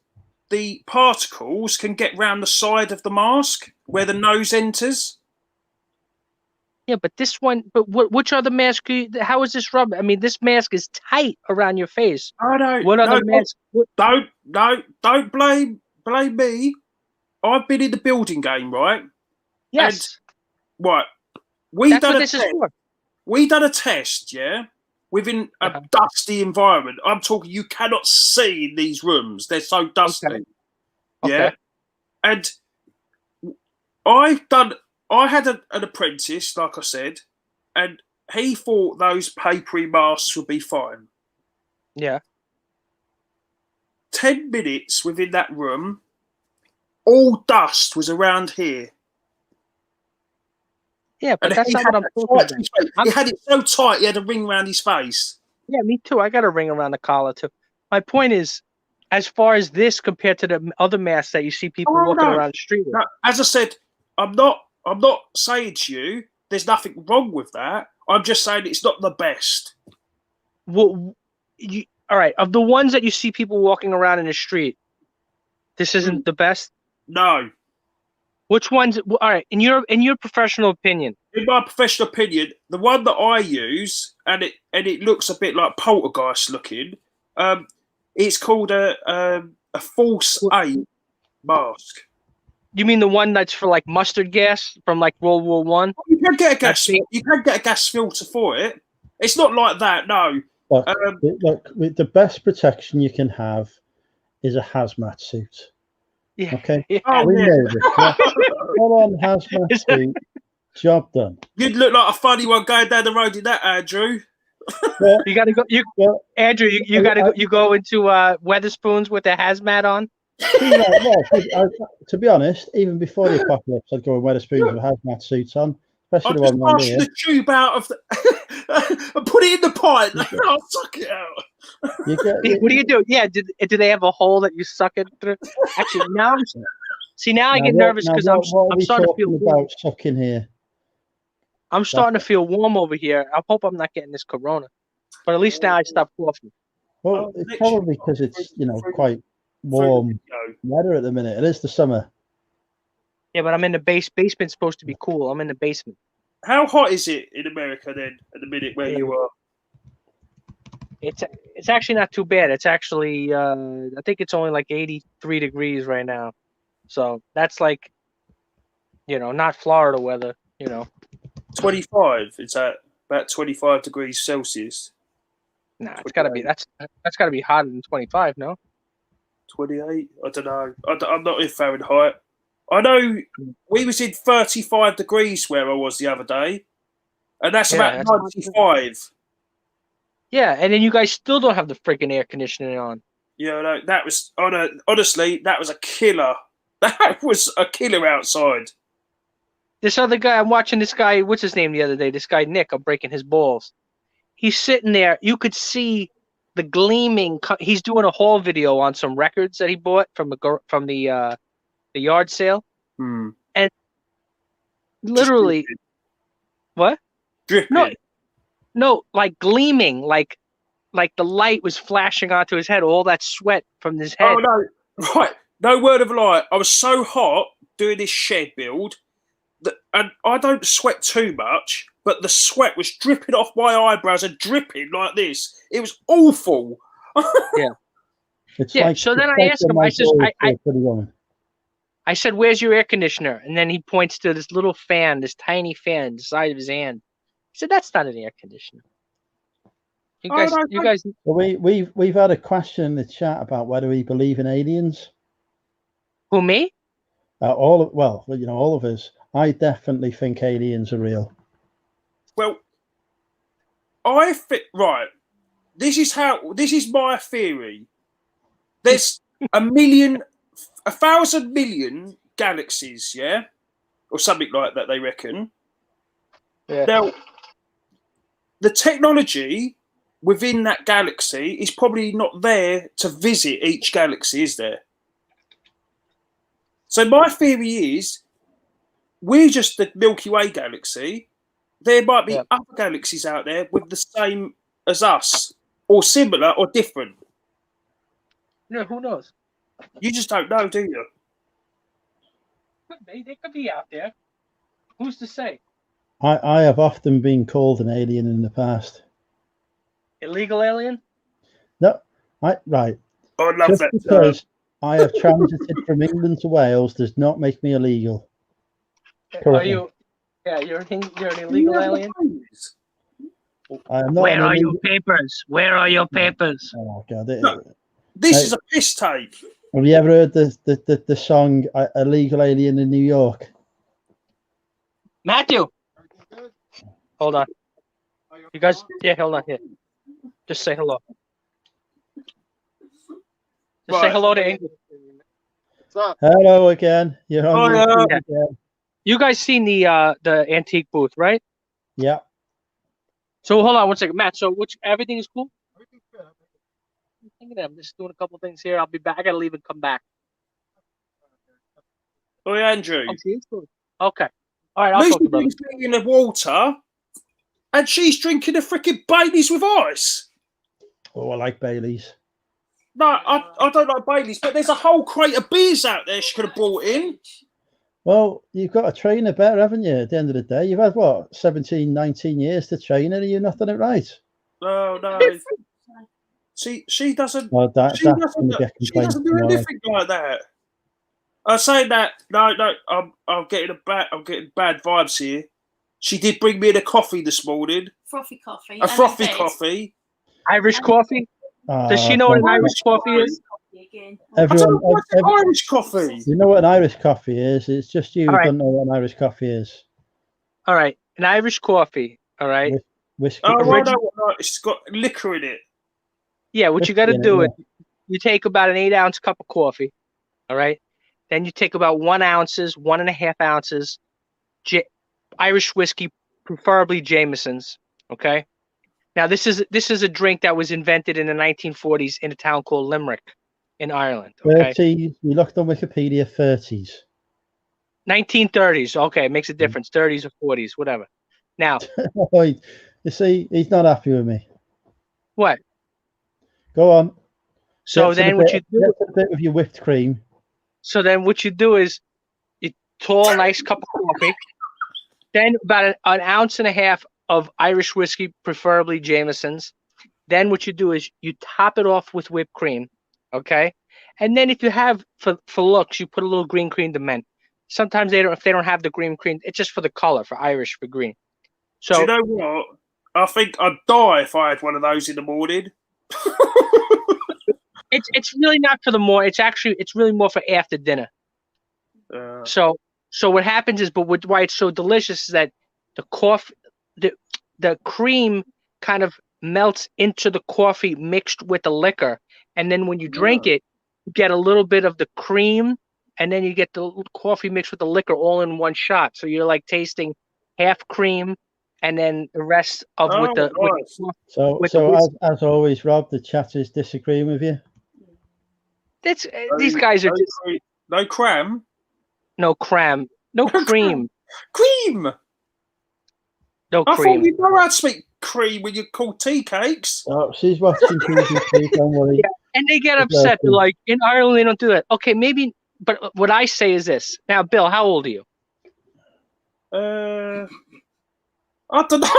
the particles can get round the side of the mask where the nose enters.
Yeah, but this one, which other mask? How is this rubber? I mean, this mask is tight around your face.
I don't.
What other mask?
Don't blame me. I've been in the building game, right?
Yes.
And, right.
That's what this is for.
We done a test, yeah, within a dusty environment. I'm talking. You cannot see in these rooms; they're so dusty.
Okay.
Yeah, and I had an apprentice, like I said, and he thought those papery masks would be fine.
Yeah.
10 minutes within that room, all dust was around here.
Yeah, but
And
that's not what I'm talking about.
He had it so tight, he had a ring around his face.
Yeah, me too. I got a ring around the collar too. My point is, as far as this compared to the other masks that you see people walking around the street with.
No, as I said, I'm not saying to you there's nothing wrong with that. I'm just saying it's not the best.
Well, all right. Of the ones that you see people walking around in the street, this isn't the best?
No.
Which ones? All right. In your professional opinion.
In my professional opinion, the one that I use, and it looks a bit like poltergeist looking, it's called a false 8 mask.
You mean the one that's for like mustard gas from like World War One?
You can get a gas. You can get a gas filter for it. It's not like that, no.
Look, the best protection you can have is a hazmat suit.
Yeah.
Okay.
Yeah.
Oh,
we
yeah.
know this. Yeah. Full on hazmat suit. Job done.
You'd look like a funny one going down the road in that, Andrew.
Well,
You gotta go. Andrew, you gotta go. You go into Weatherspoons with a hazmat on.
To be honest, even before the apocalypse, I'd go in Weatherspoons with hazmat suits on, especially
I'd
the
just
one around
pass
here.
the tube out of and put it in the pipe. I'll suck it out.
What do you do? Yeah, do they have a hole that you suck it through? Actually, now I get nervous because I'm starting to feel warm.
About sucking here.
I'm starting to feel warm over here. I hope I'm not getting this corona, but at least now I stopped coughing.
Well, it's probably because it's quite warm weather at the minute. It is the summer.
Yeah, but I'm in the basement's supposed to be cool. I'm in the basement.
How hot is it in America then at the minute where you are?
It's actually not too bad. It's actually I think it's only like 83 degrees right now. So that's like not Florida weather,
25. It's at about 25 degrees Celsius.
Nah, it's gotta be that's gotta be hotter than 25, no?
28? I don't know. I'm not in Fahrenheit. I know we was in 35 degrees where I was the other day, and that's about 95.
Yeah, and then you guys still don't have the freaking air conditioning on.
Yeah, no, that was honestly that was a killer. That was a killer outside.
This other guy, I'm watching this guy. What's his name the other day? This guy Nick. I'm breaking his balls. He's sitting there. You could see the gleaming. He's doing a haul video on some records that he bought from the yard sale, and literally, what?
Dripping.
No, like gleaming, like the light was flashing onto his head. All that sweat from his head.
Oh no! Right, no word of a lie. I was so hot doing this shed build and I don't sweat too much, but the sweat was dripping off my eyebrows and dripping like this. It was awful.
Yeah. So then I asked him. I said, "Where's your air conditioner?" And then he points to this little fan, this tiny fan, the size of his hand. He said, "That's not an air conditioner." You guys.
Well, we've had a question in the chat about whether we believe in aliens.
Who, me?
All of us. I definitely think aliens are real.
Well, I think right. This is my theory. There's 1,000 million galaxies, yeah, or something like that. They reckon.
Yeah.
Now, the technology within that galaxy is probably not there to visit each galaxy, is there? So my theory is, we're just the Milky Way galaxy. There might be other galaxies out there with the same as us, or similar, or different.
Yeah, who knows?
You just don't know, do you?
They could be out there. Who's to say?
I have often been called an alien in the past.
Illegal alien?
No, right.
I love
Just
that.
because I have transited from England to Wales does not make me illegal.
Are
Currently.
you? Yeah, you're an illegal alien.
I am not
Where
an
are your
illegal.
papers? Where are your papers?
Oh God!
This is a piss tape.
Have you ever heard the song "Illegal Alien in New York"?
Matthew, hold on. You guys, yeah, hold on here. Just say hello. Just say
Right.
hello to English.
What's up?
Hello again. You're on
Oh,
YouTube
yeah.
again.
You guys seen the antique booth, right?
Yeah.
So hold on one second, Matt. So everything is cool? I'm just doing a couple things here. I'll be back. I gotta leave and come back.
Oh, Andrew.
Oh, she is cool. Okay. All right, I'll talk to brother.
Lucy's drinking the water, and she's drinking the freaking Baileys with ice.
Oh, I like Baileys.
No, I don't like Baileys, but there's a whole crate of beers out there she could have brought in.
Well, you've got to train her better, haven't you? At the end of the day, you've had what 17, 19 years to train her. You've not done it right.
No. She doesn't.
Well,
She
that's going to
doesn't.
get
She
complaints
doesn't do
tomorrow.
anything like that. I'm saying that. No. I'm getting bad vibes here. She did bring me in a coffee this morning.
Frothy coffee.
A frothy coffee.
Irish coffee? Does she know what an Irish coffee is?
I don't know
Everyone,
what's an Irish coffee.
you know what an Irish coffee is. It's just you who
All right.
don't know what an Irish coffee is.
All right, an Irish coffee. All right.
Whiskey.
Oh, I
Original-
know what. It's got liquor in it.
Yeah, what you got to
in it,
do
yeah.
is you take about an 8-ounce cup of coffee. All right. Then you take about 1 ounces, 1.5 ounces, Irish whiskey, preferably Jameson's. Okay. Now this is a drink that was invented in the 1940s in a town called Limerick, in Ireland. Okay.
30s. We looked on Wikipedia. 30s.
1930s. Okay, it makes a difference. 30s or 40s, whatever. Now,
Wait, you see, he's not happy with me.
what?
Go on.
So
Get to the
then what you
bit-
do?
get to the bit with your whipped cream.
So then what you do is you tall, nice cup of coffee. Then about an ounce and a half of Irish whiskey, preferably Jameson's. Then what you do is you top it off with whipped cream, okay? And then if you have for looks, you put a little green cream to mint. Sometimes if they don't have the green cream, it's just for the color, for Irish, for green. So
Do you know what? I think I'd die if I had one of those in the morning.
it's really not for the more. It's really more for after dinner. So what happens is, but why it's so delicious is that the coffee, the cream kind of melts into the coffee mixed with the liquor, and then when you drink it, you get a little bit of the cream, and then you get the coffee mixed with the liquor all in one shot. So you're like tasting half cream, and then the rest of with the
So as always, Rob, the chat is disagreeing with you.
These guys are just
no cram,
no cram, no cream,
cream.
No
I
cream.
thought you know how to speak cream when you call tea cakes.
Oh, she's watching TV, don't worry.
Yeah, and they get upset. They're like, in Ireland, they don't do that. Okay, maybe, but what I say is this. Now, Bill, how old are you?
I don't know.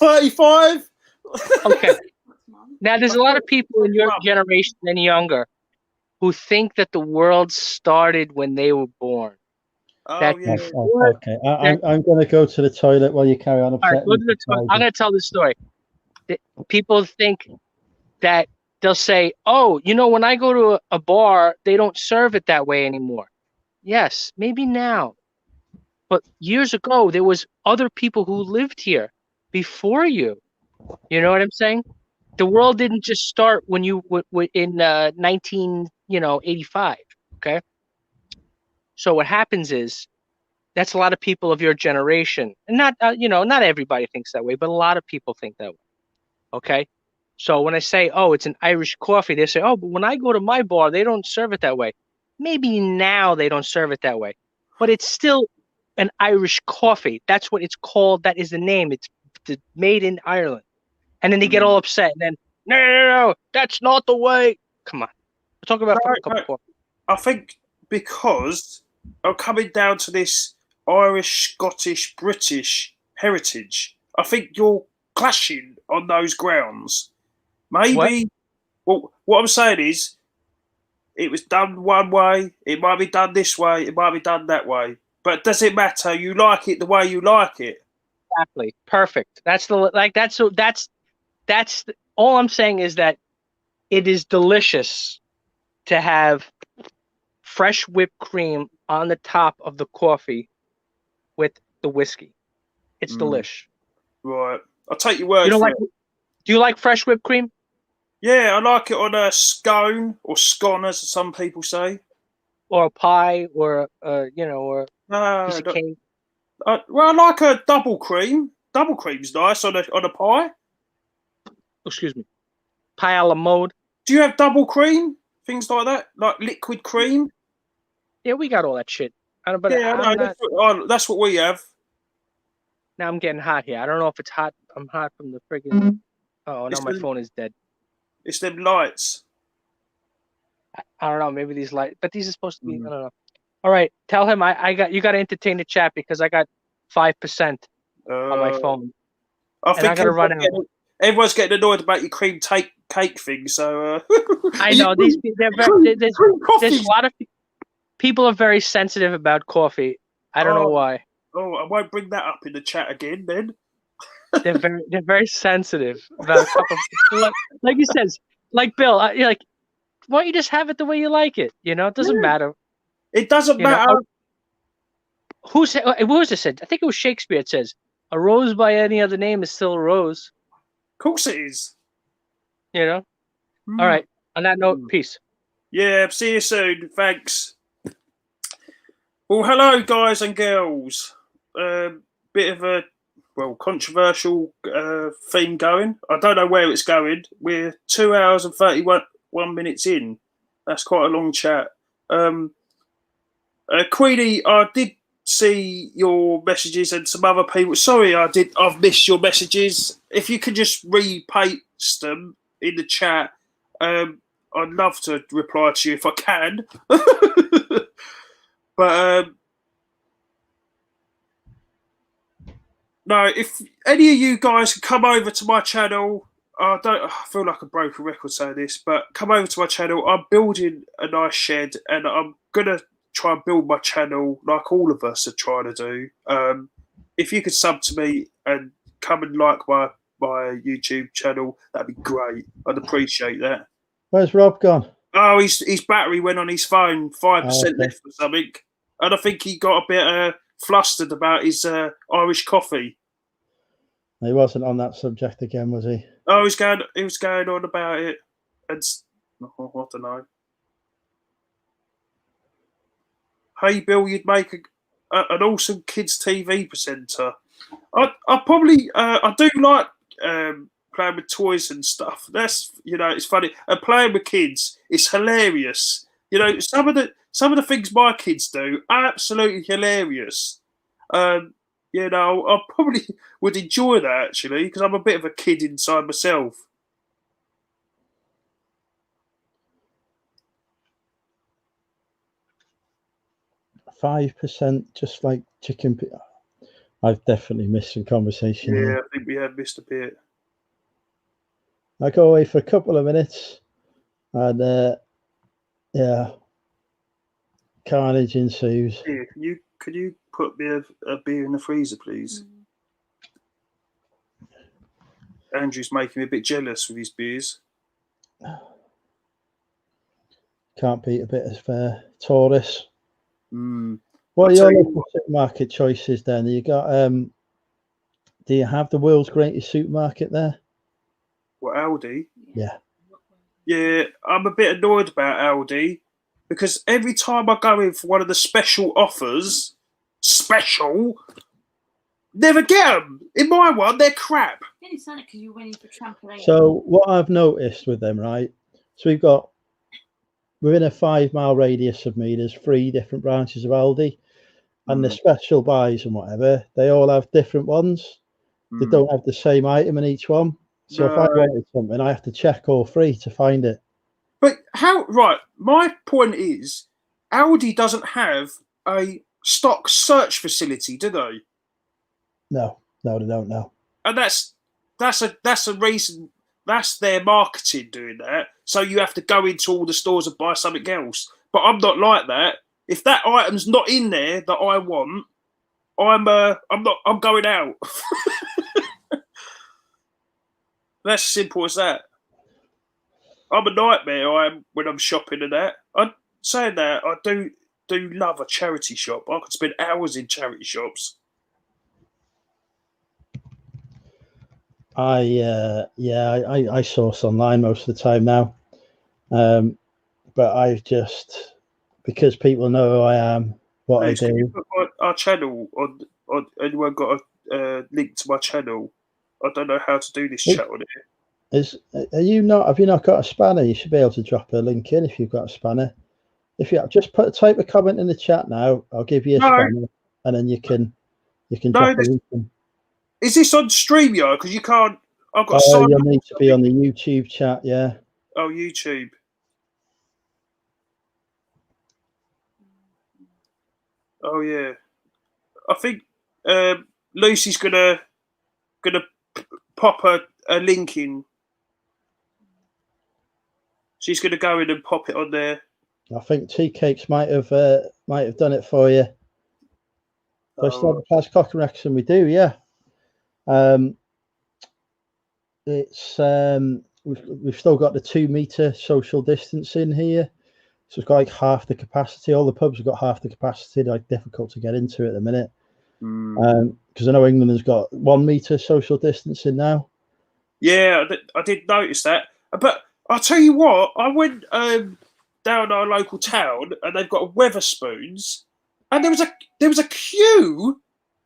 35.
Okay. Now, there's a lot of people in your generation and younger who think that the world started when they were born.
Oh,
yeah. Okay. I'm going to go to the toilet while you carry on.
All right, go to the toilet. I'm going to tell this story. People think that they'll say, oh, when I go to a bar, they don't serve it that way anymore. Yes, maybe now. But years ago, there was other people who lived here before you. You know what I'm saying? The world didn't just start when you in 1985. Okay. So what happens is that's a lot of people of your generation, and not not everybody thinks that way, but a lot of people think that way. Okay. So when I say, oh, it's an Irish coffee, they say, oh, but when I go to my bar, they don't serve it that way. Maybe now they don't serve it that way, but it's still an Irish coffee. That's what it's called. That is the name. It's made in Ireland. And then they get all upset. And then, no, that's not the way. Come on. We're talking about
No,
a cup of coffee.
I think because I'm coming down to this Irish, Scottish, British heritage. I think you're clashing on those grounds. Maybe. Well, what I'm saying is, it was done one way. It might be done this way. It might be done that way. But does it matter? You like it the way you like it.
Exactly. Perfect. That's all I'm saying is that it is delicious to have fresh whipped cream on the top of the coffee with the whiskey. It's delish.
Right. I'll take your word
You don't
for
like?
it.
Do you like fresh whipped cream?
Yeah, I like it on a scone or scone, as some people say.
Or a pie, or or
No,
piece of cake?
well, I like a double cream. Double cream's nice on a pie.
Excuse me. Pie a la mode.
Do you have double cream? Things like that? Like liquid cream?
Yeah, we got all that shit. But
Yeah, I
I'm
know.
not.
That's what we have.
Now I'm getting hot here. I don't know if it's hot. I'm hot from the friggin'. Oh,
It's
now my
the-
phone is dead.
It's them lights.
I don't know. Maybe these lights, but these are supposed to be. I don't know. All right, tell him you got to entertain the chat because I got 5% on my phone.
I think
gotta run out.
Everyone's getting annoyed about your cream cake thing. So
I know there's a lot of people are very sensitive about coffee. I don't know why.
Oh, I won't bring that up in the chat again. Then
They're very sensitive about a cup of like he says, like Bill. You're like, why don't you just have it the way you like it? You know, it doesn't matter.
It doesn't matter.
Who said? What was it said? I think it was Shakespeare. It says, "A rose by any other name is still a rose."
Of course it is.
You know. All right. On that note, peace.
Yeah. See you soon. Thanks. Well, hello, guys and girls. Bit of a controversial theme going. I don't know where it's going. We're 2 hours and 31 minutes in. That's quite a long chat. Queenie, I did see your messages and some other people. Sorry, I've missed your messages. If you could just repaste them in the chat, I'd love to reply to you if I can. But no, if any of you guys can come over to my channel, I feel like a broken record saying this, but come over to my channel. I'm building a nice shed, and I'm gonna try and build my channel like all of us are trying to do. If you could sub to me and come and like my YouTube channel, that'd be great. I'd appreciate that.
Where's Rob gone?
Oh, his battery went on his phone, 5% left or something, and I think he got a bit flustered about his Irish coffee.
He wasn't on that subject again, was he?
Oh, he was going on about it, and I don't know. Hey, Bill, you'd make an awesome kids' TV presenter. I probably I do like playing with toys and stuff. That's it's funny. And playing with kids, it's hilarious. Some of the things my kids do are absolutely hilarious. I probably would enjoy that actually because I'm a bit of a kid inside myself.
%, just like chicken. I've definitely missed some conversation.
Yeah, I think we have missed a bit.
I go away for a couple of minutes, and carnage ensues.
Here, could you put me a beer in the freezer, please? Andrew's making me a bit jealous with his beers.
Can't beat a bit of Taurus. What are your local supermarket choices then? You got do you have the world's greatest supermarket there?
What, Aldi?
Yeah.
Yeah, I'm a bit annoyed about Aldi because every time I go in for one of the special offers, never get them. In my one, they're crap.
It's not because you're winning for trampoline.
So what I've noticed with them, right? So we've got within a 5 mile radius of me, there's 3 different branches of Aldi, and the special buys and whatever, they all have different ones. They don't have the same item in each one. So if I wanted something, I have to check all 3 to find it.
But how? Right. My point is, Aldi doesn't have a stock search facility, do they?
No, they don't know.
And that's a reason. That's their marketing doing that. So you have to go into all the stores and buy something else. But I'm not like that. If that item's not in there that I want, I'm not. I'm going out. That's simple as that. I'm a nightmare. I am when I'm shopping and that. I'm saying that I do love a charity shop. I could spend hours in charity shops.
I source online most of the time now, but I just, because people know who I am, what I do.
Put our channel on. Anyone got a link to my channel? I don't know how to do this chat on here.
Have you not got a spanner? You should be able to drop a link in if you've got a spanner. If you just type a comment in the chat now, I'll give you a spanner, and then you can drop a link in.
Is this on StreamYard? Because you can't. I've got.
You'll need to be on the YouTube chat. Yeah.
Oh, YouTube. Oh yeah. I think Lucy's gonna pop a link in. She's gonna go in and pop it on there.
I think Tea Cakes might have done it for you. First class cock and Wrexham, we do, yeah. It's we've still got the 2 meter social distancing here, so it's got like half the capacity. All the pubs have got half the capacity. Like difficult to get into at the minute, because I know England has got 1 meter social distancing now.
Yeah, I did notice that. But I'll tell you what, I went down our local town and they've got Weatherspoons, and there was a queue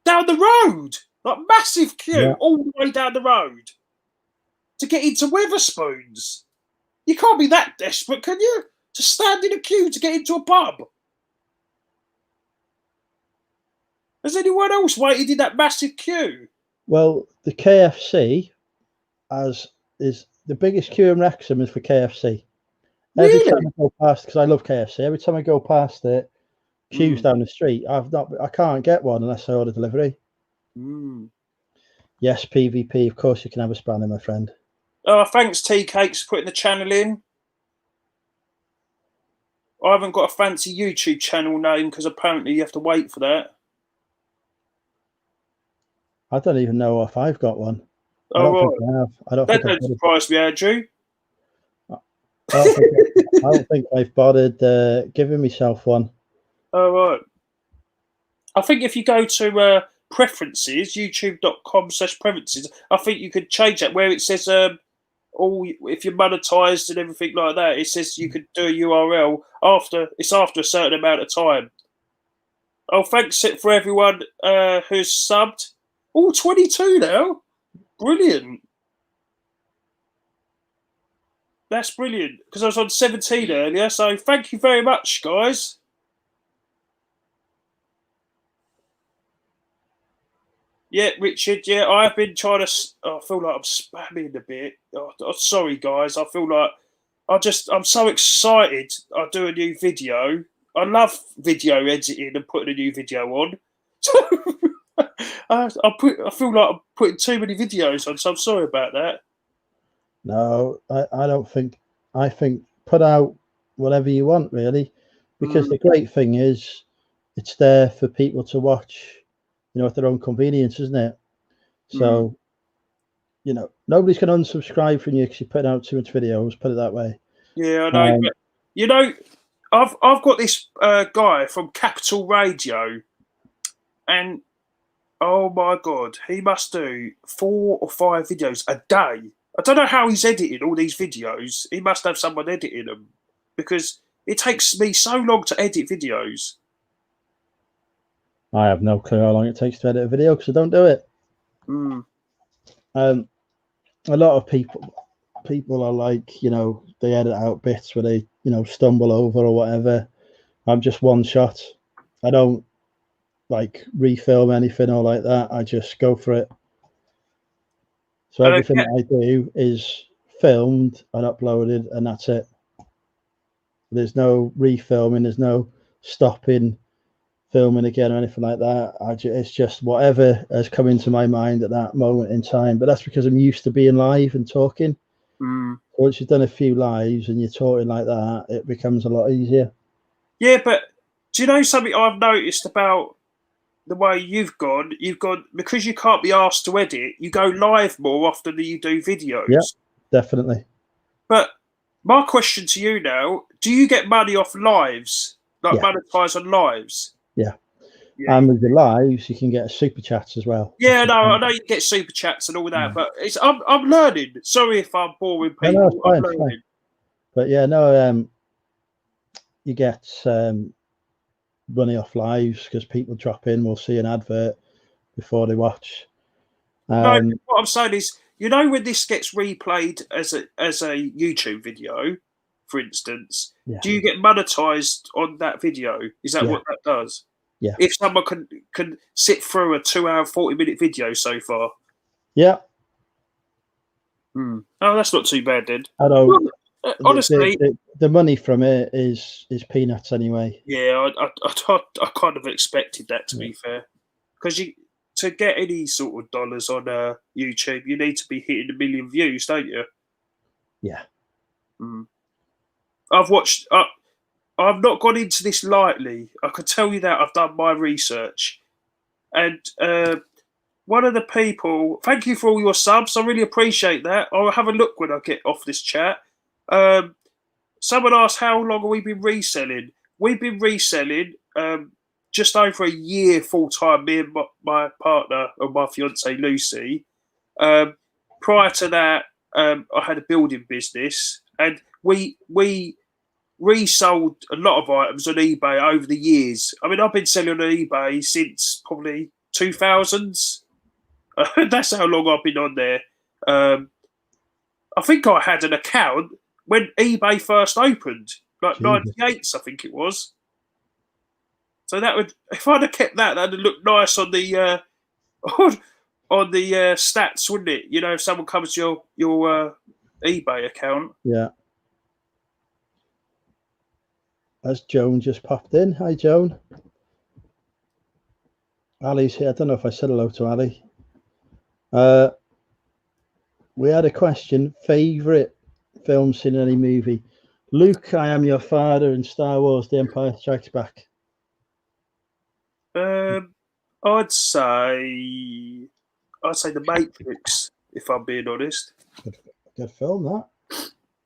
down the road, like massive queue all the way down the road to get into Weatherspoons. You can't be that desperate, can you? To stand in a queue to get into a pub. Has anyone else waited in that massive queue?
Well, the KFC is the biggest queue in Wrexham is for KFC. Every time I go past, because I love KFC, every time I go past it, queues down the street. I can't get one unless I order delivery. Yes, PvP. Of course, you can have a spanner, my friend.
Oh, thanks, Tea Cakes, for putting the channel in. I haven't got a fancy YouTube channel name because apparently you have to wait for that.
I don't even know if I've got one.
Oh,
I don't
that
think
don't surprise me, Andrew.
I don't think I've bothered giving myself one.
Oh, right. I think if you go to preferences, youtube.com/preferences, I think you could change that where it says if you're monetized and everything like that, it says you could do a URL after a certain amount of time. Oh, thanks for everyone who's subbed. Oh, 22 now. Brilliant. That's brilliant because I was on 17 earlier. So thank you very much, guys. Yeah, Richard. Yeah, I've been trying to. I feel like I'm spamming a bit. Sorry, guys. I feel like I'm so excited. I do a new video. I love video editing and putting a new video on. I feel like I'm putting too many videos on, so I'm sorry about that.
No, I don't think. I think put out whatever you want, really, because the great thing is it's there for people to watch, at their own convenience, isn't it? So, nobody's going to unsubscribe from you because you put out too much videos. Put it that way.
Yeah, I know. But, I've got this guy from Capital Radio, and oh my God, he must do 4 or 5 videos a day. I don't know how he's editing all these videos. He must have someone editing them because it takes me so long to edit videos.
I have no clue how long it takes to edit a video because I don't do it. A lot of people are like, they edit out bits where they, stumble over or whatever. I'm just one shot. I don't like refilm anything or like that. I just go for it. So everything that I do is filmed and uploaded, and that's it. There's no refilming. There's no stopping filming again or anything like that. It's just whatever has come into my mind at that moment in time. But that's because I'm used to being live and talking. Once you've done a few lives and you're talking like that, it becomes a lot easier.
Yeah, but do you know something I've noticed about the way you've gone because you can't be asked to edit, you go live more often than you do videos.
Yeah, definitely.
But my question to you now, do you get money off lives? Like monetize on lives?
Yeah. And with the lives, you can get super chats as well.
Yeah, no, I know you get super chats and all that, but I'm learning. Sorry if I'm boring people.
No, it's fine,
I'm learning.
fine. But yeah, no, you get money off lives because people drop in, will see an advert before they watch.
No, what I'm saying is, you know, when this gets replayed as a YouTube video, for instance, do you get monetized on that video? Is that what that does?
Yeah.
If someone can sit through a 2-hour, 40-minute video so far.
Yeah.
Oh, that's not too bad then.
I know.
Well, honestly,
the money from it is peanuts anyway.
Yeah, I kind of expected that, to be fair, because to get any sort of dollars on YouTube, you need to be hitting 1 million views, don't you?
Yeah.
I've watched. I've not gone into this lightly. I can tell you that I've done my research, and one of the people. Thank you for all your subs. I really appreciate that. I'll have a look when I get off this chat. Someone asked how long have we been reselling? We've been reselling just over a year full time. Me and my partner or my fiance Lucy. Prior to that, I had a building business, and we resold a lot of items on eBay over the years. I mean, I've been selling on eBay since probably 2000s. That's how long I've been on there. I think I had an account when eBay first opened, like 98, I think it was. So that would, if I'd have kept that, that'd look nice on the on the stats, wouldn't it? You know, if someone comes to your eBay account.
Yeah. As Joan just popped in. Hi, Joan. Ali's here. I don't know if I said hello to Ali. We had a question. Favorite film seen in any movie? Luke, I Am Your Father, and Star Wars: The Empire Strikes Back.
I'd say The Matrix, if I'm being honest.
Good film, that.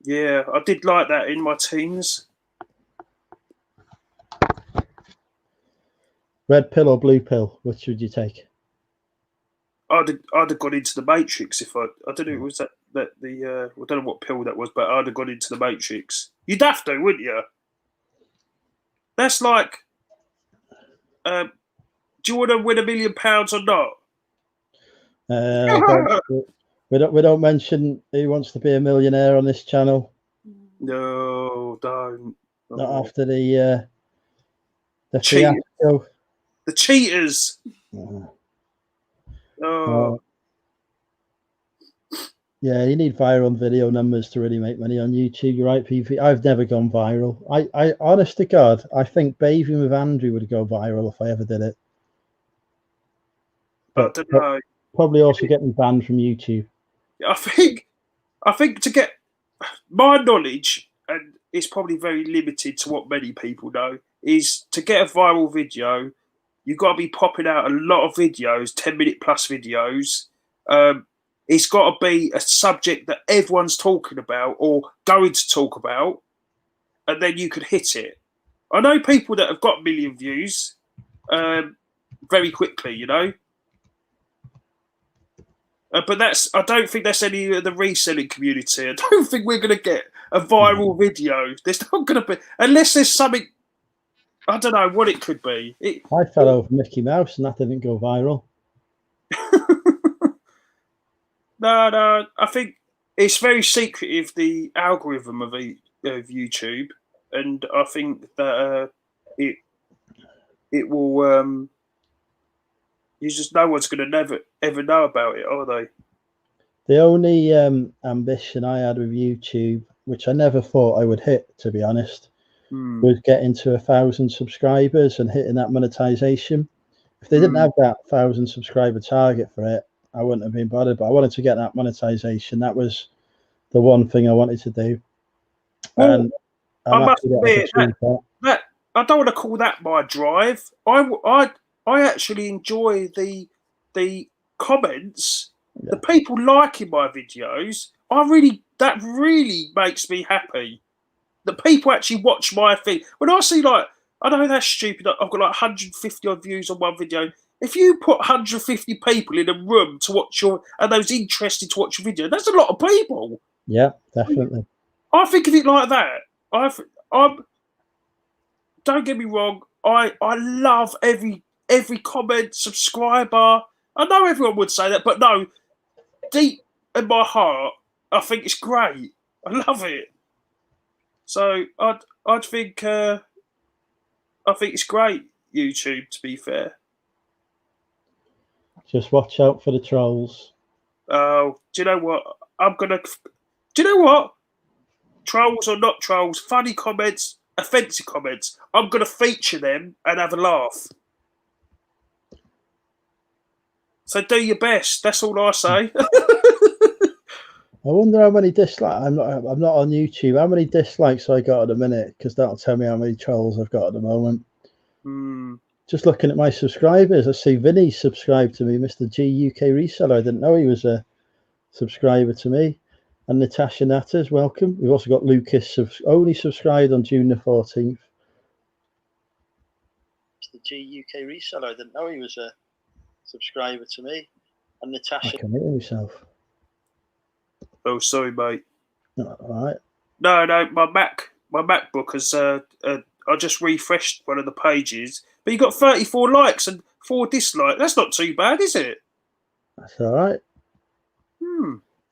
Yeah, I did like that in my teens.
Red pill or blue pill? Which would you take?
I'd have gone into the Matrix if I don't know. Was that the I don't know what pill that was, but I'd have gone into the Matrix. You'd have to, wouldn't you? That's like, do you want to win £1 million or not?
We don't mention who wants to be a millionaire on this channel.
No, don't.
Not after the fiasco.
The cheaters.
Yeah, you need viral video numbers to really make money on YouTube. You're right, PV. I've never gone viral. I honest to God, I think bathing with Andrew would go viral if I ever did it. But
I don't know.
Probably also get me banned from YouTube.
I think to get my knowledge, and it's probably very limited to what many people know, is to get a viral video, you've got to be popping out a lot of videos, 10-minute plus videos. It's got to be a subject that everyone's talking about or going to talk about, and then you could hit it. I know people that have got 1 million views very quickly, you know. But I don't think that's any of the reselling community. I don't think we're going to get a viral video. There's not going to be, unless there's something, I don't know what it could be.
I fell over Mickey Mouse and that didn't go viral.
No, I think it's very secretive, the algorithm of YouTube, and I think that it will. No one's going to never ever know about it, are they?
The only ambition I had with YouTube, which I never thought I would hit, to be honest, was getting to 1,000 subscribers and hitting that monetization. If they didn't have that 1,000 subscriber target for it, I wouldn't have been bothered. But I wanted to get that monetization. That was the one thing I wanted to do.
Well,
And I'm
I must
happy that
admit
I've achieved
that I don't want to call that my drive. I actually enjoy the comments, the people liking my videos. That really makes me happy. That people actually watch my thing. When I see, like, I know that's stupid. I've got like 150 odd views on one video. If you put 150 people in a room to watch and those interested to watch your video, that's a lot of people.
Yeah, definitely.
I think of it like that. Don't get me wrong. I love every comment, subscriber. I know everyone would say that, but no, deep in my heart, I think it's great. I love it. So I'd think I think it's great, YouTube, to be fair.
Just watch out for the trolls.
Oh, do you know what? Do you know what? Trolls or not trolls, funny comments, offensive comments, I'm gonna feature them and have a laugh. So do your best. That's all I say.
I wonder how many dislikes. I'm not on YouTube. How many dislikes I got at a minute? Because that'll tell me how many trolls I've got at the moment. Just looking at my subscribers, I see Vinny subscribed to me, Mr. G UK Reseller. I didn't know he was a subscriber to me. And Natasha Natters, welcome. We've also got Lucas, only subscribed on June the 14th. Mr. G UK Reseller. I didn't know he was a subscriber to me. And Natasha. I can hear myself.
Oh, sorry, mate.
All right.
No, my MacBook has. I just refreshed one of the pages, but you got 34 likes and 4 dislikes. That's not too bad, is it?
That's all right.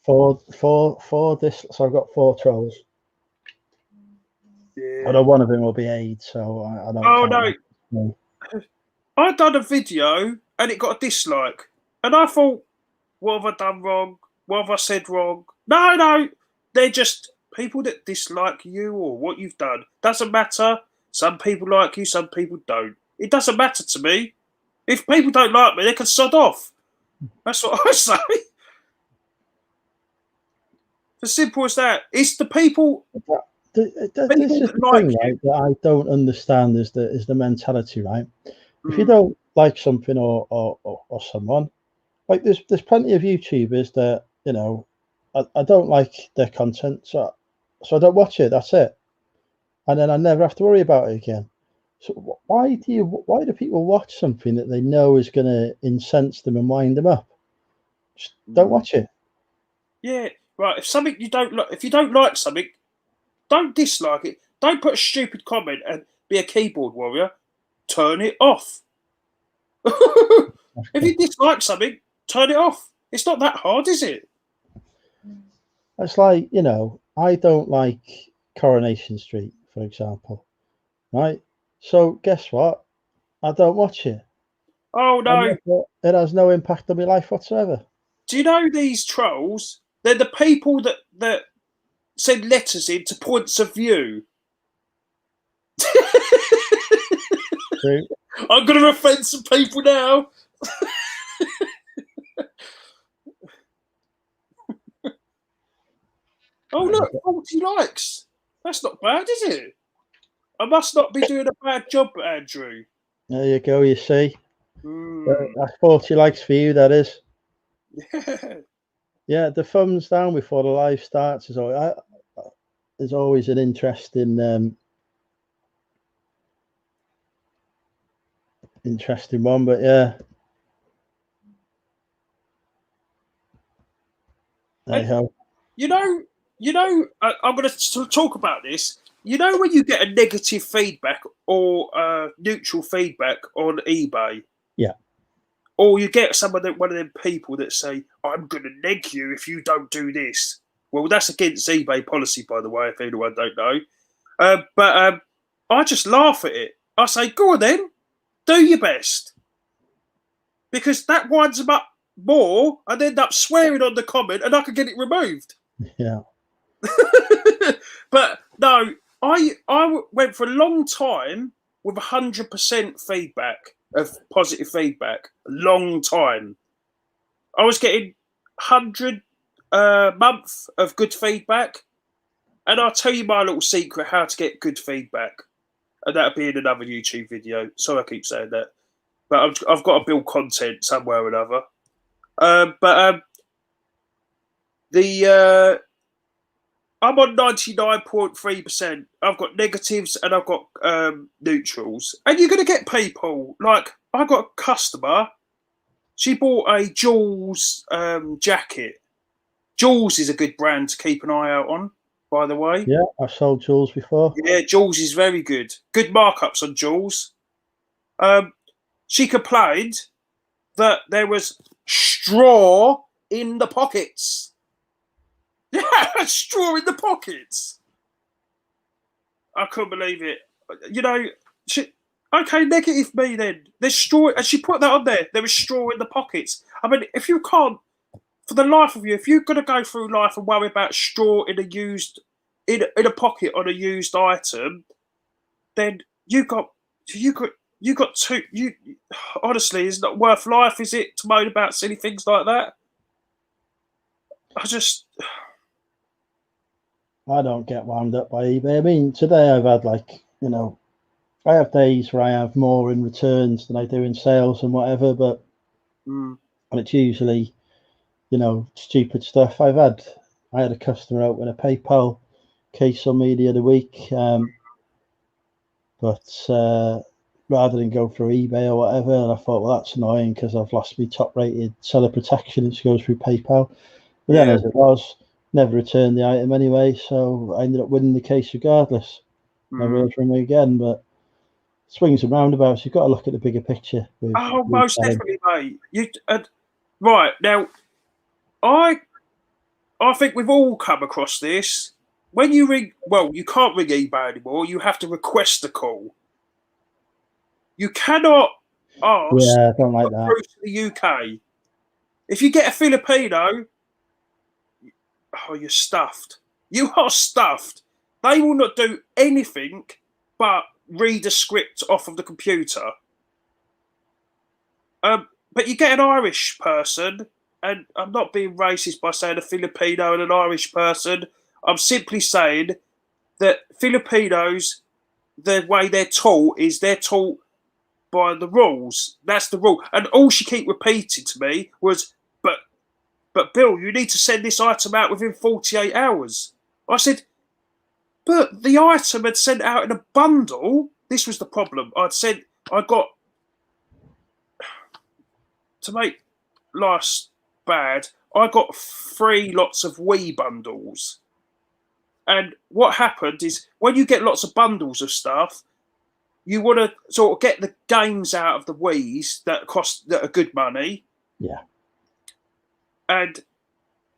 Four this. So I've got 4 trolls.
Yeah.
Although one of them will be AIDS, so I don't.
Oh no. I done a video and it got a dislike, and I thought, what have I done wrong? What have I said wrong? No, they're just people that dislike you or what you've done. Doesn't matter. Some people like you, some people don't. It doesn't matter to me. If people don't like me, they can sod off. That's what I say. As simple as that. It's the people.
This is the thing, right, that I don't understand is the mentality, right? If you don't like something or someone, like there's plenty of YouTubers that, you know, I don't like their content, so I don't watch it. That's it, and then I never have to worry about it again. So why do people watch something that they know is going to incense them and wind them up? Just don't watch it.
Yeah, right. If you don't like something, don't dislike it. Don't put a stupid comment and be a keyboard warrior. Turn it off. If you dislike something, turn it off. It's not that hard, is it?
It's like, you know, I don't like Coronation Street, for example, right? So guess what? I don't watch it.
Oh no!
It has no impact on my life whatsoever.
Do you know these trolls? They're the people that send letters in to points of view.
True.
I'm going to offend some people now. Oh look, 40 likes. That's not bad, is it? I must not be doing a bad job, Andrew.
There you go. You see, that's 40 likes for you. That is.
Yeah.
Yeah, the thumbs down before the live starts is always an interesting one. But yeah.
You know, I'm going to talk about this. You know, when you get a negative feedback or neutral feedback on eBay,
yeah,
or you get one of them people that say, "I'm going to neg you if you don't do this." Well, that's against eBay policy, by the way, if anyone don't know. But I just laugh at it. I say, "Go on then, do your best," because that winds them up more and end up swearing on the comment, and I can get it removed.
Yeah.
But no, I went for a long time with 100% feedback of positive feedback. A long time. I was getting 100 month of good feedback, and I'll tell you my little secret how to get good feedback, and that'll be in another YouTube video. Sorry, I keep saying that, but I've got to build content somewhere or another. I'm on 99.3%. I've got negatives and I've got neutrals. And you're going to get people, like, I got a customer, she bought a Jules jacket. Jules is a good brand to keep an eye out on, by the way.
Yeah, I've sold Jules before.
Yeah, Jules is very good. Good markups on Jules. She complained that there was straw in the pockets. Yeah, straw in the pockets. I couldn't believe it. You know, okay, negative me then. There's straw, and she put that on there. There is straw in the pockets. I mean, if you can't, for the life of you, if you're going to go through life and worry about straw in a pocket on a used item, then you got two. Honestly, it's not worth life, is it, to moan about silly things like that?
I don't get wound up by eBay. I mean, today I've had I have days where I have more in returns than I do in sales and whatever, but and it's usually, stupid stuff. I had a customer out with a PayPal case on me the other week, but rather than go through eBay or whatever, and I thought, well, that's annoying because I've lost my top-rated seller protection, which goes through PayPal. But then, as it was, never returned the item anyway, so I ended up winning the case regardless. Never heard from me again, but swings and roundabouts. You've got to look at the bigger picture.
Most definitely, mate. Right now, I think we've all come across this. When you ring, well, you can't ring eBay anymore. You have to request a call. You cannot ask.
Yeah, I don't like that.
Through to the UK. If you get a Filipino, you're stuffed. You are stuffed. They will not do anything but read a script off of the computer. But you get an Irish person, and I'm not being racist by saying a Filipino and an Irish person. I'm simply saying that Filipinos, the way they're taught is they're taught by the rules. That's the rule. And all she kept repeating to me was, but Bill, you need to send this item out within 48 hours. I said, but the item had sent out in a bundle. This was the problem. To make life bad, I got 3 lots of Wii bundles. And what happened is when you get lots of bundles of stuff, you want to sort of get the games out of the Wiis that are good money.
Yeah.
And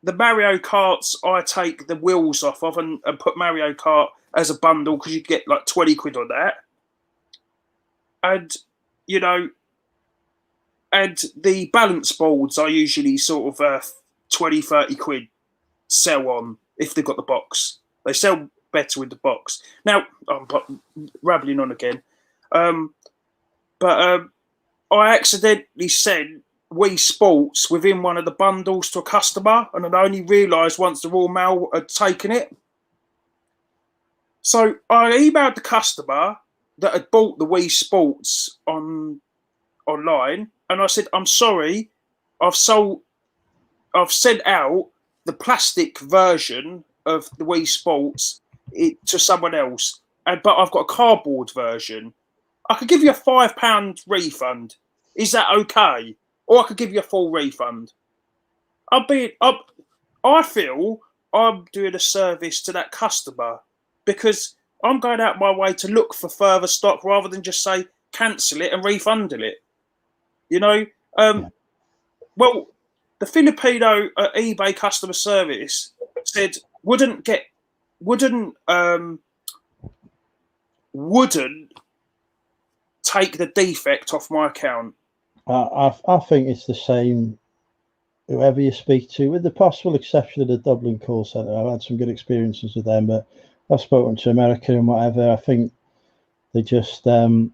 the Mario Karts, I take the wheels off of and put Mario Kart as a bundle because you get like 20 quid on that. And, and the balance boards I usually sort of 20, 30 quid sell on if they've got the box. They sell better with the box. Now, I'm rambling on again. But I accidentally sent Wii Sports within one of the bundles to a customer, and I only realised once the Royal Mail had taken it. So I emailed the customer that had bought the Wii Sports online, and I said, I'm sorry, I've sent out the plastic version of the Wii Sports to someone else, but I've got a cardboard version. I could give you a £5 refund. Is that okay? Or I could give you a full refund. I feel I'm doing a service to that customer because I'm going out my way to look for further stock rather than just say cancel it and refund it. Well, the Filipino eBay customer service said wouldn't take the defect off my account.
I think it's the same whoever you speak to, with the possible exception of the Dublin call centre. I've had some good experiences with them, but I've spoken to America and whatever. I think they just, you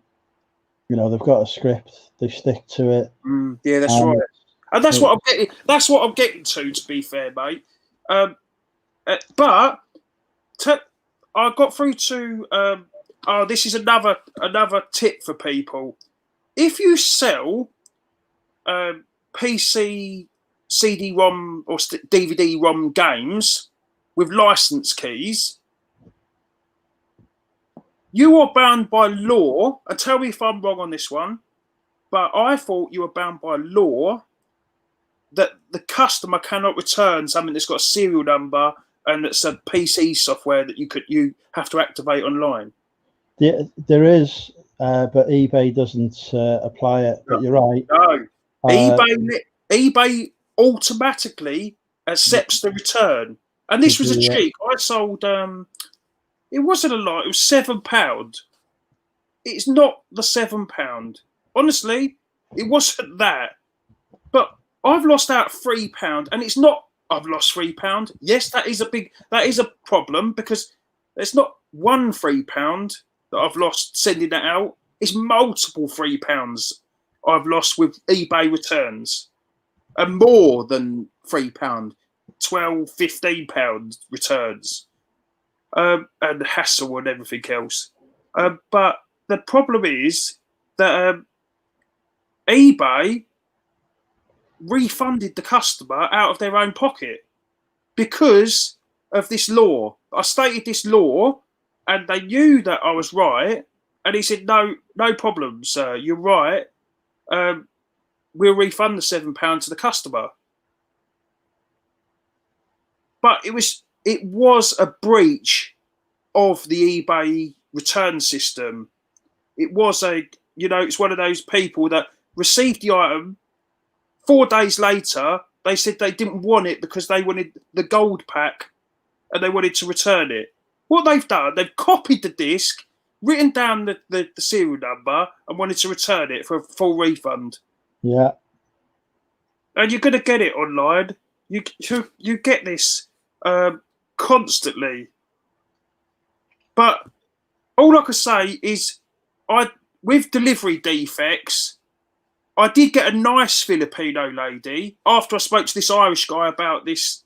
know, they've got a script. They stick to it.
Yeah, that's right. And that's what I'm getting. That's what I'm getting to be fair, mate. But I got through to. This is another tip for people. If you sell PC, CD-ROM or DVD-ROM games with license keys, you are bound by law. And tell me if I'm wrong on this one, but I thought you were bound by law that the customer cannot return something that's got a serial number and it's a PC software that you have to activate online.
Yeah, there is, but eBay doesn't apply it. But you're right.
No, eBay automatically accepts the return, and this was a cheek. I sold. It wasn't a lot. It was £7. It's not the £7. Honestly, it wasn't that. But I've lost out £3, and it's not. I've lost £3. Yes, that is a problem because it's not one £3 that I've lost sending that out. It's multiple £3 I've lost with eBay returns, and more than £3, £12, £15 returns, and hassle and everything else. But the problem is that eBay refunded the customer out of their own pocket because of this law. I stated this law, and they knew that I was right. And he said, "No problem, sir. You're right. We'll refund the £7 to the customer." But it was a breach of the eBay return system. It was it's one of those people that received the item. 4 days later, they said they didn't want it because they wanted the gold pack and they wanted to return it. What they've done, they've copied the disc, written down the serial number, and wanted to return it for a full refund.
Yeah.
And you're going to get it online. You get this constantly. But all I can say is, with delivery defects, I did get a nice Filipino lady after I spoke to this Irish guy about this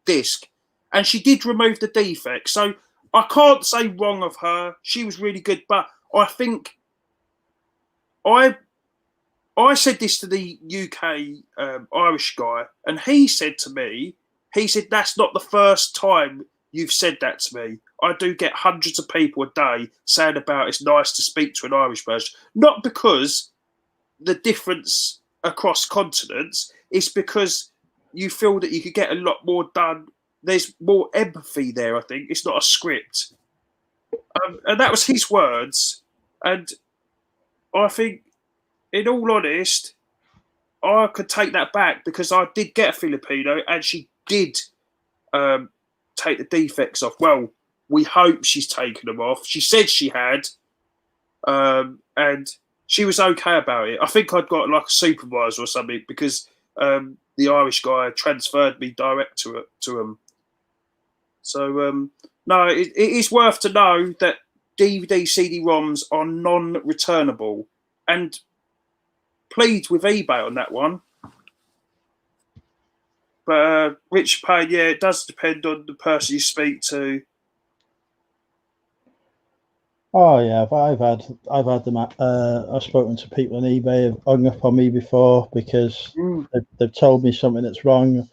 disc, and she did remove the defect. So I can't say wrong of her. She was really good, but I think I said this to the UK Irish guy, and he said to me, that's not the first time you've said that to me. I do get hundreds of people a day saying about it's nice to speak to an Irish person. Not because the difference across continents, it's because you feel that you could get a lot more done. There's more empathy there, I think. It's not a script. And that was his words. And I think, in all honest, I could take that back because I did get a Filipino and she did take the defects off. Well, we hope she's taken them off. She said she had, and she was okay about it. I think I'd got like a supervisor or something because the Irish guy transferred me direct to him. So, no, it is worth to know that DVD CD-ROMs are non-returnable, and plead with eBay on that one. But Rich Payne, yeah, it does depend on the person you speak to.
Oh yeah, I've had them. I've spoken to people on eBay who've hung up on me before because they've told me something that's wrong.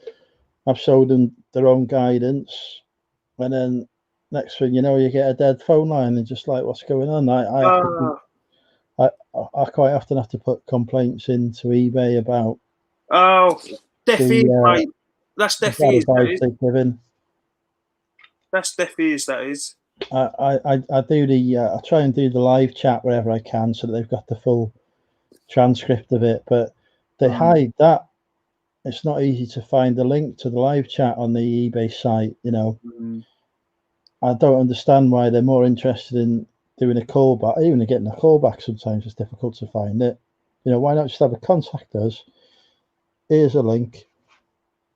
I've showed them their own guidance, and then next thing you know, you get a dead phone line and just like, what's going on? I quite often have to put complaints into eBay about.
Oh, deaf ears, mate. That's deaf ears. That's deaf ears. That is.
I do I try and do the live chat wherever I can so that they've got the full transcript of it, but they hide that. It's not easy to find the link to the live chat on the eBay site. I don't understand why they're more interested in doing a callback. Even getting a callback sometimes it's difficult to find it. Why not just have a contact us? Here's a link.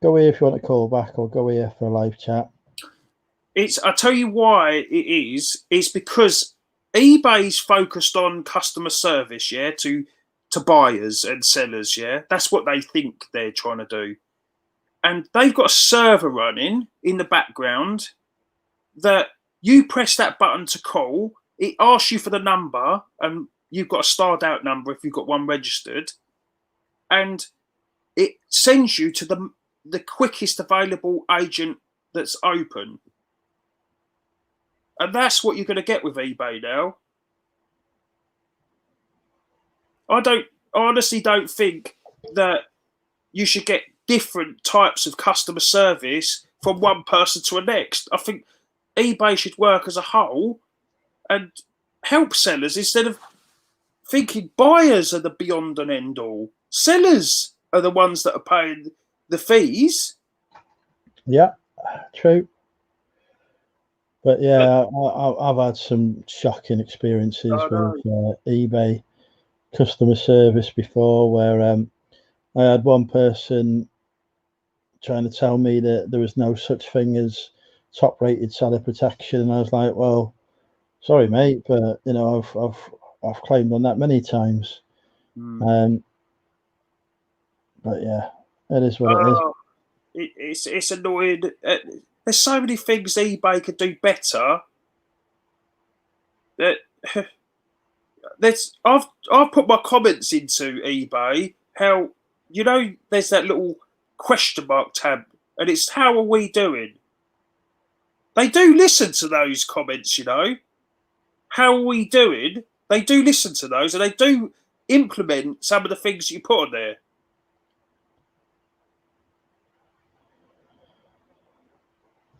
Go here if you want a callback, or go here for a live chat.
I'll tell you why it is. It's because eBay's focused on customer service, yeah, to buyers and sellers, yeah. That's what they think they're trying to do. And they've got a server running in the background that you press that button to call, it asks you for the number, and you've got a starred out number if you've got one registered, and it sends you to the quickest available agent that's open. And that's what you're going to get with eBay now. I honestly don't think that you should get different types of customer service from one person to the next. I think eBay should work as a whole and help sellers instead of thinking buyers are the beyond and end all. Sellers are the ones that are paying the fees.
Yeah, true. But yeah, I've had some shocking experiences with eBay customer service before, where I had one person trying to tell me that there was no such thing as top-rated seller protection, and I was like, "Well, sorry, mate, but you know, I've claimed on that many times." But yeah, it is what it is.
It's annoying. There's so many things eBay could do better. That I've put my comments into eBay. How, you know, there's that little question mark tab, and it's how are we doing? They do listen to those comments, you know. How are we doing? They do listen to those, and they do implement some of the things you put on there.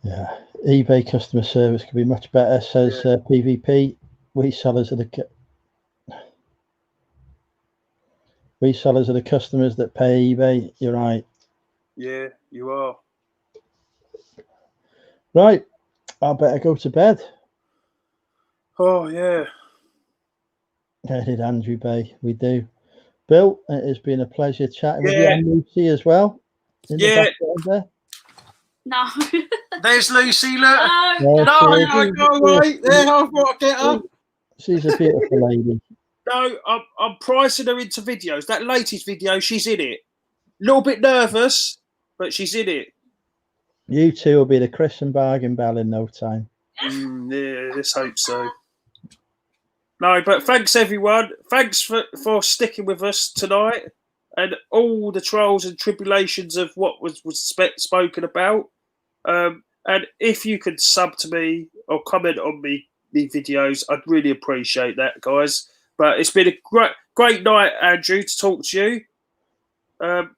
Yeah, eBay customer service could be much better, says PvP. Resellers are the customers that pay eBay. You're right.
Yeah, you are.
Right, I better go to bed.
Oh, yeah.
How did Andrew Bay? We do. Bill, it has been a pleasure chatting with you, and Lucy as well. In the background there.
No.
There's Lucy, look.
No,
go away. There, I've got to get up.
She's a beautiful lady.
No, I'm pricing her into videos. That latest video, she's in it. A little bit nervous, but she's in it.
You two will be the Chris and Bargain Bell in no time.
Yeah, let's hope so. No, but thanks everyone. Thanks for sticking with us tonight, and all the trials and tribulations of what was spoken about. And if you could sub to me or comment on the videos, I'd really appreciate that, guys. But it's been a great night, Andrew, to talk to you.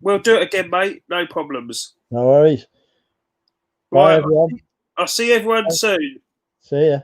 We'll do it again, mate. No problems.
No worries. Bye, everyone.
I'll see everyone soon.
See ya.